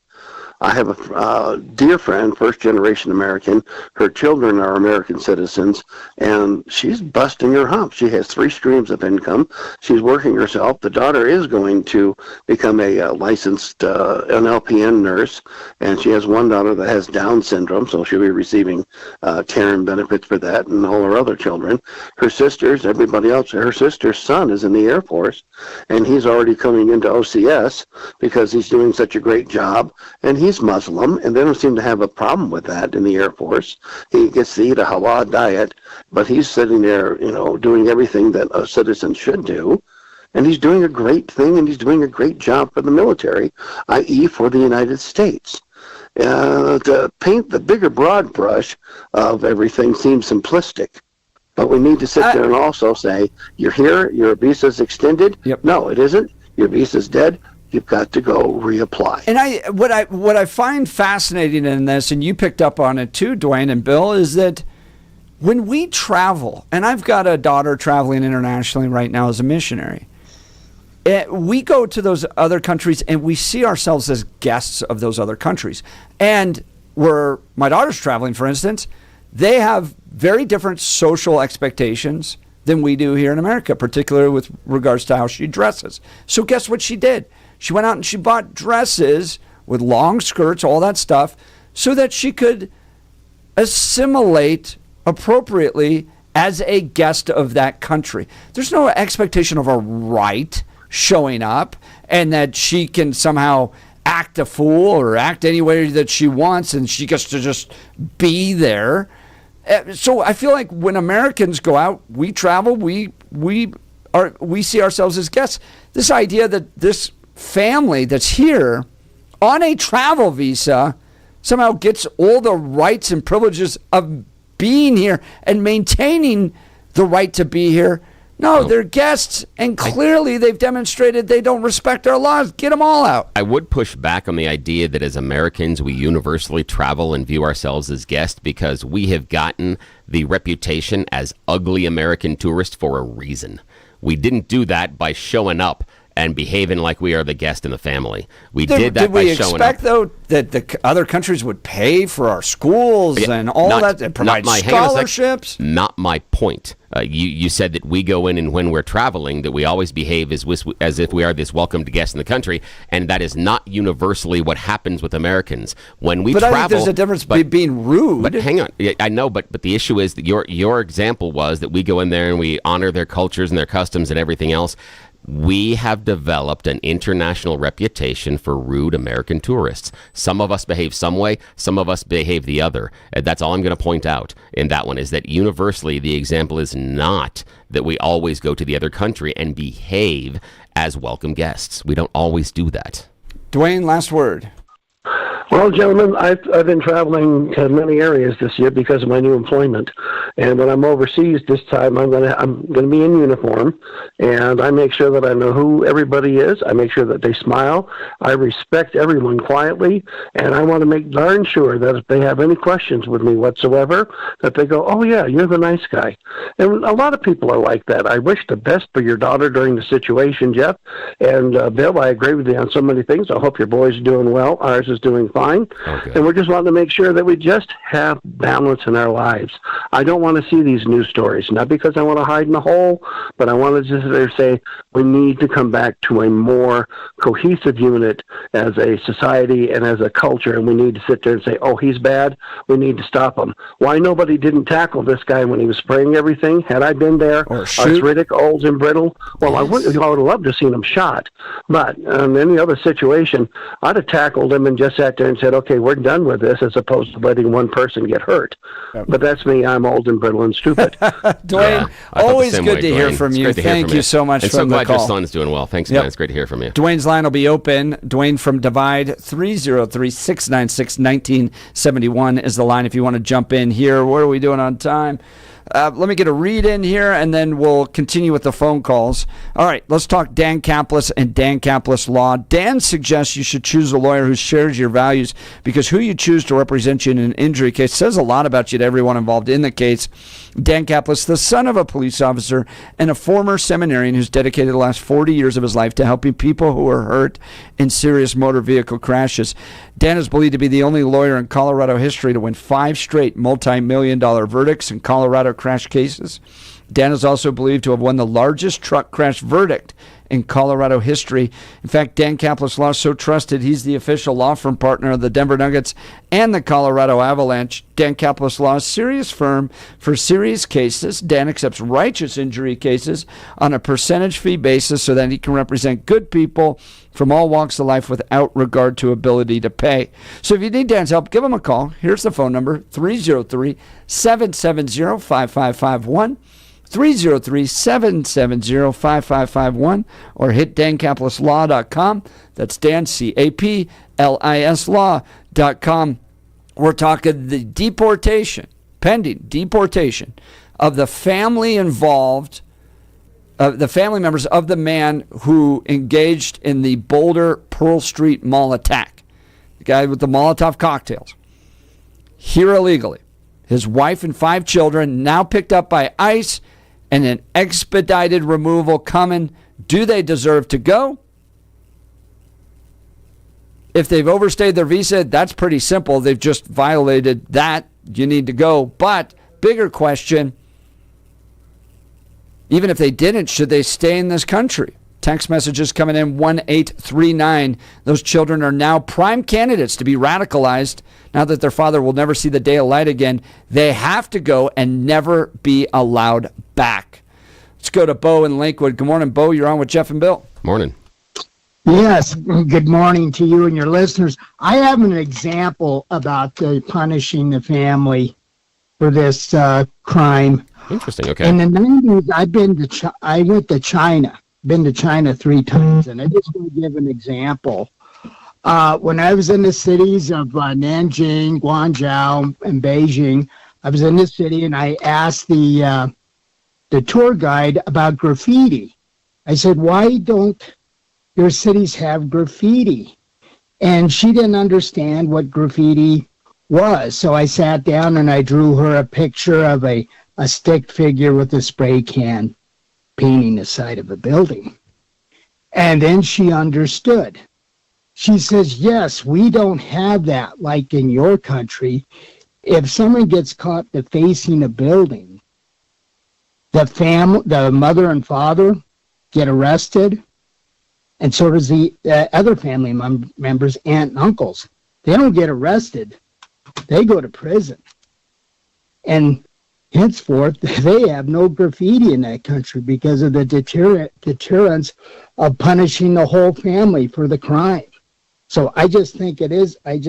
I have a dear friend, first-generation American. Her children are American citizens, and she's busting her hump. She has 3 streams of income. She's working herself. The daughter is going to become a licensed NLPN nurse, and she has one daughter that has Down syndrome, so she'll be receiving care and benefits for that, and all her other children. Her sisters, everybody else, her sister's son is in the Air Force, and he's already coming into OCS because he's doing such a great job, and he's Muslim, and they don't seem to have a problem with that in the Air Force. He gets to eat a halal diet, but he's sitting there, doing everything that a citizen should do, and he's doing a great thing, and he's doing a great job for the military, i.e. for the United States. To paint the bigger broad brush of everything seems simplistic. But we need to sit there and also say, you're here, your visa's extended. Yep. No, it isn't. Your visa's dead. You've got to go reapply. And what I find fascinating in this, and you picked up on it too, Dwayne and Bill, is that when we travel, and I've got a daughter traveling internationally right now as a missionary, we go to those other countries and we see ourselves as guests of those other countries. And where my daughter's traveling, for instance, they have very different social expectations than we do here in America, particularly with regards to how she dresses. So guess what she did? She went out and she bought dresses with long skirts, all that stuff, so that she could assimilate appropriately as a guest of that country. There's no expectation of a right showing up and that she can somehow act a fool or act any way that she wants and she gets to just be there. So I feel like when Americans go out, we travel, we see ourselves as guests. This idea that this family that's here on a travel visa somehow gets all the rights and privileges of being here and maintaining the right to be here. No, they're guests, and clearly they've demonstrated they don't respect our laws. Get them all out. I would push back on the idea that as Americans, we universally travel and view ourselves as guests because we have gotten the reputation as ugly American tourists for a reason. We didn't do that by showing up and behaving like we are the guest in the family. We did that by showing up. Did we expect, though, that the other countries would pay for our schools and all that and provide scholarships? Not my point. You said that we go in and when we're traveling that we always behave as if we are this welcomed guest in the country, and that is not universally what happens with Americans. When we travel, I think there's a difference between being rude. But hang on, I know, but the issue is that your example was that we go in there and we honor their cultures and their customs and everything else. We have developed an international reputation for rude American tourists. Some of us behave some way, some of us behave the other. That's all I'm going to point out in that one, is that universally the example is not that we always go to the other country and behave as welcome guests. We don't always do that. Dwayne, last word. Well, gentlemen, I've been traveling to many areas this year because of my new employment, and when I'm overseas this time, I'm gonna be in uniform, and I make sure that I know who everybody is. I make sure that they smile. I respect everyone quietly, and I want to make darn sure that if they have any questions with me whatsoever, that they go, "Oh yeah, you're the nice guy." And a lot of people are like that. I wish the best for your daughter during the situation, Jeff, and Bill. I agree with you on so many things. I hope your boys are doing well. Ours is doing fine. Okay. And we're just wanting to make sure that we just have balance in our lives. I don't want to see these news stories, not because I want to hide in a hole, but I want to just say we need to come back to a more cohesive unit as a society and as a culture, and we need to sit there and say, oh, he's bad, we need to stop him. Why nobody didn't tackle this guy when he was spraying everything? Had I been there, arthritic, old and brittle, well, I would have loved to have seen him shot. But in any other situation, I'd have tackled him and just sat there and said, okay, we're done with this, as opposed to letting one person get hurt. But that's me. I'm old and brittle and stupid. Dwayne, always good to hear from you. Thank you so much for the call. And so glad your son's doing well. Thanks, man. It's great to hear from you. Dwayne's line will be open. Dwayne from Divide, 303-696-1971 is the line if you want to jump in here. What are we doing on time? Let me get a read in here, and then we'll continue with the phone calls. All right, let's talk Dan Caplis and Dan Caplis Law. Dan suggests you should choose a lawyer who shares your values because who you choose to represent you in an injury case says a lot about you to everyone involved in the case. Dan Caplis, the son of a police officer and a former seminarian who's dedicated the last 40 years of his life to helping people who are hurt in serious motor vehicle crashes. Dan is believed to be the only lawyer in Colorado history to win 5 straight multi-million-dollar verdicts in Colorado crash cases. Dan is also believed to have won the largest truck crash verdict in Colorado history. In fact, Dan Caplis Law is so trusted, he's the official law firm partner of the Denver Nuggets and the Colorado Avalanche. Dan Caplis Law is a serious firm for serious cases. Dan accepts righteous injury cases on a percentage fee basis so that he can represent good people from all walks of life without regard to ability to pay. So if you need Dan's help, give him a call. Here's the phone number, 303-770-5551. 303-770-5551 or hit dancaplisLaw.com. That's Dan, C-A-P-L-I-S Law.com. We're talking the pending deportation of the family involved, the family members of the man who engaged in the Boulder Pearl Street Mall attack. The guy with the Molotov cocktails. Here illegally. His wife and 5 children now picked up by ICE and an expedited removal coming. Do they deserve to go? If they've overstayed their visa, that's pretty simple. They've just violated that. You need to go. But bigger question, even if they didn't, should they stay in this country? Text messages coming in 1839. Those children are now prime candidates to be radicalized now that their father will never see the day of light again. They have to go and never be allowed back. Let's go to Beau in Lakewood. Good morning, Beau. You're on with Jeff and Bill. Morning. Yes, good morning to you and your listeners. I have an example about punishing the family for this crime. Interesting, okay. In the 90s, I went to China. Been to China 3 times, and I just want to give an example. When I was in the cities of Nanjing, Guangzhou, and Beijing, I was in the city and I asked the tour guide about graffiti. I said, "Why don't your cities have graffiti?" And she didn't understand what graffiti was. So I sat down and I drew her a picture of a stick figure with a spray can painting the side of a building. And then she understood. She says, "Yes, we don't have that like in your country. If someone gets caught defacing a building, the mother and father get arrested, and so does the other family members, aunt and uncles. They don't get arrested. They go to prison. And henceforth, they have no graffiti in that country because of the deterrence of punishing the whole family for the crime. So I just think it's a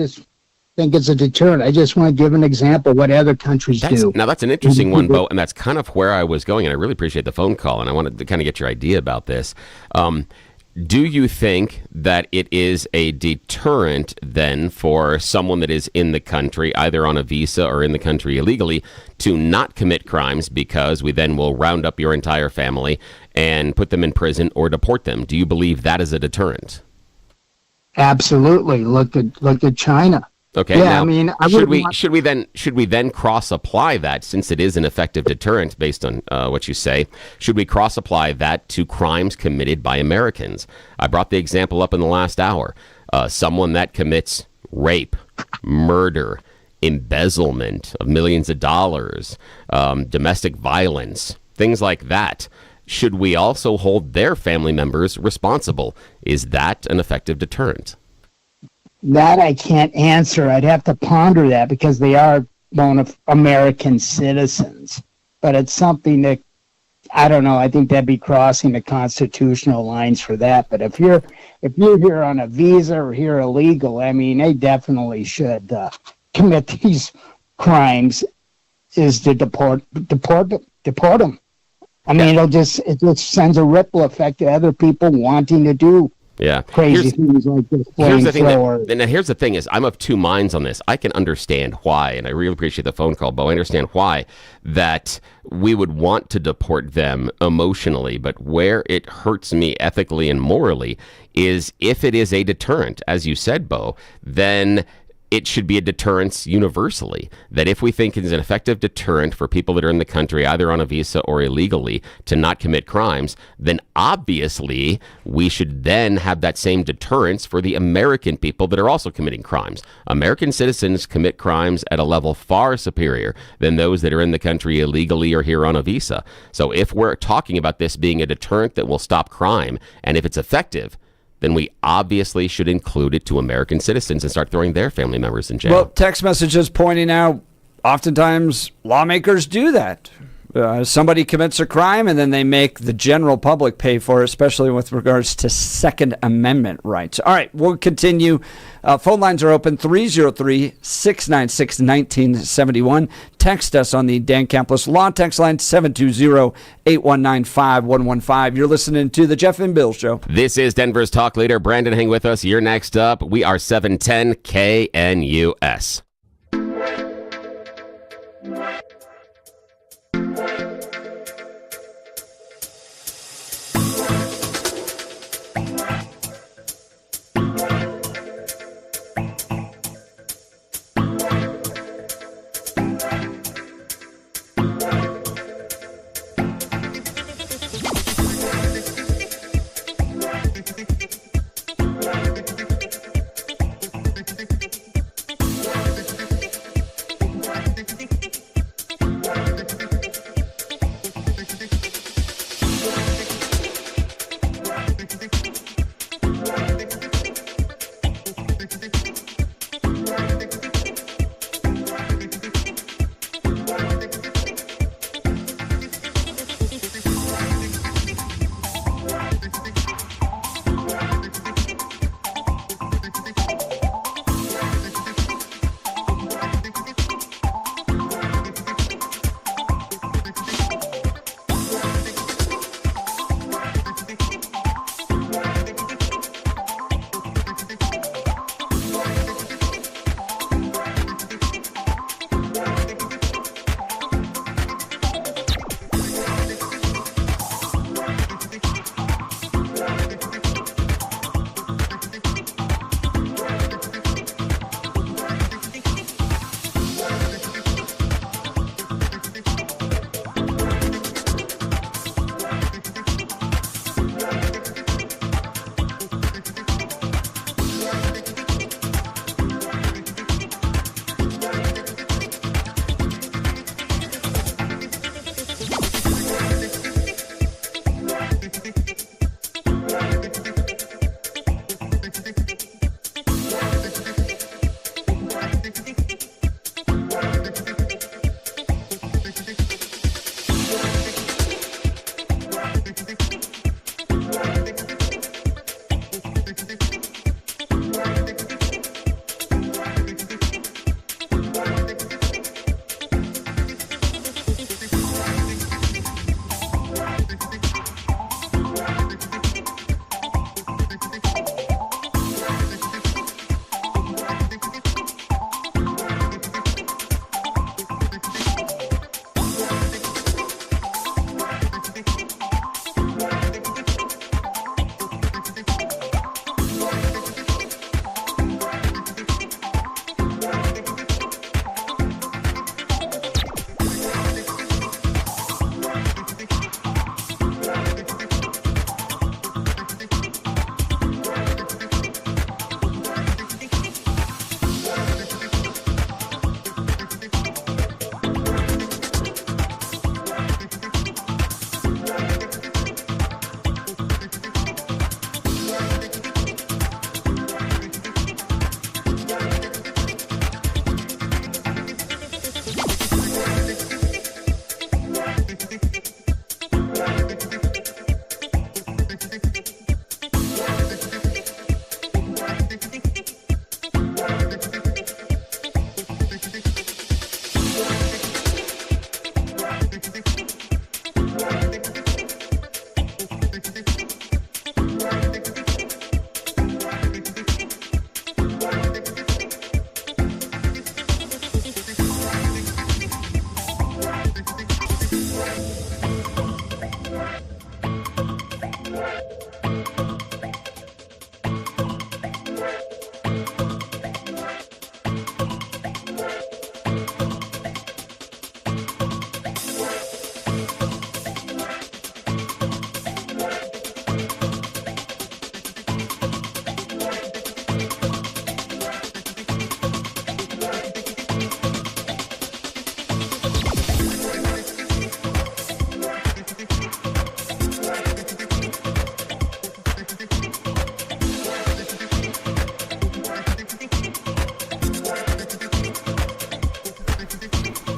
deterrent. I just want to give an example of what other countries do. Now, that's an interesting one, Beau, and that's kind of where I was going, and I really appreciate the phone call, and I wanted to kind of get your idea about this. Do you think that it is a deterrent then for someone that is in the country, either on a visa or in the country illegally, to not commit crimes because we then will round up your entire family and put them in prison or deport them? Do you believe that is a deterrent? Absolutely. Look at China. Okay. Yeah, now, I mean, should we then cross apply that, since it is an effective deterrent based on what you say? Should we cross apply that to crimes committed by Americans? I brought the example up in the last hour. Someone that commits rape, murder, embezzlement of millions of dollars, domestic violence, things like that. Should we also hold their family members responsible? Is that an effective deterrent? That I can't answer. I'd have to ponder that because they are American citizens. But it's something that, I don't know, I think that'd be crossing the constitutional lines for that. But if you're here on a visa or here illegal, I mean, they definitely should commit these crimes, is to deport them. I mean, it just sends a ripple effect to other people wanting to do Yeah. crazy things like this. Here's the thing is, I'm of two minds on this. I can understand why, and I really appreciate the phone call, Beau. I understand why that we would want to deport them emotionally, but where it hurts me ethically and morally is if it is a deterrent, as you said, Beau, then it should be a deterrence universally. That if we think it's an effective deterrent for people that are in the country, either on a visa or illegally, to not commit crimes, then obviously we should then have that same deterrence for the American people that are also committing crimes. American citizens commit crimes at a level far superior than those that are in the country illegally or here on a visa. So if we're talking about this being a deterrent that will stop crime, and if it's effective, then we obviously should include it to American citizens and start throwing their family members in jail. Well, text messages pointing out oftentimes lawmakers do that. Somebody commits a crime and then they make the general public pay for it, especially with regards to Second Amendment rights. All right, we'll continue. Phone lines are open, 303-696-1971. Text us on the Dan Caplis Law text line, 720-819-5115. You're listening to The Jeff and Bill Show. This is Denver's talk leader. Brandon, hang with us. You're next up. We are 710 KNUS.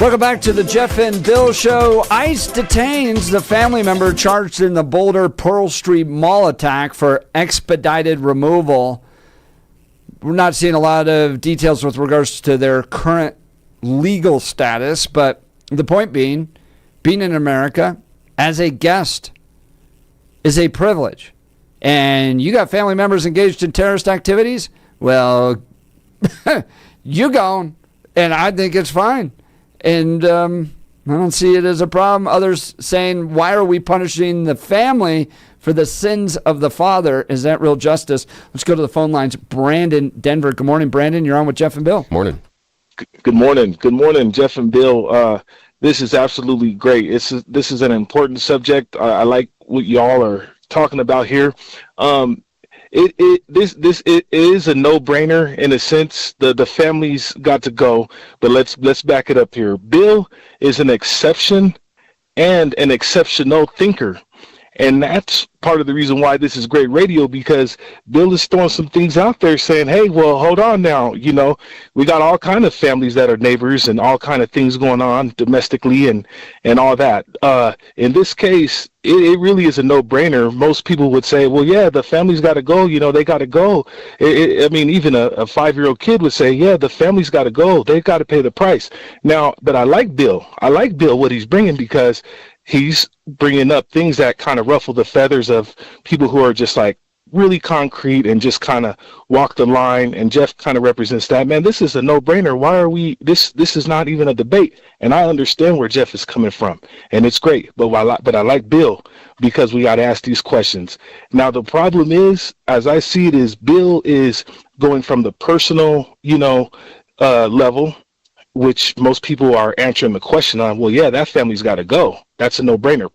Welcome back to the Jeff and Bill Show. ICE detains the family member charged in the Boulder Pearl Street Mall attack for expedited removal. We're not seeing a lot of details with regards to their current legal status, but the point being in America as a guest is a privilege. And you got family members engaged in terrorist activities? Well, you gone. And I think it's fine. And I don't see it as a problem. Others saying, why are we punishing the family for the sins of the father? Is that real justice? Let's go to the phone lines. Brandon, Denver. Good morning, Brandon. You're on with Jeff and Bill. Morning. Good morning. Good morning, Jeff and Bill. This is absolutely great. This is an important subject. I like what y'all are talking about here. It is a no-brainer in a sense. The family's got to go, but let's back it up here. Bill is an exception and an exceptional thinker, and that's part of the reason why this is great radio, because Bill is throwing some things out there saying, hey, well, hold on now. You know, we got all kind of families that are neighbors and all kind of things going on domestically and all that. In this case, it really is a no-brainer. Most people would say, well, yeah, the family's got to go. You know, they got to go. I mean, even a 5-year-old kid would say, yeah, the family's got to go. They've got to pay the price. Now, but I like Bill. What he's bringing, because he's bringing up things that kind of ruffle the feathers of people who are just like really concrete and just kind of walk the line. And Jeff kind of represents that. Man, this is a no-brainer. Why are we? This is not even a debate. And I understand where Jeff is coming from, and it's great. But I like Bill, because we got to ask these questions. Now the problem is, as I see it, is Bill is going from the personal, level, which most people are answering the question on. Well, yeah, that family's got to go. That's a no-brainer.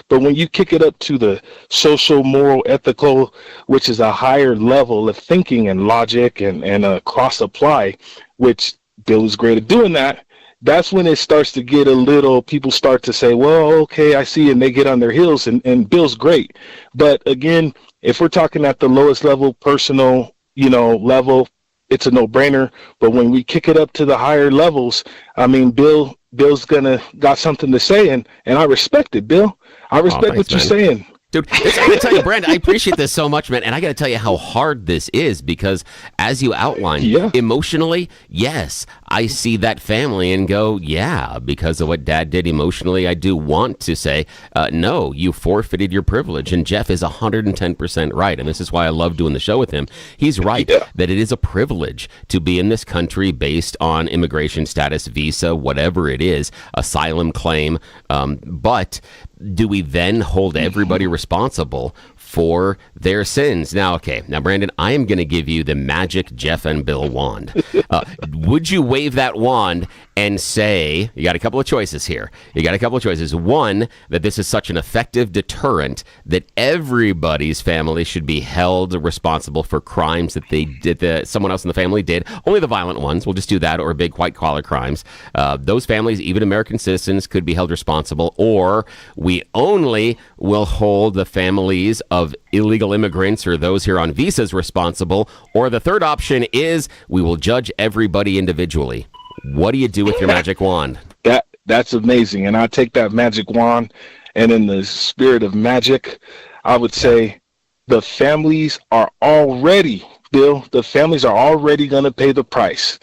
But when you kick it up to the social, moral, ethical, which is a higher level of thinking and logic and cross-apply, which Bill is great at doing that, that's when it starts to get a little, people start to say, well, okay, I see, and they get on their heels, and Bill's great. But again, if we're talking at the lowest level, personal, level, it's a no-brainer. But when we kick it up to the higher levels, I mean, Bill's got something to say, and I respect it, Bill. I respect what you're saying. Dude, I got to tell you, Brandon, I appreciate this so much, man. And I got to tell you how hard this is, because as you outlined, emotionally, yes, I see that family and go, yeah, because of what Dad did emotionally, I do want to say, no, you forfeited your privilege. And Jeff is 110% right. And this is why I love doing the show with him. He's right that it is a privilege to be in this country based on immigration status, visa, whatever it is, asylum claim. But do we then hold everybody responsible for their sins? Now, Brandon, I am going to give you the magic Jeff and Bill wand. Would you wave that wand and say, you got a couple of choices here. One, that this is such an effective deterrent that everybody's family should be held responsible for crimes that they did, that someone else in the family did. Only the violent ones. We'll just do that, or big white collar crimes. Those families, even American citizens, could be held responsible. Or we only will hold the families of illegal immigrants or those here on visas responsible. Or the third option is we will judge everybody individually. What do you do with your magic wand? That's amazing. And I take that magic wand, and in the spirit of magic, I would say the families are already, Bill, the families are already going to pay the price.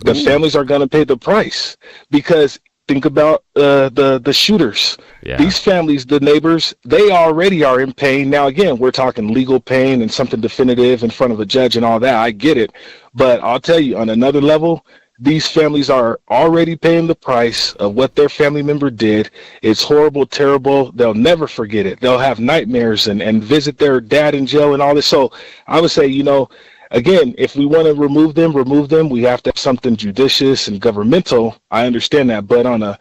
The families are going to pay the price, because think about the shooters. Yeah. These families, the neighbors, they already are in pain. Now, again, we're talking legal pain and something definitive in front of a judge and all that. I get it. But I'll tell you, on another level, these families are already paying the price of what their family member did. It's horrible, terrible. They'll never forget it. They'll have nightmares and visit their dad in jail and all this. So I would say, again, if we want to remove them. We have to have something judicious and governmental. I understand that, but on a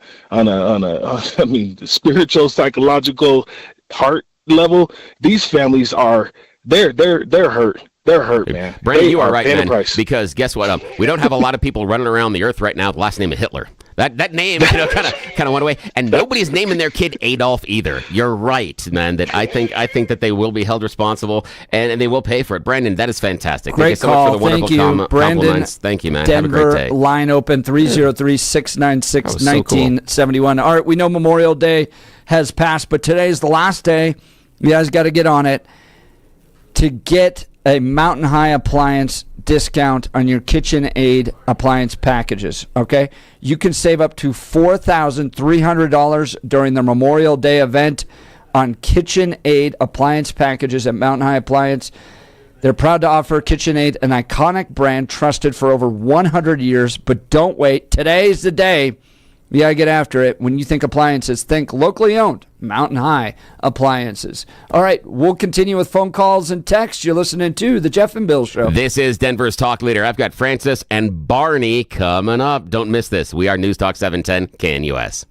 spiritual, psychological, heart level, these families are they're hurt. They're hurt, man. Brandon, you are right, man. Because guess what? We don't have a lot of people running around the earth right now with the last name of Hitler. That name, kind of went away, and nobody's naming their kid Adolf either. You're right, man. That I think that they will be held responsible and they will pay for it. Brandon, that is fantastic. Great Thank you so call. much for the wonderful Brandon, compliments. Thank you, man. Denver, have a great day. Line open 303-696-1971. All right, we know Memorial Day has passed, but today's the last day. You guys got to get on it to get a Mountain High Appliance discount on your KitchenAid appliance packages, okay? You can save up to $4,300 during the Memorial Day event on KitchenAid appliance packages at Mountain High Appliance. They're proud to offer KitchenAid, an iconic brand trusted for over 100 years, but don't wait. Today's the day. You got to get after it. When you think appliances, think locally owned Mountain High Appliances. All right, we'll continue with phone calls and texts. You're listening to The Jeff and Bill Show. This is Denver's Talk Leader. I've got Francis and Barney coming up. Don't miss this. We are News Talk 710 KNUS.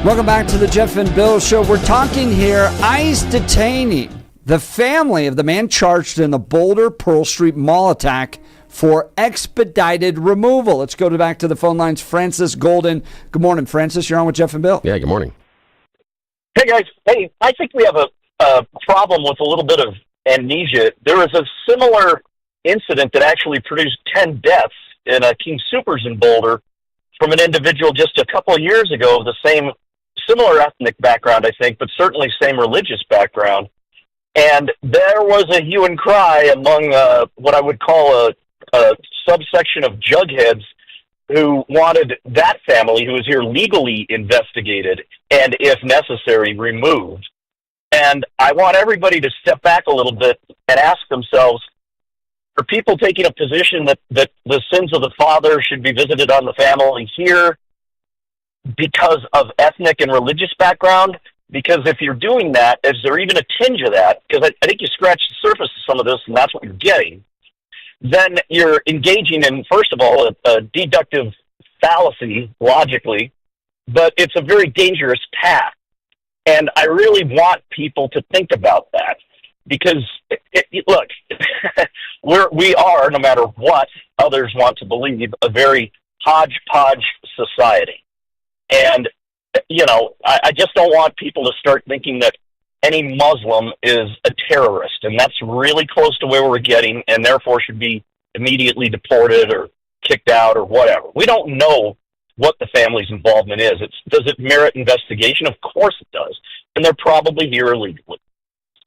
Welcome back to the Jeff and Bill Show. We're talking here ICE detaining the family of the man charged in the Boulder Pearl Street Mall attack for expedited removal. Let's go back to the phone lines. Francis Golden. Good morning, Francis. You're on with Jeff and Bill. Yeah, good morning. Hey, guys. Hey, I think we have a problem with a little bit of amnesia. There was a similar incident that actually produced 10 deaths in King Soopers in Boulder from an individual just a couple of years ago of the same similar ethnic background, I think, but certainly same religious background. And there was a hue and cry among what I would call a subsection of jugheads who wanted that family, who was here, legally investigated and, if necessary, removed. And I want everybody to step back a little bit and ask themselves, are people taking a position that the sins of the father should be visited on the family here because of ethnic and religious background? Because if you're doing that, is there even a tinge of that? Because I think you scratch the surface of some of this, and that's what you're getting. Then you're engaging in, first of all, a deductive fallacy, logically, but it's a very dangerous path. And I really want people to think about that. Because, look, we are, no matter what others want to believe, a very hodgepodge society. And, you know, I just don't want people to start thinking that any Muslim is a terrorist. And that's really close to where we're getting, and therefore should be immediately deported or kicked out or whatever. We don't know what the family's involvement is. Does it merit investigation? Of course it does. And they're probably here illegally.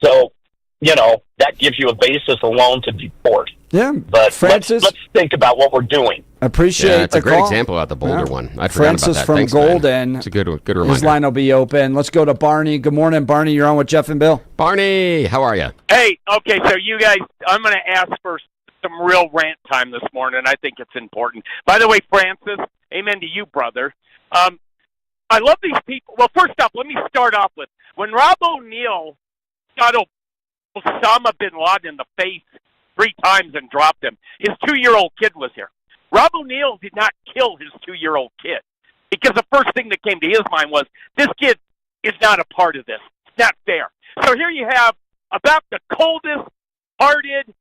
So, you know, that gives you a basis alone to deport. Yeah, but Francis, let's think about what we're doing. Appreciate it's a great call. example about the Boulder one. I forgot Francis about that. from Thanks, Golden. Man. It's a good reminder. His line will be open. Let's go to Barney. Good morning, Barney. You're on with Jeff and Bill. Barney, how are you? Hey, okay, so you guys, I'm going to ask for some real rant time this morning. I think it's important. By the way, Francis, amen to you, brother. I love these people. Well, first off, let me start off with, when Rob O'Neill shot Osama bin Laden in the face 3 times and dropped him, his 2-year-old kid was here. Rob O'Neill did not kill his 2-year-old kid, because the first thing that came to his mind was, this kid is not a part of this. It's not fair. So here you have about the coldest-hearted,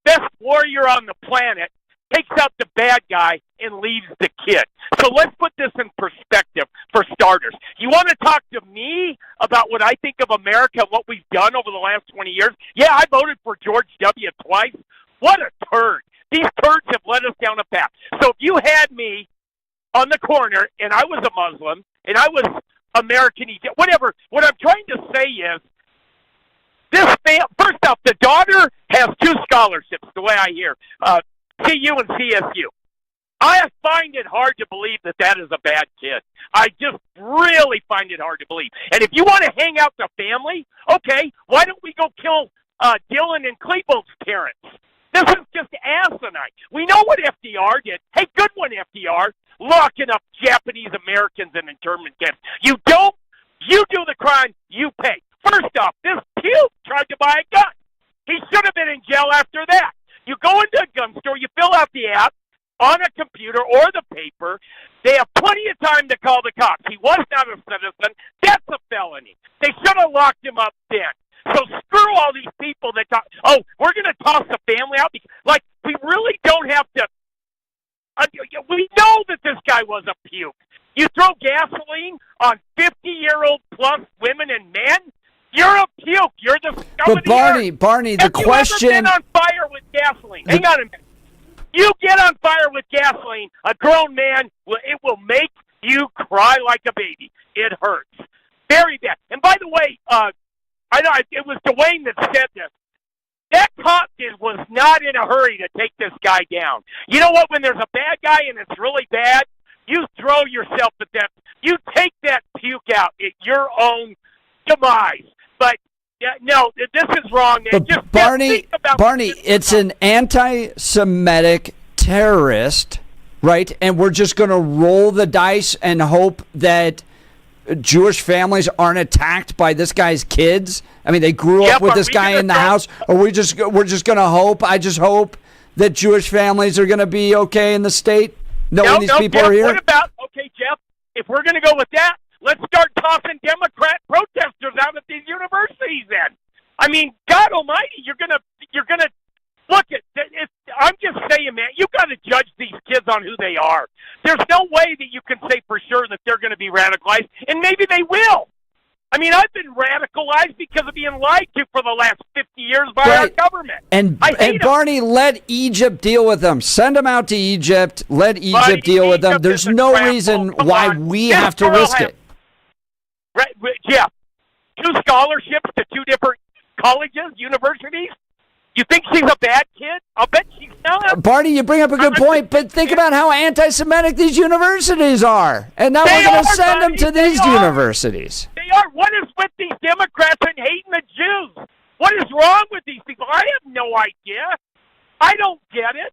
best warrior on the planet, takes out the bad guy and leaves the kid. So let's put this in perspective for starters. You want to talk to me about what I think of America and what we've done over the last 20 years? Yeah, I voted for George W. twice. What a turd. These turds have led us down a path. So if you had me on the corner and I was a Muslim and I was American, whatever, what I'm trying to say is, first off, the daughter has 2 scholarships, the way I hear, CU and CSU. I find it hard to believe that is a bad kid. I just really find it hard to believe. And if you want to hang out the family, okay, why don't we go kill Dylan and Klebold's parents? This is just asinine. We know what FDR did. Hey, good one, FDR, locking up Japanese Americans in internment camps. You do the crime, you pay. First off, this puke tried to buy a gun. He should have been in jail after that. You go into a gun store, you fill out the app on a computer or the paper. They have plenty of time to call the cops. He was not a citizen. That's a felony. They should have locked him up then. So screw all these people that talk, we're going to toss the family out. Like, we really don't have to. We know that this guy was a puke. You throw gasoline on 50-year-old plus women and men, you're a puke. You're the scum of the earth. Barney, the question. Have you ever been on fire with gasoline? Hang on a minute. You get on fire with gasoline, a grown man, it will make you cry like a baby. It hurts. Very bad. And by the way, I know it was Dwayne that said this. That cop was not in a hurry to take this guy down. You know what? When there's a bad guy and it's really bad, you throw yourself at them. You take that puke out at your own demise. But no, this is wrong. But Barney, it's an anti-Semitic terrorist, right? And we're just going to roll the dice and hope that Jewish families aren't attacked by this guy's kids. I mean, they grew up with this guy in the house. Or we're just going to hope. I just hope that Jewish families are going to be okay in the state, knowing these people are here. What about, okay, Jeff, if we're going to go with that, let's they are. There's no way that you can say for sure that they're going to be radicalized, and maybe they will. I mean, I've been radicalized because of being lied to for the last 50 years by our government. And Barney, let Egypt deal with them. Send them out to Egypt. Let Egypt deal with them. There's no reason why we have to risk it. Right, Jeff, 2 scholarships to 2 different colleges, universities. You think she's a bad kid? I'll bet she's not. Barney, you bring up a good point, but think about how anti-Semitic these universities are. And now we're going to send them to these universities. They are. What is with these Democrats and hating the Jews? What is wrong with these people? I have no idea. I don't get it.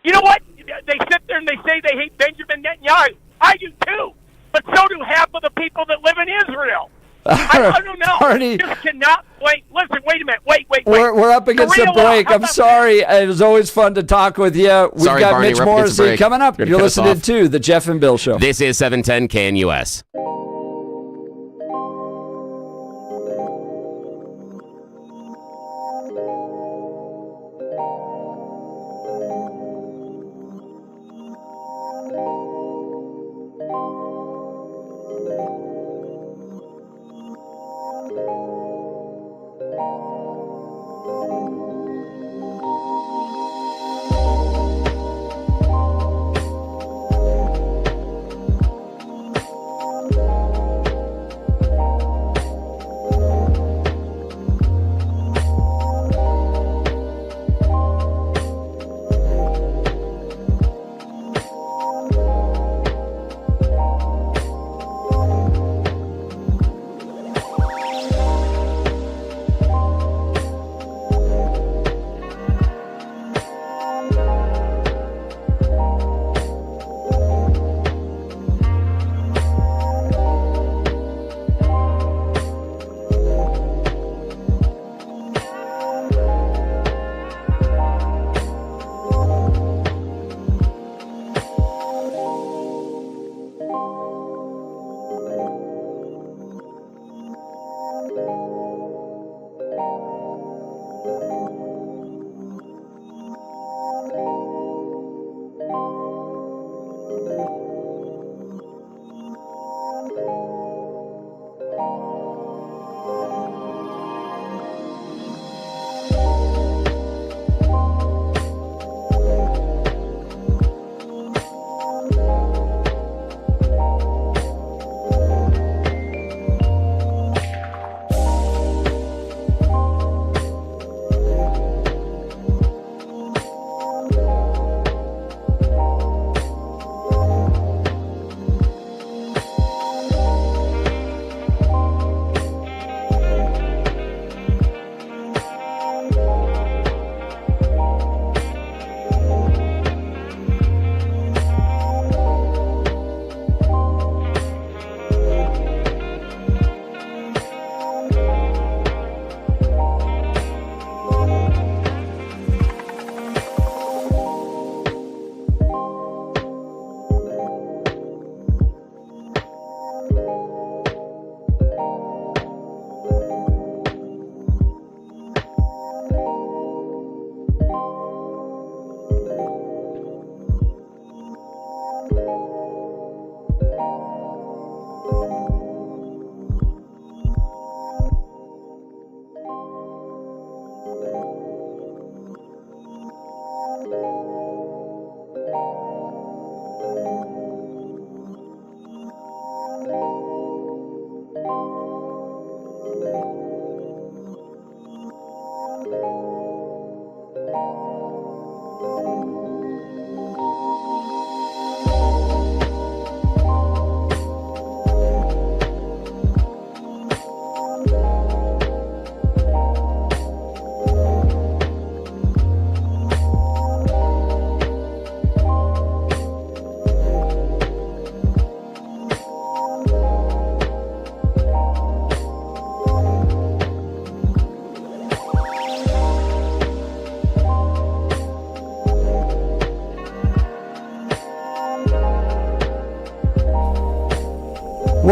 You know what? They sit there and they say they hate Benjamin Netanyahu. I do too. But so do half of the people that live in Israel. I don't know. Barney, just cannot wait. Listen, wait a minute. Wait. We're up against the break. I'm sorry. It was always fun to talk with you. We've got Barney, Mitch Morrissey coming up. You're listening to The Jeff and Bill Show. This is 710 KNUS.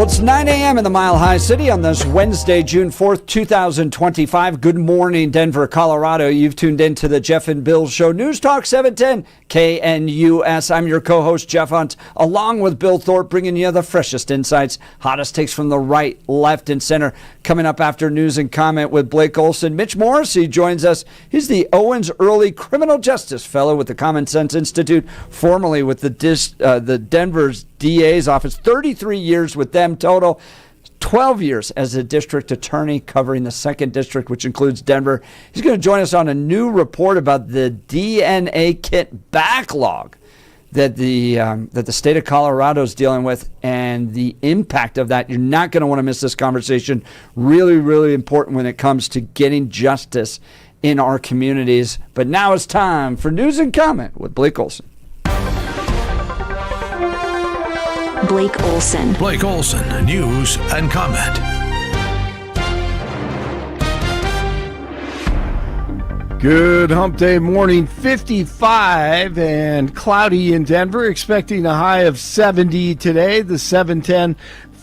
Well, it's 9 a.m. in the Mile High City on this Wednesday, June 4th, 2025. Good morning, Denver, Colorado. You've tuned in to the Jeff and Bill Show. News Talk 710 KNUS. I'm your co-host, Jeff Hunt, along with Bill Thorpe, bringing you the freshest insights, hottest takes from the right, left, and center. Coming up after news and comment with Blake Olson. Mitch Morrissey joins us. He's the Owens Early Criminal Justice Fellow with the Common Sense Institute, formerly with the Denver's DA's office. 33 years with them total. 12 years as a district attorney covering the 2nd District, which includes Denver. He's going to join us on a new report about the DNA kit backlog that the state of Colorado is dealing with and the impact of that. You're not going to want to miss this conversation. Really, really important when it comes to getting justice in our communities. But now it's time for news and comment with Blake Olson. Blake Olson. Blake Olson, news and comment. Good hump day morning, 55 and cloudy in Denver, expecting a high of 70 today. The 710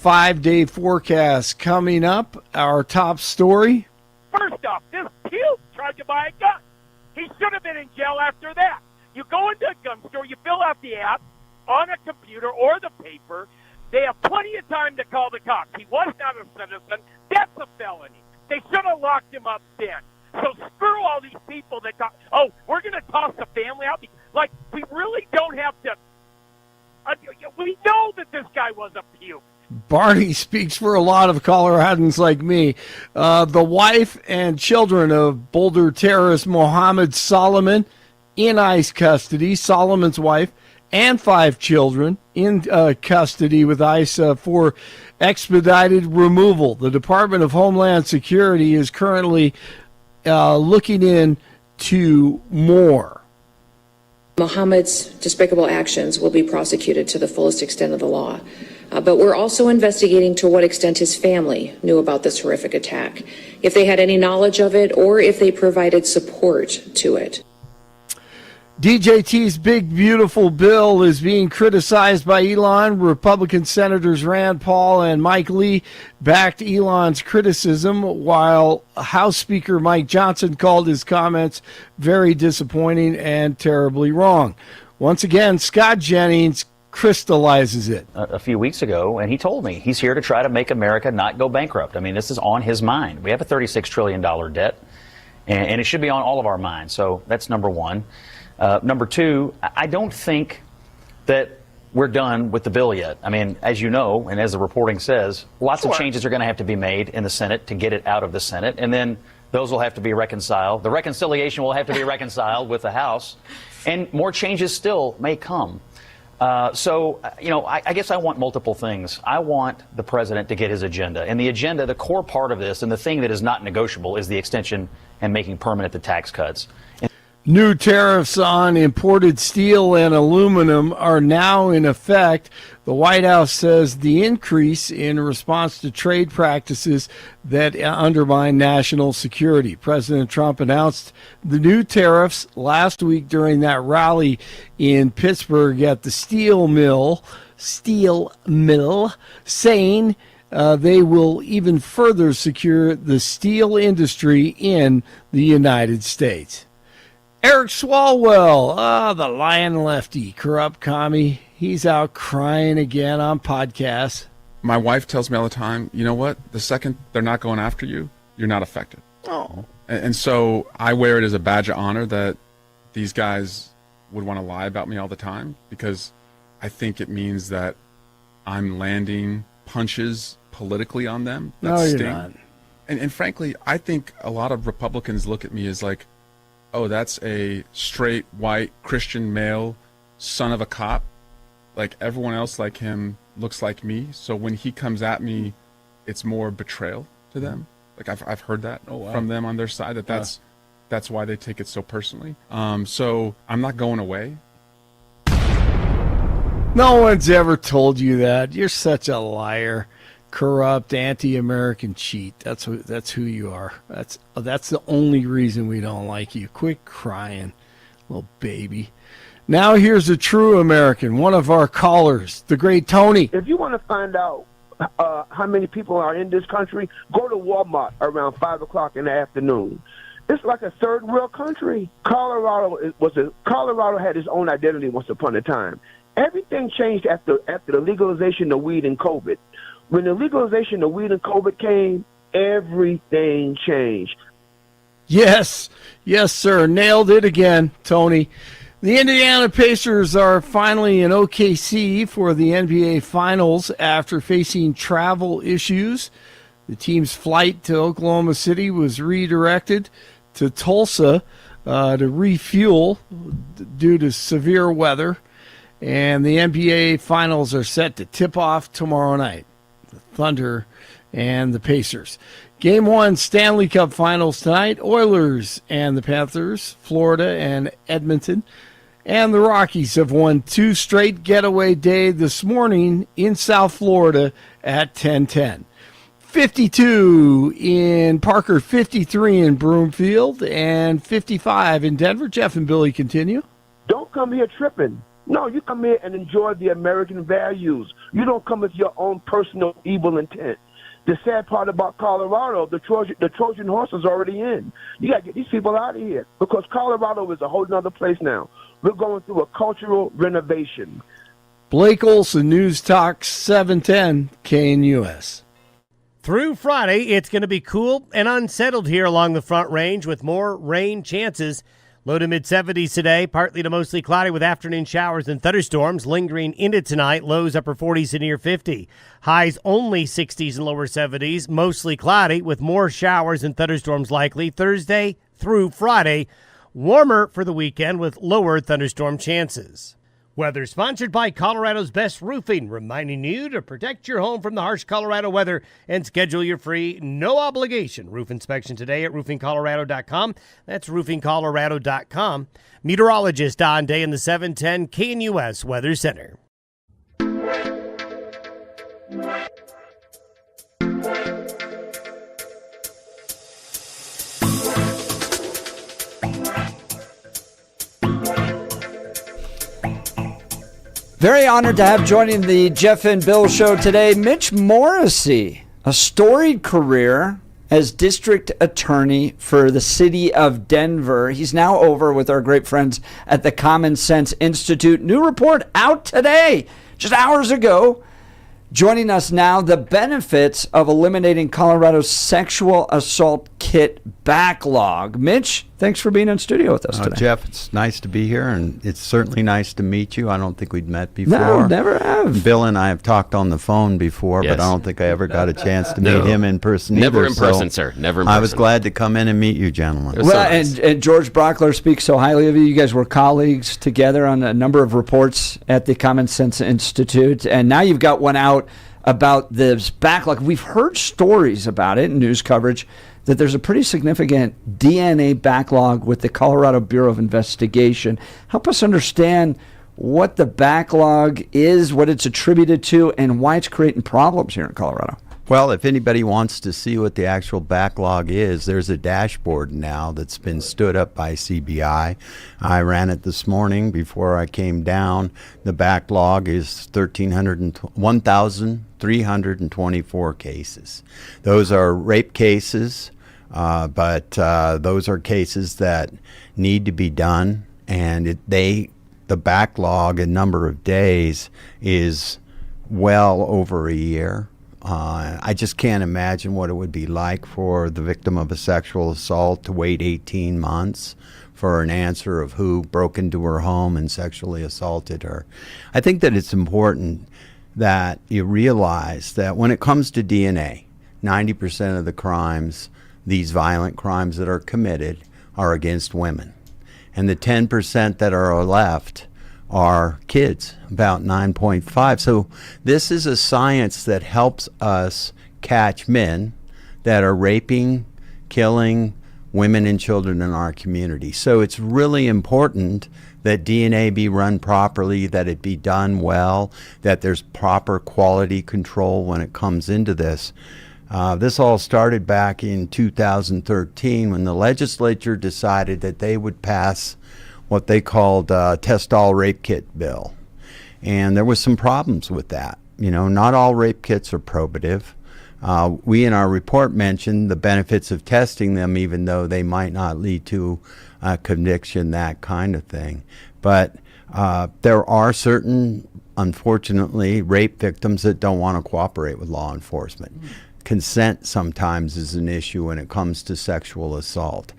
5-day forecast coming up. Our top story. First off, this puke tried to buy a gun. He should have been in jail after that. You go into a gun store, you fill out the app on a computer or the paper. They have plenty of time to call the cops. He was not a citizen. That's a felony. They should have locked him up then. So screw all these people that got, we're going to toss the family out. Like, we really don't have to. We know that this guy was a puke. Barney speaks for a lot of Coloradans like me. The wife and children of Boulder terrorist Mohammed Solomon in ICE custody. Solomon's wife and 5 children in custody with ICE for expedited removal. The Department of Homeland Security is currently looking into more. Mohammed's despicable actions will be prosecuted to the fullest extent of the law. But we're also investigating to what extent his family knew about this horrific attack, if they had any knowledge of it, or if they provided support to it. DJT's big, beautiful bill is being criticized by Elon. Republican Senators Rand Paul and Mike Lee backed Elon's criticism, while House Speaker Mike Johnson called his comments very disappointing and terribly wrong. Once again, Scott Jennings crystallizes it. A few weeks ago, and he told me he's here to try to make America not go bankrupt. I mean, this is on his mind. We have a $36 trillion debt, and it should be on all of our minds. So that's number one. Number two, I don't think that we're done with the bill yet. I mean, as you know, and as the reporting says, lots of changes are going to have to be made in the Senate to get it out of the Senate, and then those will have to be reconciled. The reconciliation will have to be reconciled with the House, and more changes still may come. I guess I want multiple things. I want the president to get his agenda. And the agenda, the core part of this, and the thing that is not negotiable, is the extension and making permanent the tax cuts. New tariffs on imported steel and aluminum are now in effect. The White House says the increase in response to trade practices that undermine national security. President Trump announced the new tariffs last week during that rally in Pittsburgh at the steel mill, saying they will even further secure the steel industry in the United States. Eric Swalwell, the lion lefty, corrupt commie. He's out crying again on podcasts. My wife tells me all the time, you know what? The second they're not going after you, you're not affected. Oh. And so I wear it as a badge of honor that these guys would want to lie about me all the time, because I think it means that I'm landing punches politically on them that no, sting. You're not. And frankly, I think a lot of Republicans look at me as like, oh, that's a straight, white, Christian male, son of a cop. Like, everyone else like him looks like me. So when he comes at me, it's more betrayal to them. Like, I've heard that from them on their side, that's why they take it so personally. So I'm not going away. No one's ever told you that. You're such a liar. Corrupt, anti-American cheat. That's who you are. That's the only reason we don't like you. Quit crying, little baby. Now here's a true American, one of our callers, the great Tony. If you want to find out how many people are in this country. Go to Walmart around 5 o'clock in the afternoon. It's like a third world country. Colorado had its own identity once upon a time. Everything changed after the legalization of weed and COVID. When the legalization of weed and COVID came, everything changed. Yes, sir. Nailed it again, Tony. The Indiana Pacers are finally in OKC for the NBA Finals after facing travel issues. The team's flight to Oklahoma City was redirected to Tulsa to refuel due to severe weather. And the NBA Finals are set to tip off tomorrow night. The Thunder and the Pacers. Game 1 Stanley Cup Finals tonight. Oilers and the Panthers, Florida and Edmonton. And the Rockies have won 2 straight getaway day this morning in South Florida at 10:10. 52 in Parker, 53 in Broomfield, and 55 in Denver. Jeff and Billy continue. Don't come here tripping. No, you come here and enjoy the American values. You don't come with your own personal evil intent. The sad part about Colorado, the Trojan horse is already in. You got to get these people out of here because Colorado is a whole nother place now. We're going through a cultural renovation. Blake Olson, News Talk 710 KNUS. Through Friday, it's going to be cool and unsettled here along the Front Range with more rain chances. Low to mid-70s today, partly to mostly cloudy with afternoon showers and thunderstorms lingering into tonight. Lows upper 40s to near 50. Highs only 60s and lower 70s, mostly cloudy with more showers and thunderstorms likely Thursday through Friday. Warmer for the weekend with lower thunderstorm chances. Weather sponsored by Colorado's Best Roofing, reminding you to protect your home from the harsh Colorado weather and schedule your free, no-obligation roof inspection today at roofingcolorado.com. That's roofingcolorado.com. Meteorologist Don Day in the 710 KNUS Weather Center. Very honored to have joining the Jeff and Bill show today, Mitch Morrissey, a storied career as district attorney for the city of Denver. He's now over with our great friends at the Common Sense Institute. New report out today, just hours ago. Joining us now, the benefits of eliminating Colorado's sexual assault kit backlog. Mitch, thanks for being in studio with us today. Jeff, it's nice to be here, and it's certainly nice to meet you. I don't think we'd met before. No, never have. Bill and I have talked on the phone before, Yes. but I don't think I ever got a chance to meet him in person Never either. in person, sir. Never in person. I was glad to come in and meet you, gentlemen. Well, and George Brockler speaks so highly of you. You guys were colleagues together on a number of reports at the Common Sense Institute, and now you've got one out about this backlog. We've heard stories about it in news coverage that there's a pretty significant DNA backlog with the Colorado Bureau of Investigation. Help us understand what the backlog is, what it's attributed to, and why it's creating problems here in Colorado. Well, if anybody wants to see what the actual backlog is, there's a dashboard now that's been stood up by CBI. I ran it this morning before I came down. The backlog is 1,324 cases. Those are rape cases, but those are cases that need to be done, and the backlog in number of days is well over a year. I just can't imagine what it would be like for the victim of a sexual assault to wait 18 months for an answer of who broke into her home and sexually assaulted her. I think that it's important that you realize that when it comes to DNA, 90% of the crimes, these violent crimes that are committed, are against women. And the 10% that are left are kids, about 9.5. So this is a science that helps us catch men that are raping, killing women and children in our community. So it's really important that DNA be run properly, that it be done well, that there's proper quality control when it comes into this. This all started back in 2013 when the legislature decided that they would pass what they called Test All Rape Kit bill. And there was some problems with that Not all rape kits are probative. We in our report mentioned the benefits of testing them, even though they might not lead to a conviction, that kind of thing. But there are certain, unfortunately, rape victims that don't want to cooperate with law enforcement. Consent sometimes is an issue when it comes to sexual assault.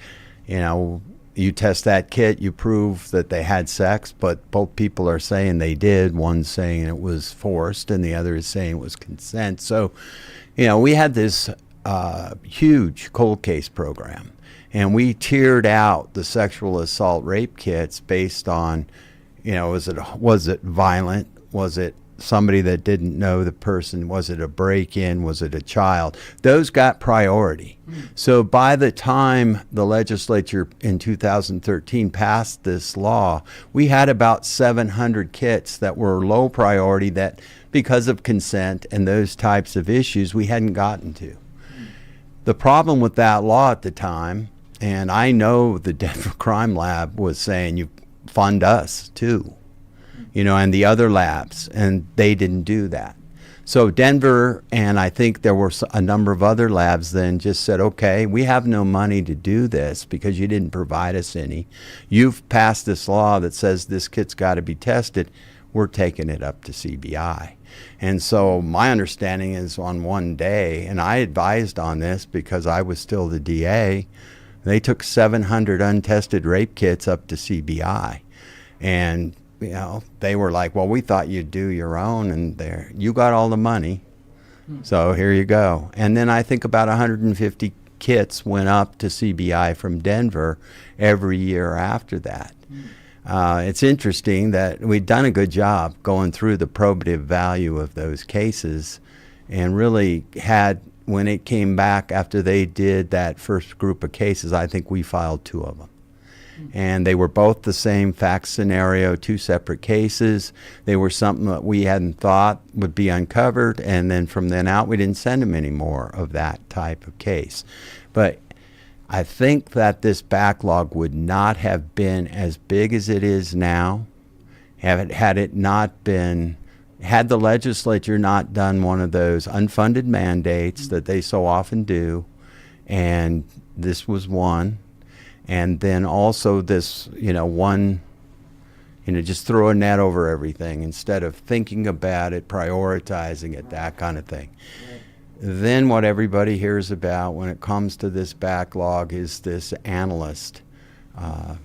You test that kit, you prove that they had sex, but both people are saying they did. One's saying it was forced, and the other is saying it was consent. So, we had this huge cold case program, and we tiered out the sexual assault rape kits based on, was it violent? Was it somebody that didn't know the person? Was it a break-in? Was it a child? Those got priority. So by the time the legislature in 2013 passed this law, we had about 700 kits that were low priority that, because of consent and those types of issues, we hadn't gotten to. The problem with that law at the time, and I know the Denver Crime Lab was saying, you fund us too, and the other labs, and they didn't do that. So Denver, and I think there were a number of other labs then, just said, okay, we have no money to do this because you didn't provide us any. You've passed this law that says this kit's got to be tested. We're taking it up to CBI. And so my understanding is on one day, and I advised on this because I was still the DA, they took 700 untested rape kits up to CBI. And they were like, well, we thought you'd do your own, and you got all the money, so here you go. And then I think about 150 kits went up to CBI from Denver every year after that. It's interesting that we'd done a good job going through the probative value of those cases, and really had, when it came back after they did that first group of cases, I think we filed 2 of them. And they were both the same fact scenario, 2 separate cases. They were something that we hadn't thought would be uncovered, and then from then out, we didn't send them any more of that type of case. But I think that this backlog would not have been as big as it is now had the legislature not done one of those unfunded mandates that they so often do, and this was one. And then also this, just throw a net over everything instead of thinking about it, prioritizing it, that kind of thing. Then what everybody hears about when it comes to this backlog is this analyst,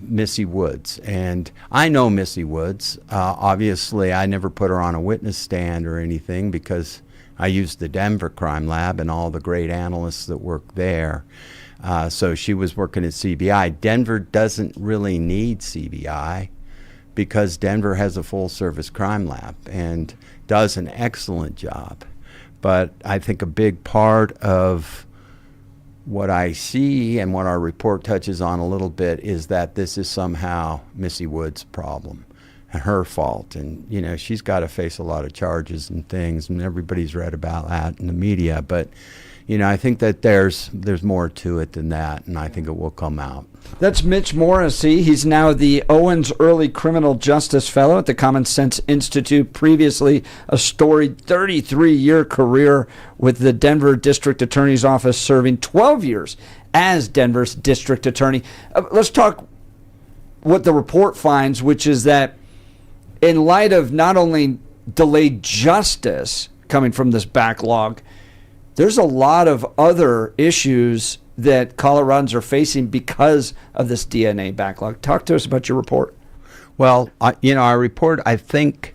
Missy Woods. And I know Missy Woods. Obviously, I never put her on a witness stand or anything because I used the Denver Crime Lab and all the great analysts that work there. So she was working at CBI. Denver doesn't really need CBI because Denver has a full-service crime lab and does an excellent job. But I think a big part of what I see and what our report touches on a little bit is that this is somehow Missy Woods' problem and her fault. And, she's got to face a lot of charges and things, and everybody's read about that in the media. But I think that there's more to it than that, and I think it will come out. That's Mitch Morrissey. He's now the Owens Early Criminal Justice Fellow at the Common Sense Institute. Previously, a storied 33-year career with the Denver District Attorney's Office, serving 12 years as Denver's District Attorney. Let's talk what the report finds, which is that in light of not only delayed justice coming from this backlog, there's a lot of other issues that Coloradans are facing because of this DNA backlog. Talk to us about your report. Well, our report, I think,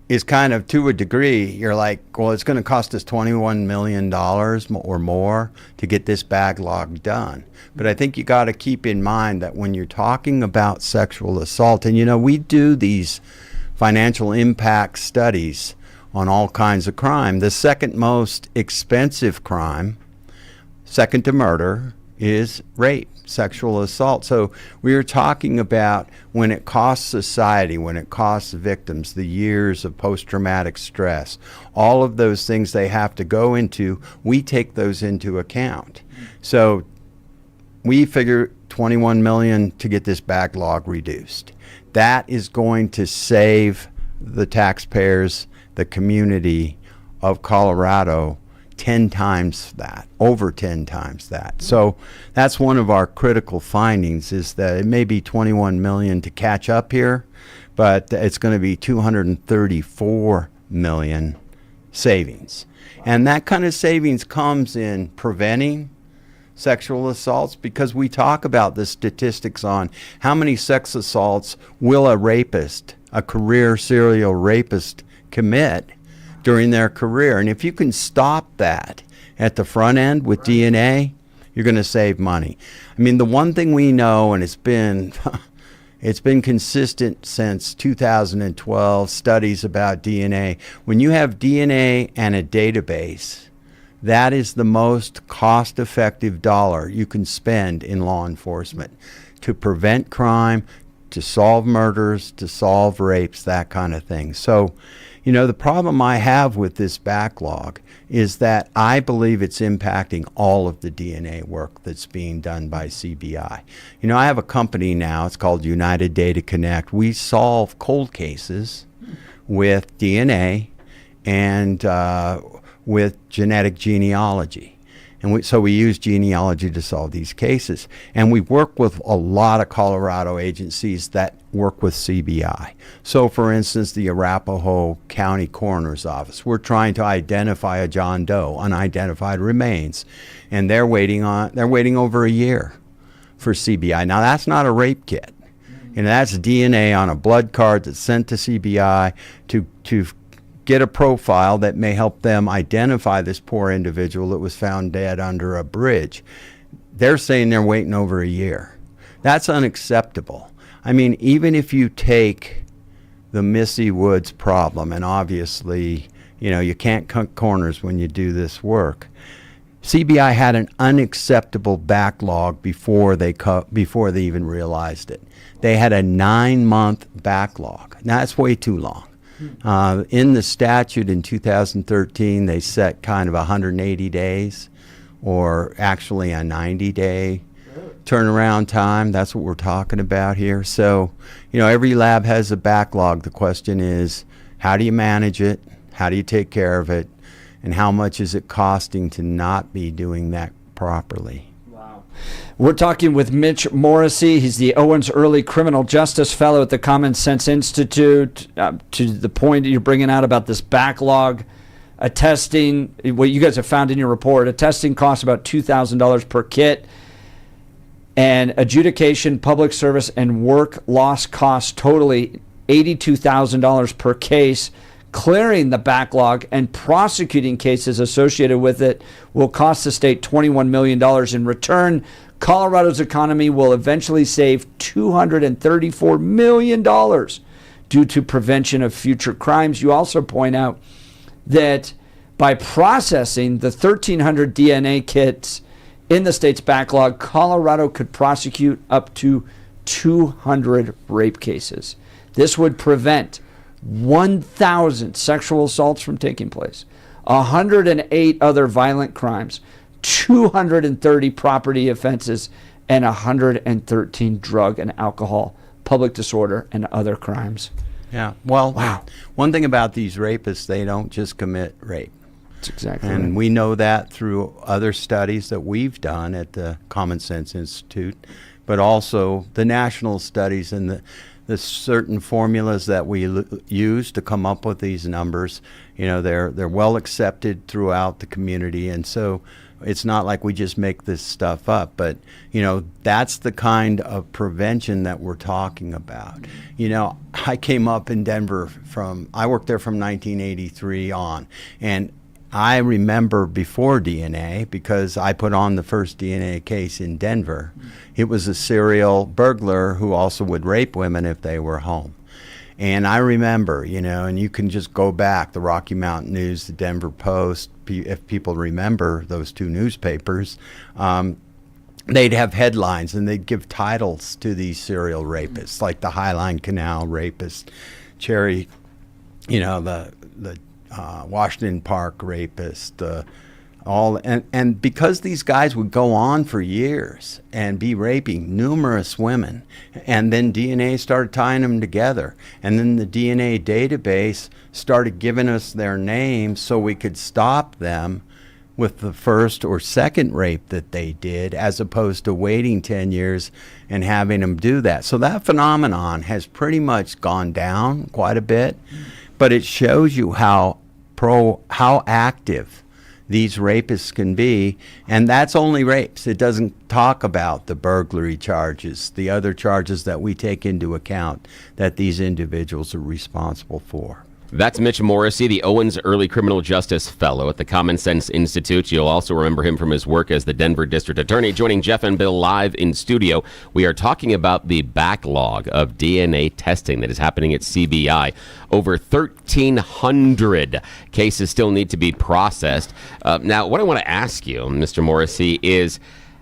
is kind of, to a degree, you're like, well, it's going to cost us $21 million or more to get this backlog done. But I think you got to keep in mind that when you're talking about sexual assault, and, we do these financial impact studies on all kinds of crime. The second most expensive crime, second to murder, is rape, sexual assault. So we are talking about when it costs society, when it costs victims, the years of post-traumatic stress, all of those things they have to go into, we take those into account. So we figure $21 million to get this backlog reduced. That is going to save the taxpayers the community of Colorado 10 times that, over 10 times that. So that's one of our critical findings, is that it may be 21 million to catch up here, but it's going to be 234 million savings. And that kind of savings comes in preventing sexual assaults, because we talk about the statistics on how many sex assaults will a rapist, a career serial rapist, commit during their career. And if you can stop that at the front end with DNA, you're going to save money. I mean, the one thing we know, and it's been consistent since 2012, studies about DNA, when you have DNA and a database, that is the most cost-effective dollar you can spend in law enforcement to prevent crime, to solve murders, to solve rapes, that kind of thing. So, the problem I have with this backlog is that I believe it's impacting all of the DNA work that's being done by CBI. I have a company now, it's called United Data Connect. We solve cold cases with DNA and with genetic genealogy. And so we use genealogy to solve these cases. And we work with a lot of Colorado agencies that work with CBI. So, for instance, the Arapahoe County Coroner's Office, we're trying to identify a John Doe, unidentified remains, and they're waiting over a year for CBI. Now, that's not a rape kit. That's DNA on a blood card that's sent to CBI to get a profile that may help them identify this poor individual that was found dead under a bridge. They're saying they're waiting over a year. That's unacceptable. I mean, even if you take the Missy Woods problem, and obviously, you can't cut corners when you do this work, CBI had an unacceptable backlog before they even realized it. They had a 9-month backlog. Now, that's way too long. In the statute in 2013, they set kind of 180 days, or actually a 90-day turnaround time. That's what we're talking about here. So, every lab has a backlog. The question is, how do you manage it? How do you take care of it? And how much is it costing to not be doing that properly? We're talking with Mitch Morrissey. He's the Owens Early Criminal Justice Fellow at the Common Sense Institute. To the point that you're bringing out about this backlog, attesting, what you guys have found in your report, attesting costs about $2,000 per kit, and adjudication, public service, and work loss costs totally $82,000 per case. Clearing the backlog and prosecuting cases associated with it will cost the state $21 million. In return, Colorado's economy will eventually save $234 million due to prevention of future crimes. You also point out that by processing the 1,300 DNA kits in the state's backlog, Colorado could prosecute up to 200 rape cases. This would prevent 1,000 sexual assaults from taking place, 108 other violent crimes, 230 property offenses, and 113 drug and alcohol, public disorder, and other crimes. Yeah. Well, wow. One thing about these rapists, they don't just commit rape. That's exactly and right. We know that through other studies that we've done at the Common Sense Institute, but also the national studies and the certain formulas that we use to come up with these numbers. They're well accepted throughout the community, and so it's not like we just make this stuff up, but that's the kind of prevention that we're talking about. I came up in Denver I worked there from 1983 on, and I remember before DNA, because I put on the first DNA case in Denver. It was a serial burglar who also would rape women if they were home. And I remember, and you can just go back, the Rocky Mountain News, the Denver Post, if people remember those two newspapers, they'd have headlines and they'd give titles to these serial rapists, like the Highline Canal rapist, Cherry, the Washington Park rapist, And because these guys would go on for years and be raping numerous women, and then DNA started tying them together, and then the DNA database started giving us their names so we could stop them with the first or second rape that they did, as opposed to waiting 10 years and having them do that. So that phenomenon has pretty much gone down quite a bit, but it shows you how active these rapists can be, and that's only rapes. It doesn't talk about the burglary charges, the other charges that we take into account that these individuals are responsible for. That's Mitch Morrissey, the Owens Early Criminal Justice Fellow at the Common Sense Institute. You'll also remember him from his work as the Denver District Attorney. Joining Jeff and Bill live in studio, we are talking about the backlog of DNA testing that is happening at CBI. Over 1,300 cases still need to be processed. Now, what I want to ask you, Mr. Morrissey, is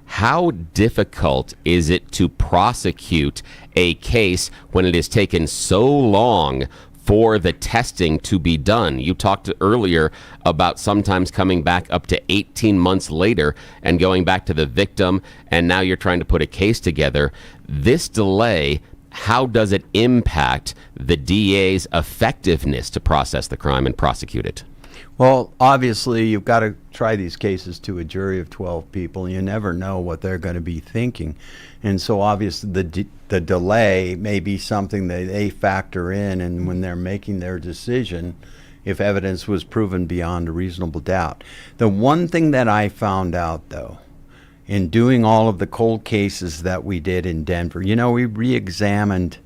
how difficult is it to prosecute a case when it has taken so long for the testing to be done? You talked earlier about sometimes coming back up to 18 months later and going back to the victim, and now you're trying to put a case together. This delay, how does it impact the DA's effectiveness to process the crime and prosecute it? Well, obviously, you've got to try these cases to a jury of 12 people. You never know what they're going to be thinking. And so obviously the delay may be something that they factor in, and when they're making their decision, if evidence was proven beyond a reasonable doubt. The one thing that I found out, though, in doing all of the cold cases that we did in Denver, we re-examined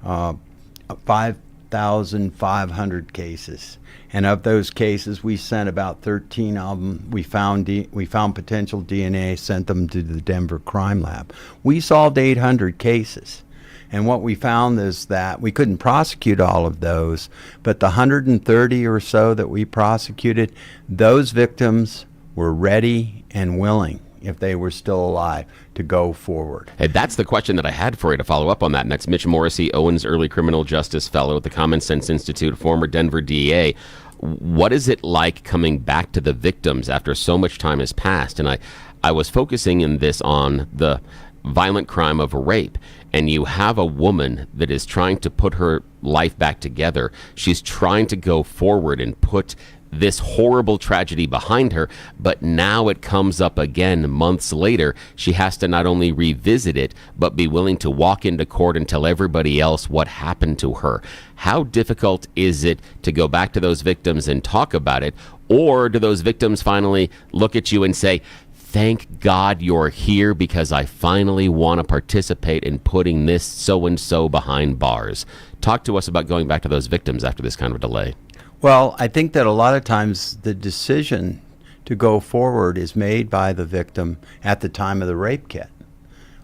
5,500 cases. And of those cases, we sent about 13 of them. We found potential DNA, sent them to the Denver Crime Lab. We solved 800 cases. And what we found is that we couldn't prosecute all of those, but the 130 or so that we prosecuted, those victims were ready and willing, if they were still alive, to go forward. Hey, that's the question that I had for you to follow up on that. And that's Mitch Morrissey, Owens Early Criminal Justice Fellow at the Common Sense Institute, former Denver DA. What is it like coming back to the victims after so much time has passed? And I was focusing in this on the violent crime of rape, and you have a woman that is trying to put her life back together. She's trying to go forward and put this horrible tragedy behind her, but now it comes up again months later. She has to not only revisit it, but be willing to walk into court and tell everybody else what happened to her. How difficult is it to go back to those victims and talk about it? Or do those victims finally look at you and say, thank God you're here, because I finally want to participate in putting this so-and-so behind bars? Talk to us about going back to those victims after this kind of delay. Well, I think that a lot of times the decision to go forward is made by the victim at the time of the rape kit.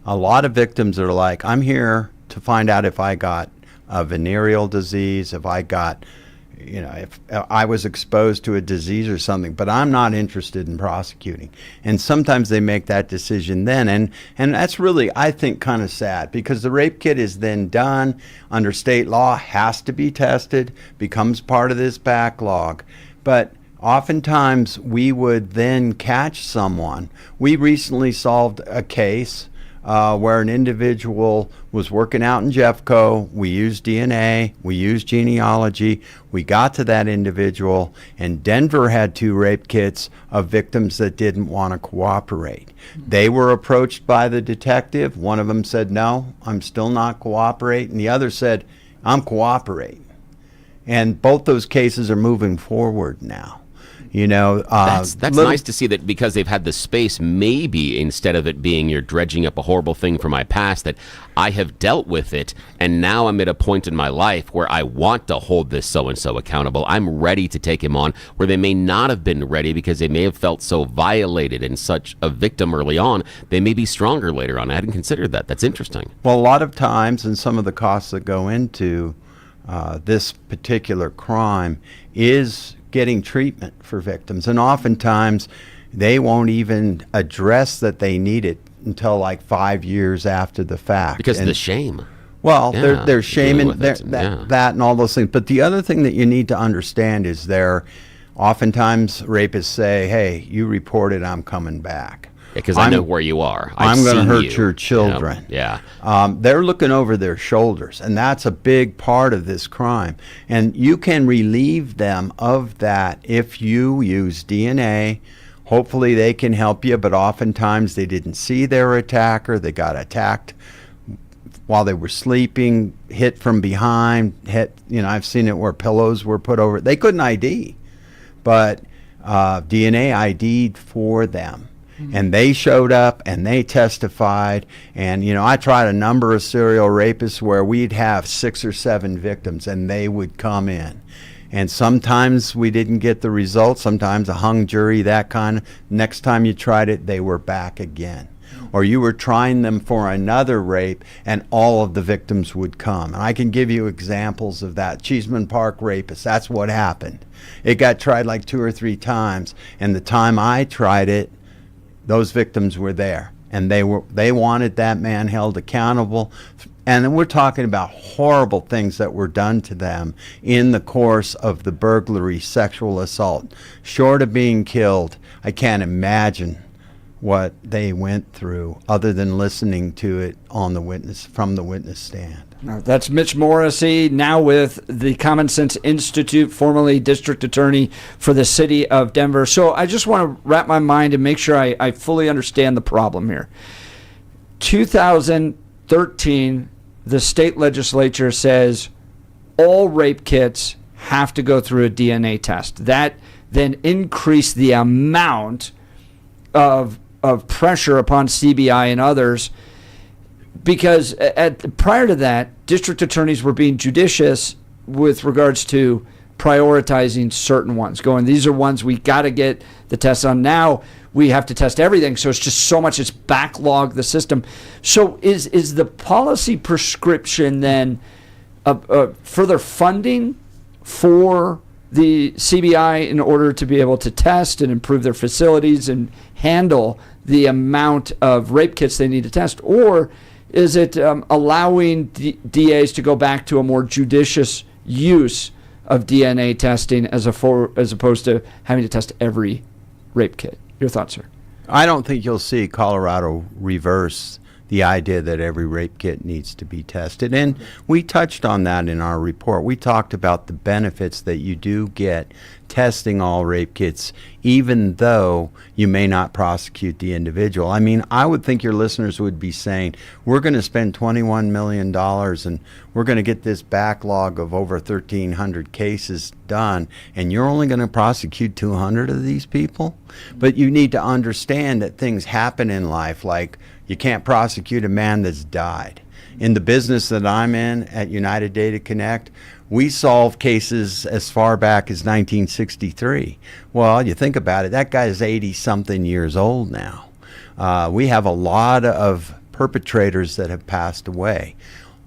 A lot of victims are like, I'm here to find out if I got a venereal disease, if I got, if I was exposed to a disease or something, but I'm not interested in prosecuting. And sometimes they make that decision then. And that's really, I think, kind of sad, because the rape kit is then done under state law, has to be tested, becomes part of this backlog. But oftentimes we would then catch someone. We recently solved a case where an individual was working out in Jeffco. We used DNA, we used genealogy, we got to that individual, and Denver had 2 rape kits of victims that didn't want to cooperate. They were approached by the detective. One of them said, no, I'm still not cooperating. The other said, I'm cooperating. And both those cases are moving forward now. That's nice to see that, because they've had the space, maybe instead of it being you're dredging up a horrible thing from my past, that I have dealt with it, and now I'm at a point in my life where I want to hold this so-and-so accountable. I'm ready to take him on, where they may not have been ready because they may have felt so violated and such a victim early on. They may be stronger later on. I hadn't considered that. That's interesting. Well, a lot of times, and some of the costs that go into this particular crime is getting treatment for victims, and oftentimes they won't even address that they need it until like 5 years after the fact, because of the shame. Well, there's shame in that and all those things. But the other thing that you need to understand is there Oftentimes, rapists say, "Hey, you reported, I'm coming back." Because I know where you are. I'm going to hurt you, your children. You know? Yeah. They're looking over their shoulders, and that's a big part of this crime. And you can relieve them of that if you use DNA. Hopefully they can help you, but oftentimes they didn't see their attacker. They got attacked while they were sleeping, hit from behind, I've seen it where pillows were put over. They couldn't ID, but DNA ID'd for them. And they showed up and they testified. And, I tried a number of serial rapists where we'd have 6 or 7 victims and they would come in. And sometimes we didn't get the results, sometimes a hung jury, that kind of. Next time you tried it, they were back again. Or you were trying them for another rape and all of the victims would come. And I can give you examples of that. Cheeseman Park rapist, that's what happened. It got tried like 2 or 3 times. And the time I tried it, those victims were there, and they wanted that man held accountable. And then we're talking about horrible things that were done to them in the course of the burglary, sexual assault. Short of being killed, I can't imagine what they went through other than listening to it from the witness stand. That's Mitch Morrissey, now with the Common Sense Institute, formerly district attorney for the city of Denver. So I just want to wrap my mind and make sure I fully understand the problem here. 2013, the state legislature says all rape kits have to go through a DNA test. That then increased the amount of pressure upon CBI and others, because prior to that, district attorneys were being judicious with regards to prioritizing certain ones, going, these are ones we got to get the tests on. Now we have to test everything, so it's just so much, it's backlogged the system. So is the policy prescription then further funding for the CBI in order to be able to test and improve their facilities and handle the amount of rape kits they need to test? Or is it allowing DAs to go back to a more judicious use of DNA testing as opposed to having to test every rape kit? Your thoughts, sir? I don't think you'll see Colorado reverse the idea that every rape kit needs to be tested. And we touched on that in our report. We talked about the benefits that you do get testing all rape kits, even though you may not prosecute the individual. I mean, I would think your listeners would be saying, we're going to spend $21 million and we're going to get this backlog of over 1,300 cases done, and you're only going to prosecute 200 of these people? But you need to understand that things happen in life, like you can't prosecute a man that's died. In the business that I'm in at United Data Connect, we solve cases as far back as 1963. Well, you think about it, that guy is 80-something years old now. We have a lot of perpetrators that have passed away.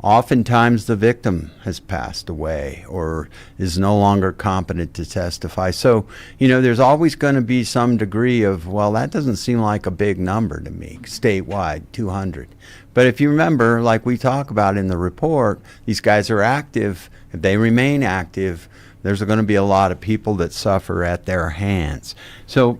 Oftentimes the victim has passed away or is no longer competent to testify. So, there's always going to be some degree of, well, that doesn't seem like a big number to me, statewide, 200. But if you remember, like we talk about in the report, these guys are active. If they remain active, there's going to be a lot of people that suffer at their hands. So,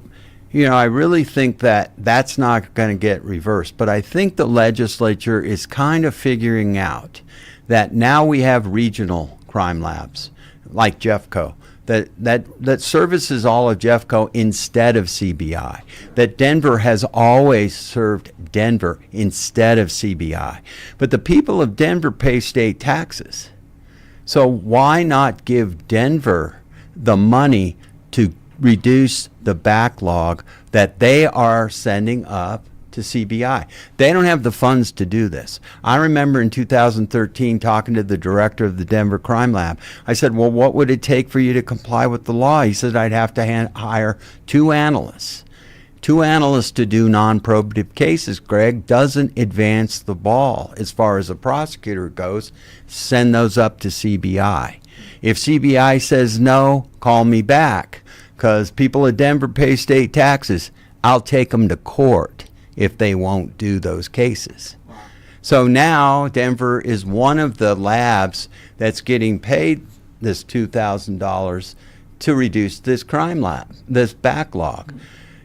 I really think that that's not going to get reversed. But I think the legislature is kind of figuring out that now we have regional crime labs like Jeffco that services all of Jeffco instead of CBI, that Denver has always served Denver instead of CBI. But the people of Denver pay state taxes. So why not give Denver the money to reduce the backlog that they are sending up to CBI? They don't have the funds to do this. I remember in 2013 talking to the director of the Denver Crime Lab. I said, well, what would it take for you to comply with the law? He said, I'd have to hire 2 analysts. 2 analysts to do non-probative cases, Greg, doesn't advance the ball as far as a prosecutor goes. Send those up to CBI. If CBI says no, call me back, because people of Denver pay state taxes. I'll take them to court if they won't do those cases. So now Denver is one of the labs that's getting paid this $2,000 to reduce this crime lab, this backlog.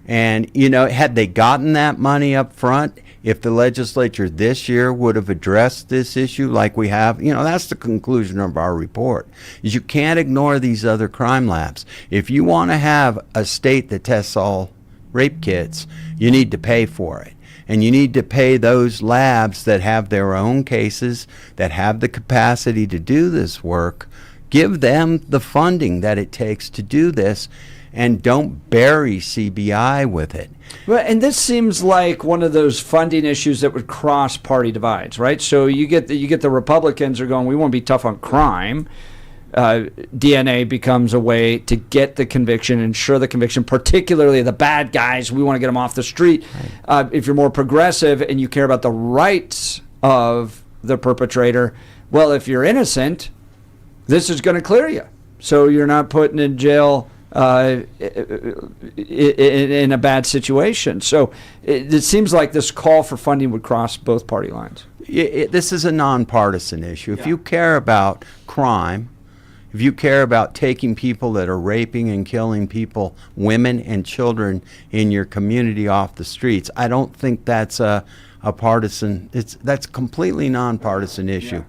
And, you know, had they gotten that money up front, if the legislature this year would have addressed this issue like we have, you know, that's the conclusion of our report, is you can't ignore these other crime labs. If you want to have a state that tests all rape kits, you need to pay for it. And you need to pay those labs that have their own cases, that have the capacity to do this work. Give them the funding that it takes to do this, and don't bury CBI with it. Well, and this seems like one of those funding issues that would cross party divides, right? So you get the Republicans are going, we want to be tough on crime. DNA becomes a way to get the conviction, ensure the conviction, particularly the bad guys. We want to get them off the street. Right. If you're more progressive and you care about the rights of the perpetrator, well, if you're innocent, this is going to clear you. So you're not put in jail in a bad situation. So it seems like this call for funding would cross both party lines. This is a nonpartisan issue. If you care about crime, if you care about taking people that are raping and killing people, women and children in your community off the streets, I don't think that's a partisan. That's a completely nonpartisan issue,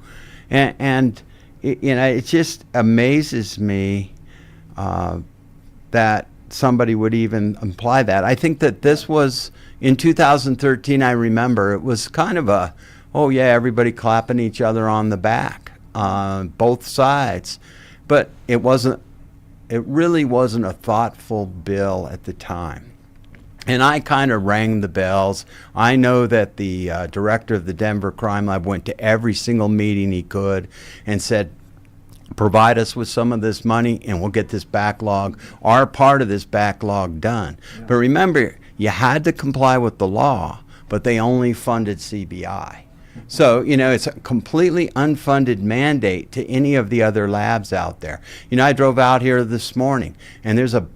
and you know, it just amazes me that somebody would even imply that. I think that this was in 2013. I remember it was kind of a, oh yeah, everybody clapping each other on the back, both sides. But it really wasn't a thoughtful bill at the time. And I kind of rang the bells. I know that the director of the Denver Crime Lab went to every single meeting he could and said, provide us with some of this money and we'll get this backlog, our part of this backlog done. Yeah. But remember, you had to comply with the law, but they only funded CBI. So, you know, it's a completely unfunded mandate to any of the other labs out there. You know, I drove out here this morning, and there's a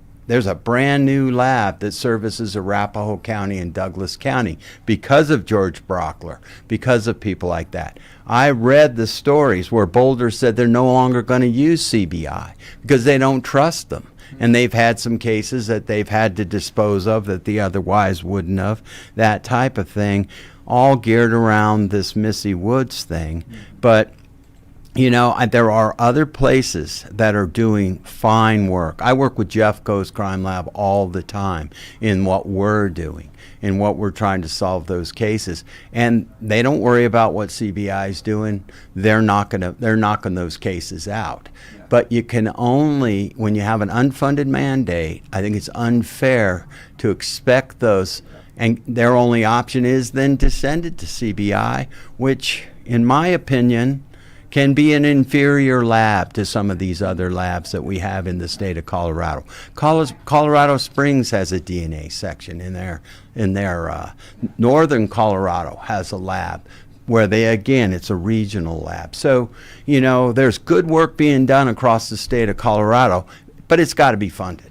brand new lab that services Arapahoe County and Douglas County because of George Brockler, because of people like that. I read the stories where Boulder said they're no longer going to use CBI because they don't trust them. And they've had some cases that they've had to dispose of that they otherwise wouldn't have, that type of thing, all geared around this Missy Woods thing. But, you know, there are other places that are doing fine work. I work with Jeff Coe's Crime Lab all the time in what we're doing, in what we're trying to solve those cases. And they don't worry about what CBI is doing. They're knocking those cases out. Yeah. But you can only, when you have an unfunded mandate, I think it's unfair to expect those, and their only option is then to send it to CBI, which, in my opinion, can be an inferior lab to some of these other labs that we have in the state of Colorado. Colorado Springs has a DNA section in their northern Colorado has a lab where it's a regional lab. So, you know, there's good work being done across the state of Colorado, but it's got to be funded.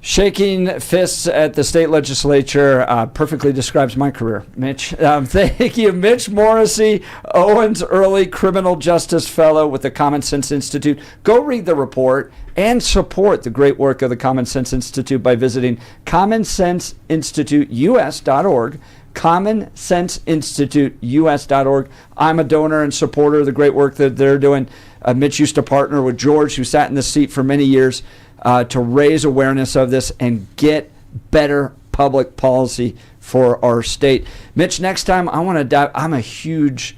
Shaking fists at the state legislature perfectly describes my career, Mitch. Thank you, Mitch Morrissey, Owens Early Criminal Justice Fellow with the Common Sense Institute. Go read the report and support the great work of the Common Sense Institute by visiting commonsenseinstituteus.org, commonsenseinstituteus.org. I'm a donor and supporter of the great work that they're doing. Mitch used to partner with George, who sat in the seat for many years, to raise awareness of this and get better public policy for our state. Mitch, next time I want to dive. I'm a huge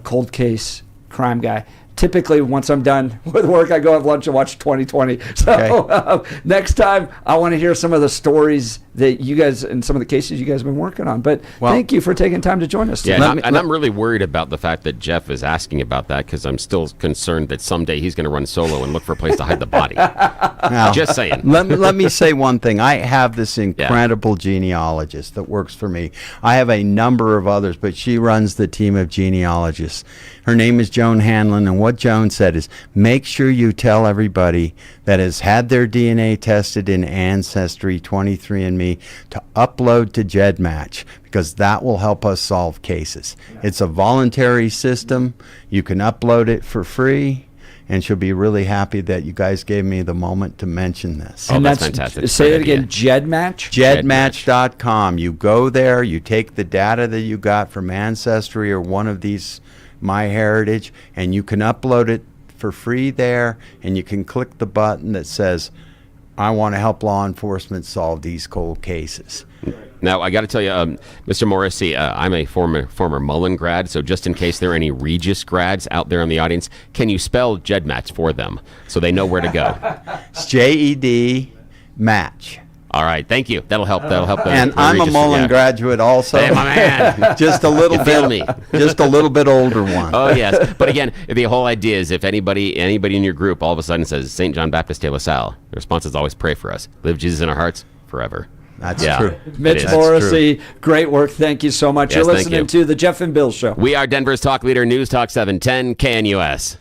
cold case crime guy. Typically, once I'm done with work, I go have lunch and watch 2020. So next time, I want to hear some of the stories that you guys and some of the cases you guys have been working on. But thank you for taking time to join us today. Yeah, and I'm really worried about the fact that Jeff is asking about that because I'm still concerned that someday he's going to run solo and look for a place to hide the body. Now, just saying. Let me say one thing. I have this incredible genealogist that works for me. I have a number of others, but she runs the team of genealogists. Her name is Joan Hanlon, and what Joan said is, make sure you tell everybody that has had their DNA tested in Ancestry, 23andMe, to upload to GEDmatch, because that will help us solve cases. It's a voluntary system. You can upload it for free. and she'll be really happy that you guys gave me the moment to mention this. Oh, that's fantastic. Say it again, GEDmatch? GEDmatch.com. You go there, you take the data that you got from Ancestry or one of these MyHeritage, and you can upload it for free there, and you can click the button that says, I want to help law enforcement solve these cold cases. Now, I got to tell you, Mr. Morrissey, I'm a former Mullen grad, so just in case there are any Regis grads out there in the audience, can you spell GEDmatch for them so they know where to go? It's JED match. All right, thank you. That'll help. And I'm a Mullen graduate also. Hey, my man. Just a little bit. Just a little bit older one. Oh yes, but again, the whole idea is if anybody in your group all of a sudden says St. John Baptist de La Salle, the response is always pray for us. Live Jesus in our hearts forever. That's true. Mitch Morrissey, great work. Thank you so much. Yes, You're listening to the Jeff and Bill Show. We are Denver's talk leader, News Talk 710 KNUS.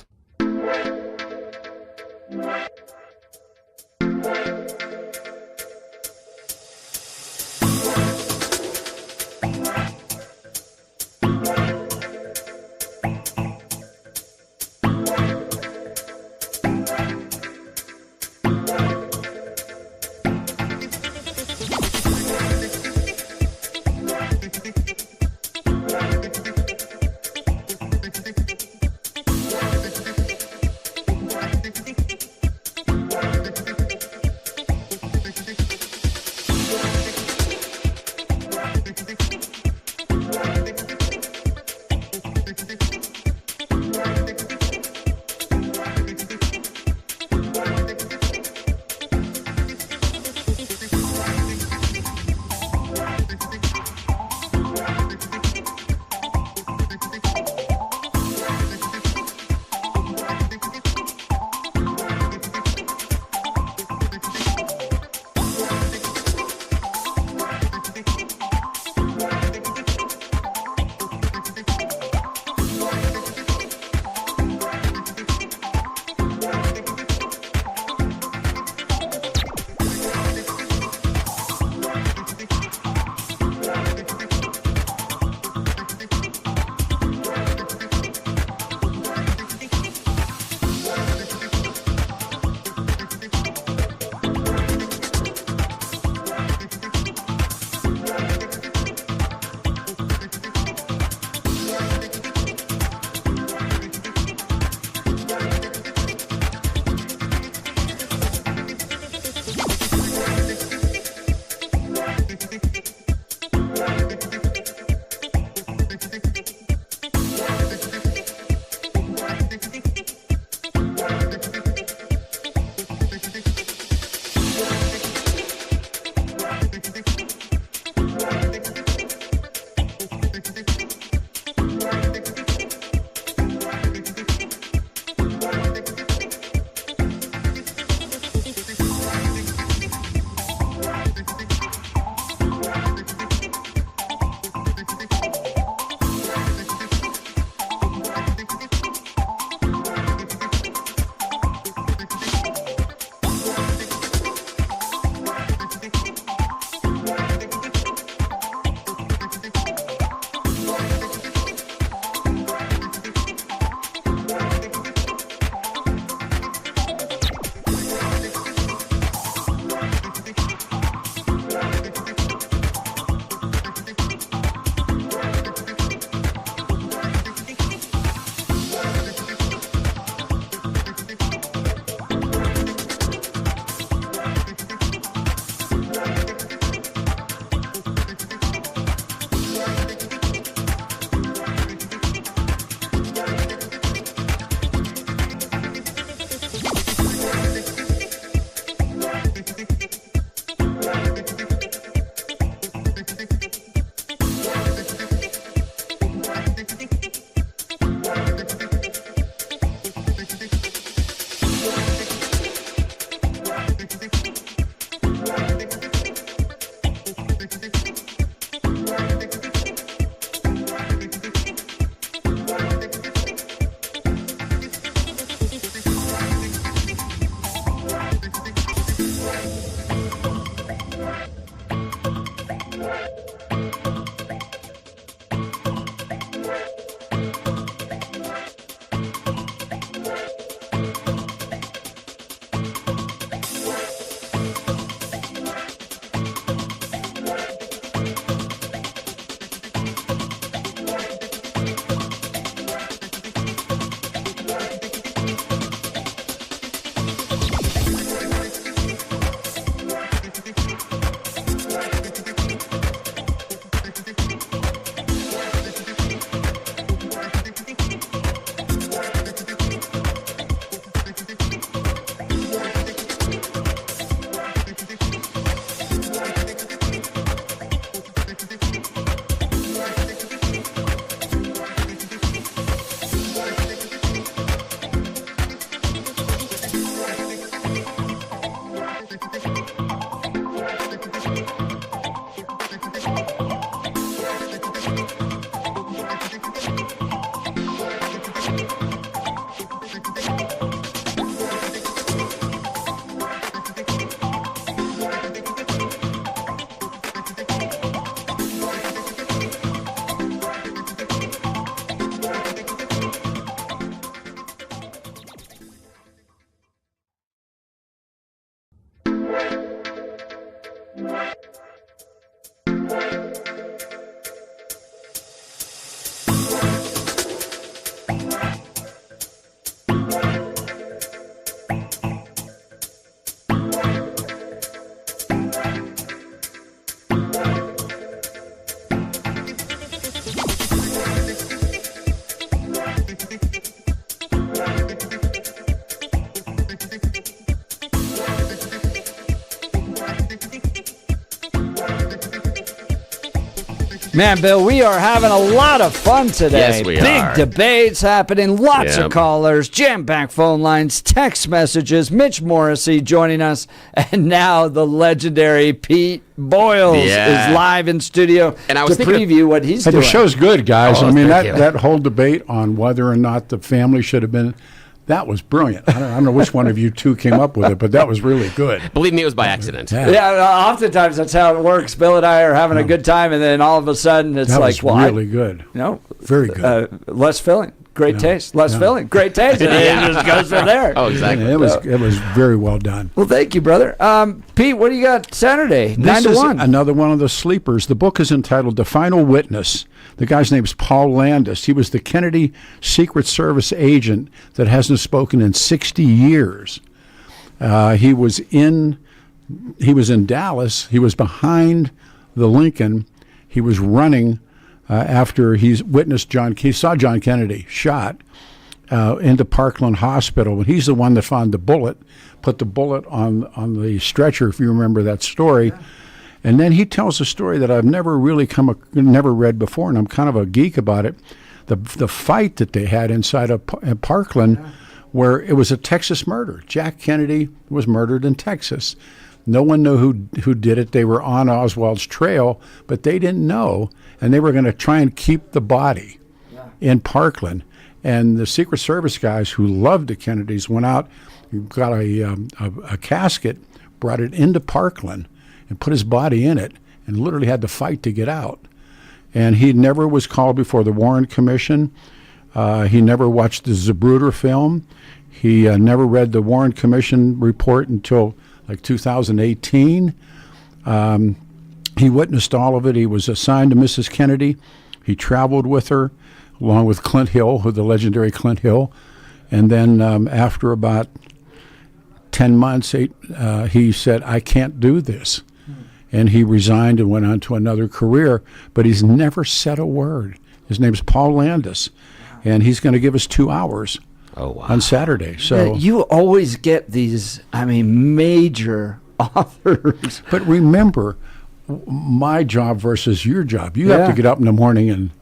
Man, Bill, we are having a lot of fun today. Yes, we are. Big debates happening, lots of callers, jam-packed phone lines, text messages, Mitch Morrissey joining us, and now the legendary Pete Boyles is live in studio and I was to preview what he's doing. The show's good, guys. Oh, I mean, thank you. that whole debate on whether or not the family should have been, that was brilliant. I don't know which one of you two came up with it, but that was really good. Believe me, it was by accident. Yeah, oftentimes that's how it works. Bill and I are having a good time, and then all of a sudden it's That like, was really good. Very good. Less filling. Great taste. Less filling. Great taste. And it just goes from there. Oh, exactly. It was very well done. Well, thank you, brother. Pete, what do you got Saturday? 9 to 1. Another one of the sleepers. The book is entitled The Final Witness. The guy's name is Paul Landis. He was the Kennedy Secret Service agent that hasn't spoken in 60 years. He was in Dallas. He was behind the Lincoln. He was running after he saw John Kennedy shot into Parkland Hospital. And he's the one that found the bullet, put the bullet on the stretcher, if you remember that story. Yeah. And then he tells a story that I've never read before, and I'm kind of a geek about it. The fight that they had inside of Parkland, where it was a Texas murder. Jack Kennedy was murdered in Texas. No one knew who did it. They were on Oswald's trail, but they didn't know, and they were going to try and keep the body in Parkland. And the Secret Service guys who loved the Kennedys went out, got a casket, brought it into Parkland, and put his body in it, and literally had to fight to get out. And he never was called before the Warren Commission. He never watched the Zapruder film. He never read the Warren Commission report until like 2018. He witnessed all of it. He was assigned to Mrs. Kennedy. He traveled with her, along with Clint Hill, the legendary Clint Hill. And then after about 10 months, he said, I can't do this. And he resigned and went on to another career, but he's never said a word. His name's Paul Landis, and he's going to give us 2 hours on Saturday. So you always get these, major authors. But remember, my job versus your job. You have to get up in the morning, and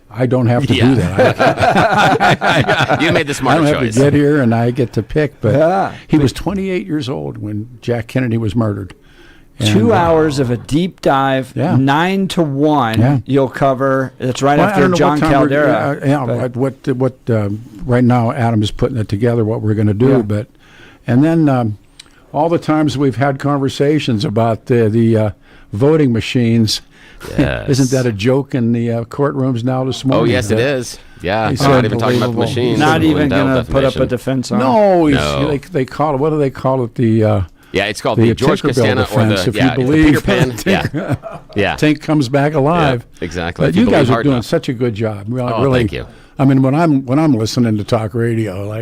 I don't have to do that. You made the smarter choice. I don't have to get here, and I get to pick. But he was 28 years old when Jack Kennedy was murdered. 2 hours of a deep dive, 9 to 1. Yeah. You'll cover. It's right after John Caldera. Right now, Adam is putting it together. What we're going to do, and then all the times we've had conversations about the voting machines. Yes. Isn't that a joke in the courtrooms now this morning? Oh yes, it is. Yeah, he's not even talking about the machines. Not even going to put up a defense on. No, they call it. What do they call it? It's called the George Costanza or if you believe Peter Pan. Tank comes back alive. Yeah, exactly. But you guys are doing such a good job. Really, thank you. When I'm listening to talk radio,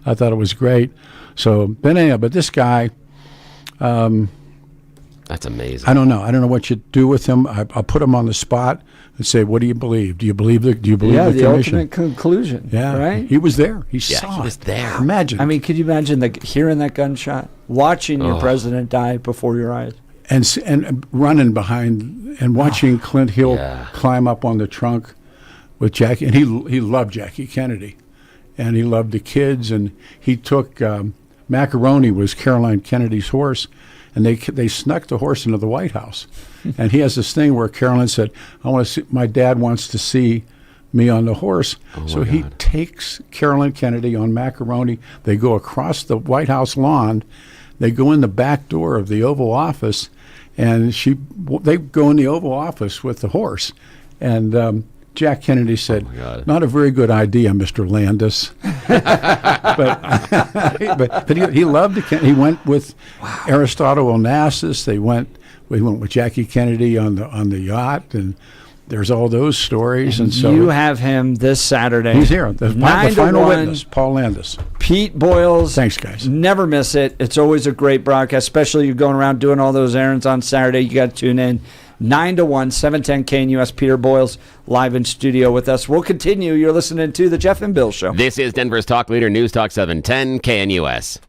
I thought it was great. So, but this guy, that's amazing. I don't know what you do with him. I'll put him on the spot and say, "What do you believe? Do you believe the commission?" the ultimate conclusion. Yeah, right. He was there. He saw. He was there. Imagine. Could you imagine hearing that gunshot, watching your president die before your eyes, and running behind and watching Clint Hill climb up on the trunk with Jackie, and he loved Jackie Kennedy, and he loved the kids, and he took Macaroni was Caroline Kennedy's horse. And they snuck the horse into the White House, and he has this thing where Carolyn said, "I want to see. My dad wants to see me on the horse." So he takes Caroline Kennedy on Macaroni. They go across the White House lawn. They go in the back door of the Oval Office, and they go in the Oval Office with the horse. And Jack Kennedy said, "Not a very good idea, Mr. Landis." but he loved it. He went with Aristotle Onassis. We went with Jackie Kennedy on the yacht, and there's all those stories. And so you have him this Saturday. He's here. The final witness, Paul Landis. Pete Boyles. Thanks, guys. Never miss it. It's always a great broadcast, especially you're going around doing all those errands on Saturday. You got to tune in. 9 to 1, 710 KNUS. Peter Boyles live in studio with us. We'll continue. You're listening to The Jeff and Bill Show. This is Denver's Talk Leader, News Talk 710 KNUS.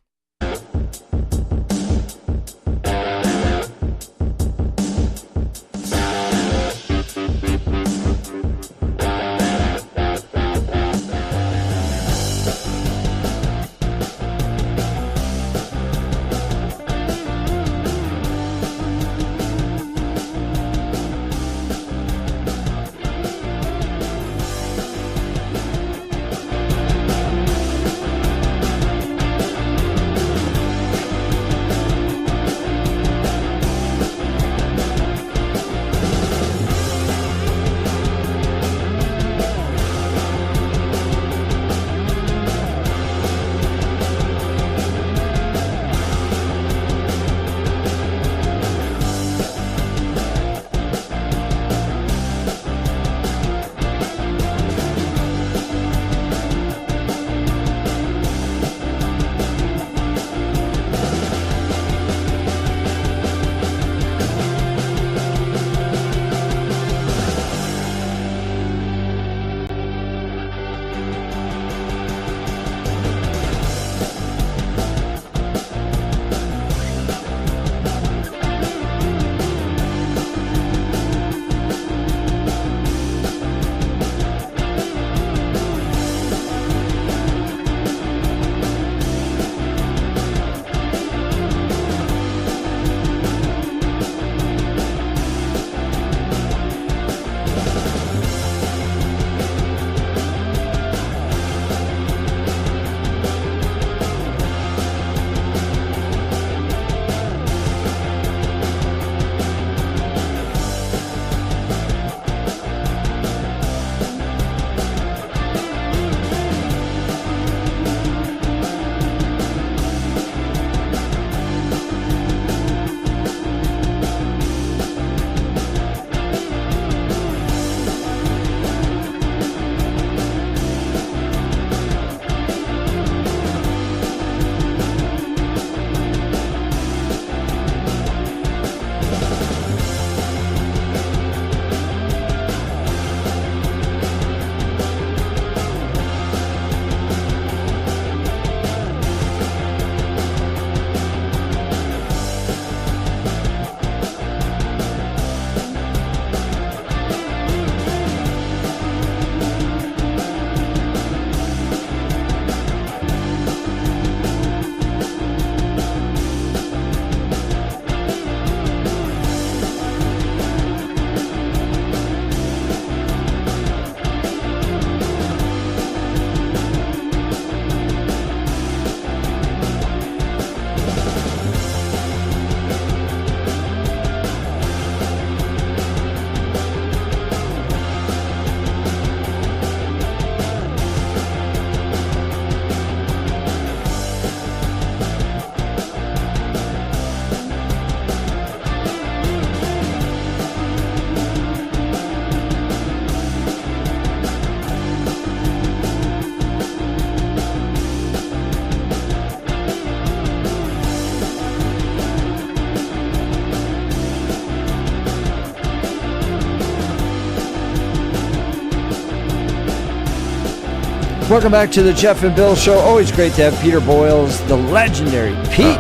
Welcome back to the Jeff and Bill Show. Always great to have Peter Boyles, the legendary Pete,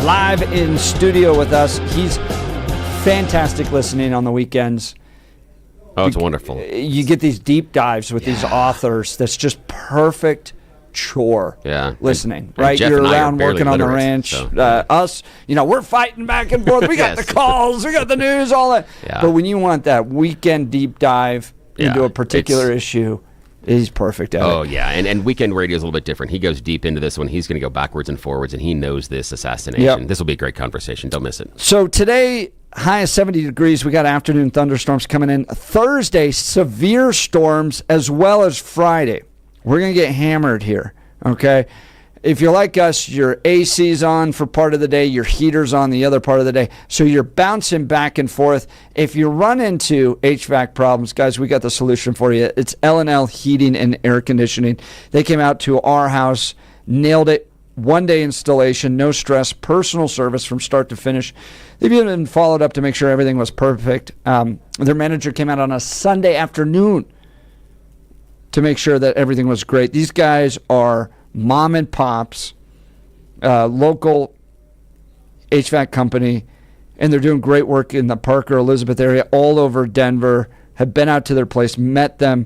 live in studio with us. He's fantastic listening on the weekends. Oh, it's wonderful. You get these deep dives with these authors. That's just perfect chore. Yeah, listening. And right, Jeff you're and I are around barely working on the literate, ranch. so. Us, we're fighting back and forth. We got Yes. the calls, we got the news, all that. Yeah. But when you want that weekend deep dive into a particular issue, he's perfect at it. Oh, yeah. And weekend radio is a little bit different. He goes deep into this one. He's going to go backwards and forwards, and he knows this assassination. Yep. This will be a great conversation. Don't miss it. So today, high of 70 degrees. We got afternoon thunderstorms coming in. Thursday, severe storms, as well as Friday. We're going to get hammered here, okay? If you're like us, your AC's on for part of the day, your heater's on the other part of the day. So you're bouncing back and forth. If you run into HVAC problems, guys, we got the solution for you. It's L&L Heating and Air Conditioning. They came out to our house, nailed it. One-day installation, no stress, personal service from start to finish. They've even followed up to make sure everything was perfect. Their manager came out on a Sunday afternoon to make sure that everything was great. These guys are mom and pops, local HVAC company, and they're doing great work in the Parker, Elizabeth area, all over Denver. Have been out to their place, met them.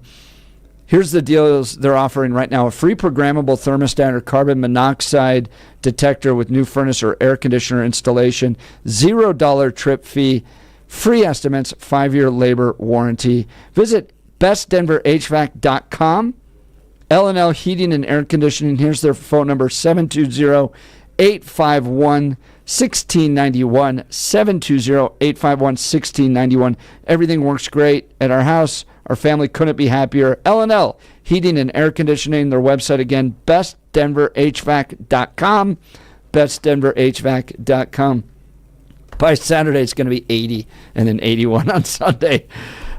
Here's the deals they're offering right now. A free programmable thermostat or carbon monoxide detector with new furnace or air conditioner installation, $0 trip fee, free estimates, 5-year labor warranty. Visit bestdenverhvac.com. L&L Heating and Air Conditioning. Here's their phone number, 720-851-1691, 720-851-1691. Everything works great at our house. Our family couldn't be happier. L&L Heating and Air Conditioning. Their website again, bestdenverhvac.com, bestdenverhvac.com. By Saturday, it's going to be 80 and then 81 on Sunday.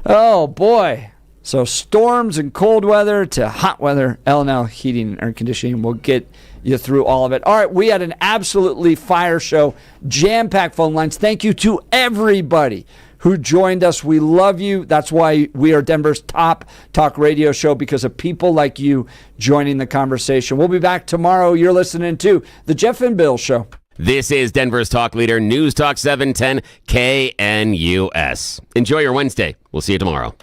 Oh, boy. So storms and cold weather to hot weather, L&L Heating and Air Conditioning will get you through all of it. All right, we had an absolutely fire show, jam-packed phone lines. Thank you to everybody who joined us. We love you. That's why we are Denver's top talk radio show, because of people like you joining the conversation. We'll be back tomorrow. You're listening to The Jeff and Bill Show. This is Denver's talk leader, News Talk 710 KNUS. Enjoy your Wednesday. We'll see you tomorrow.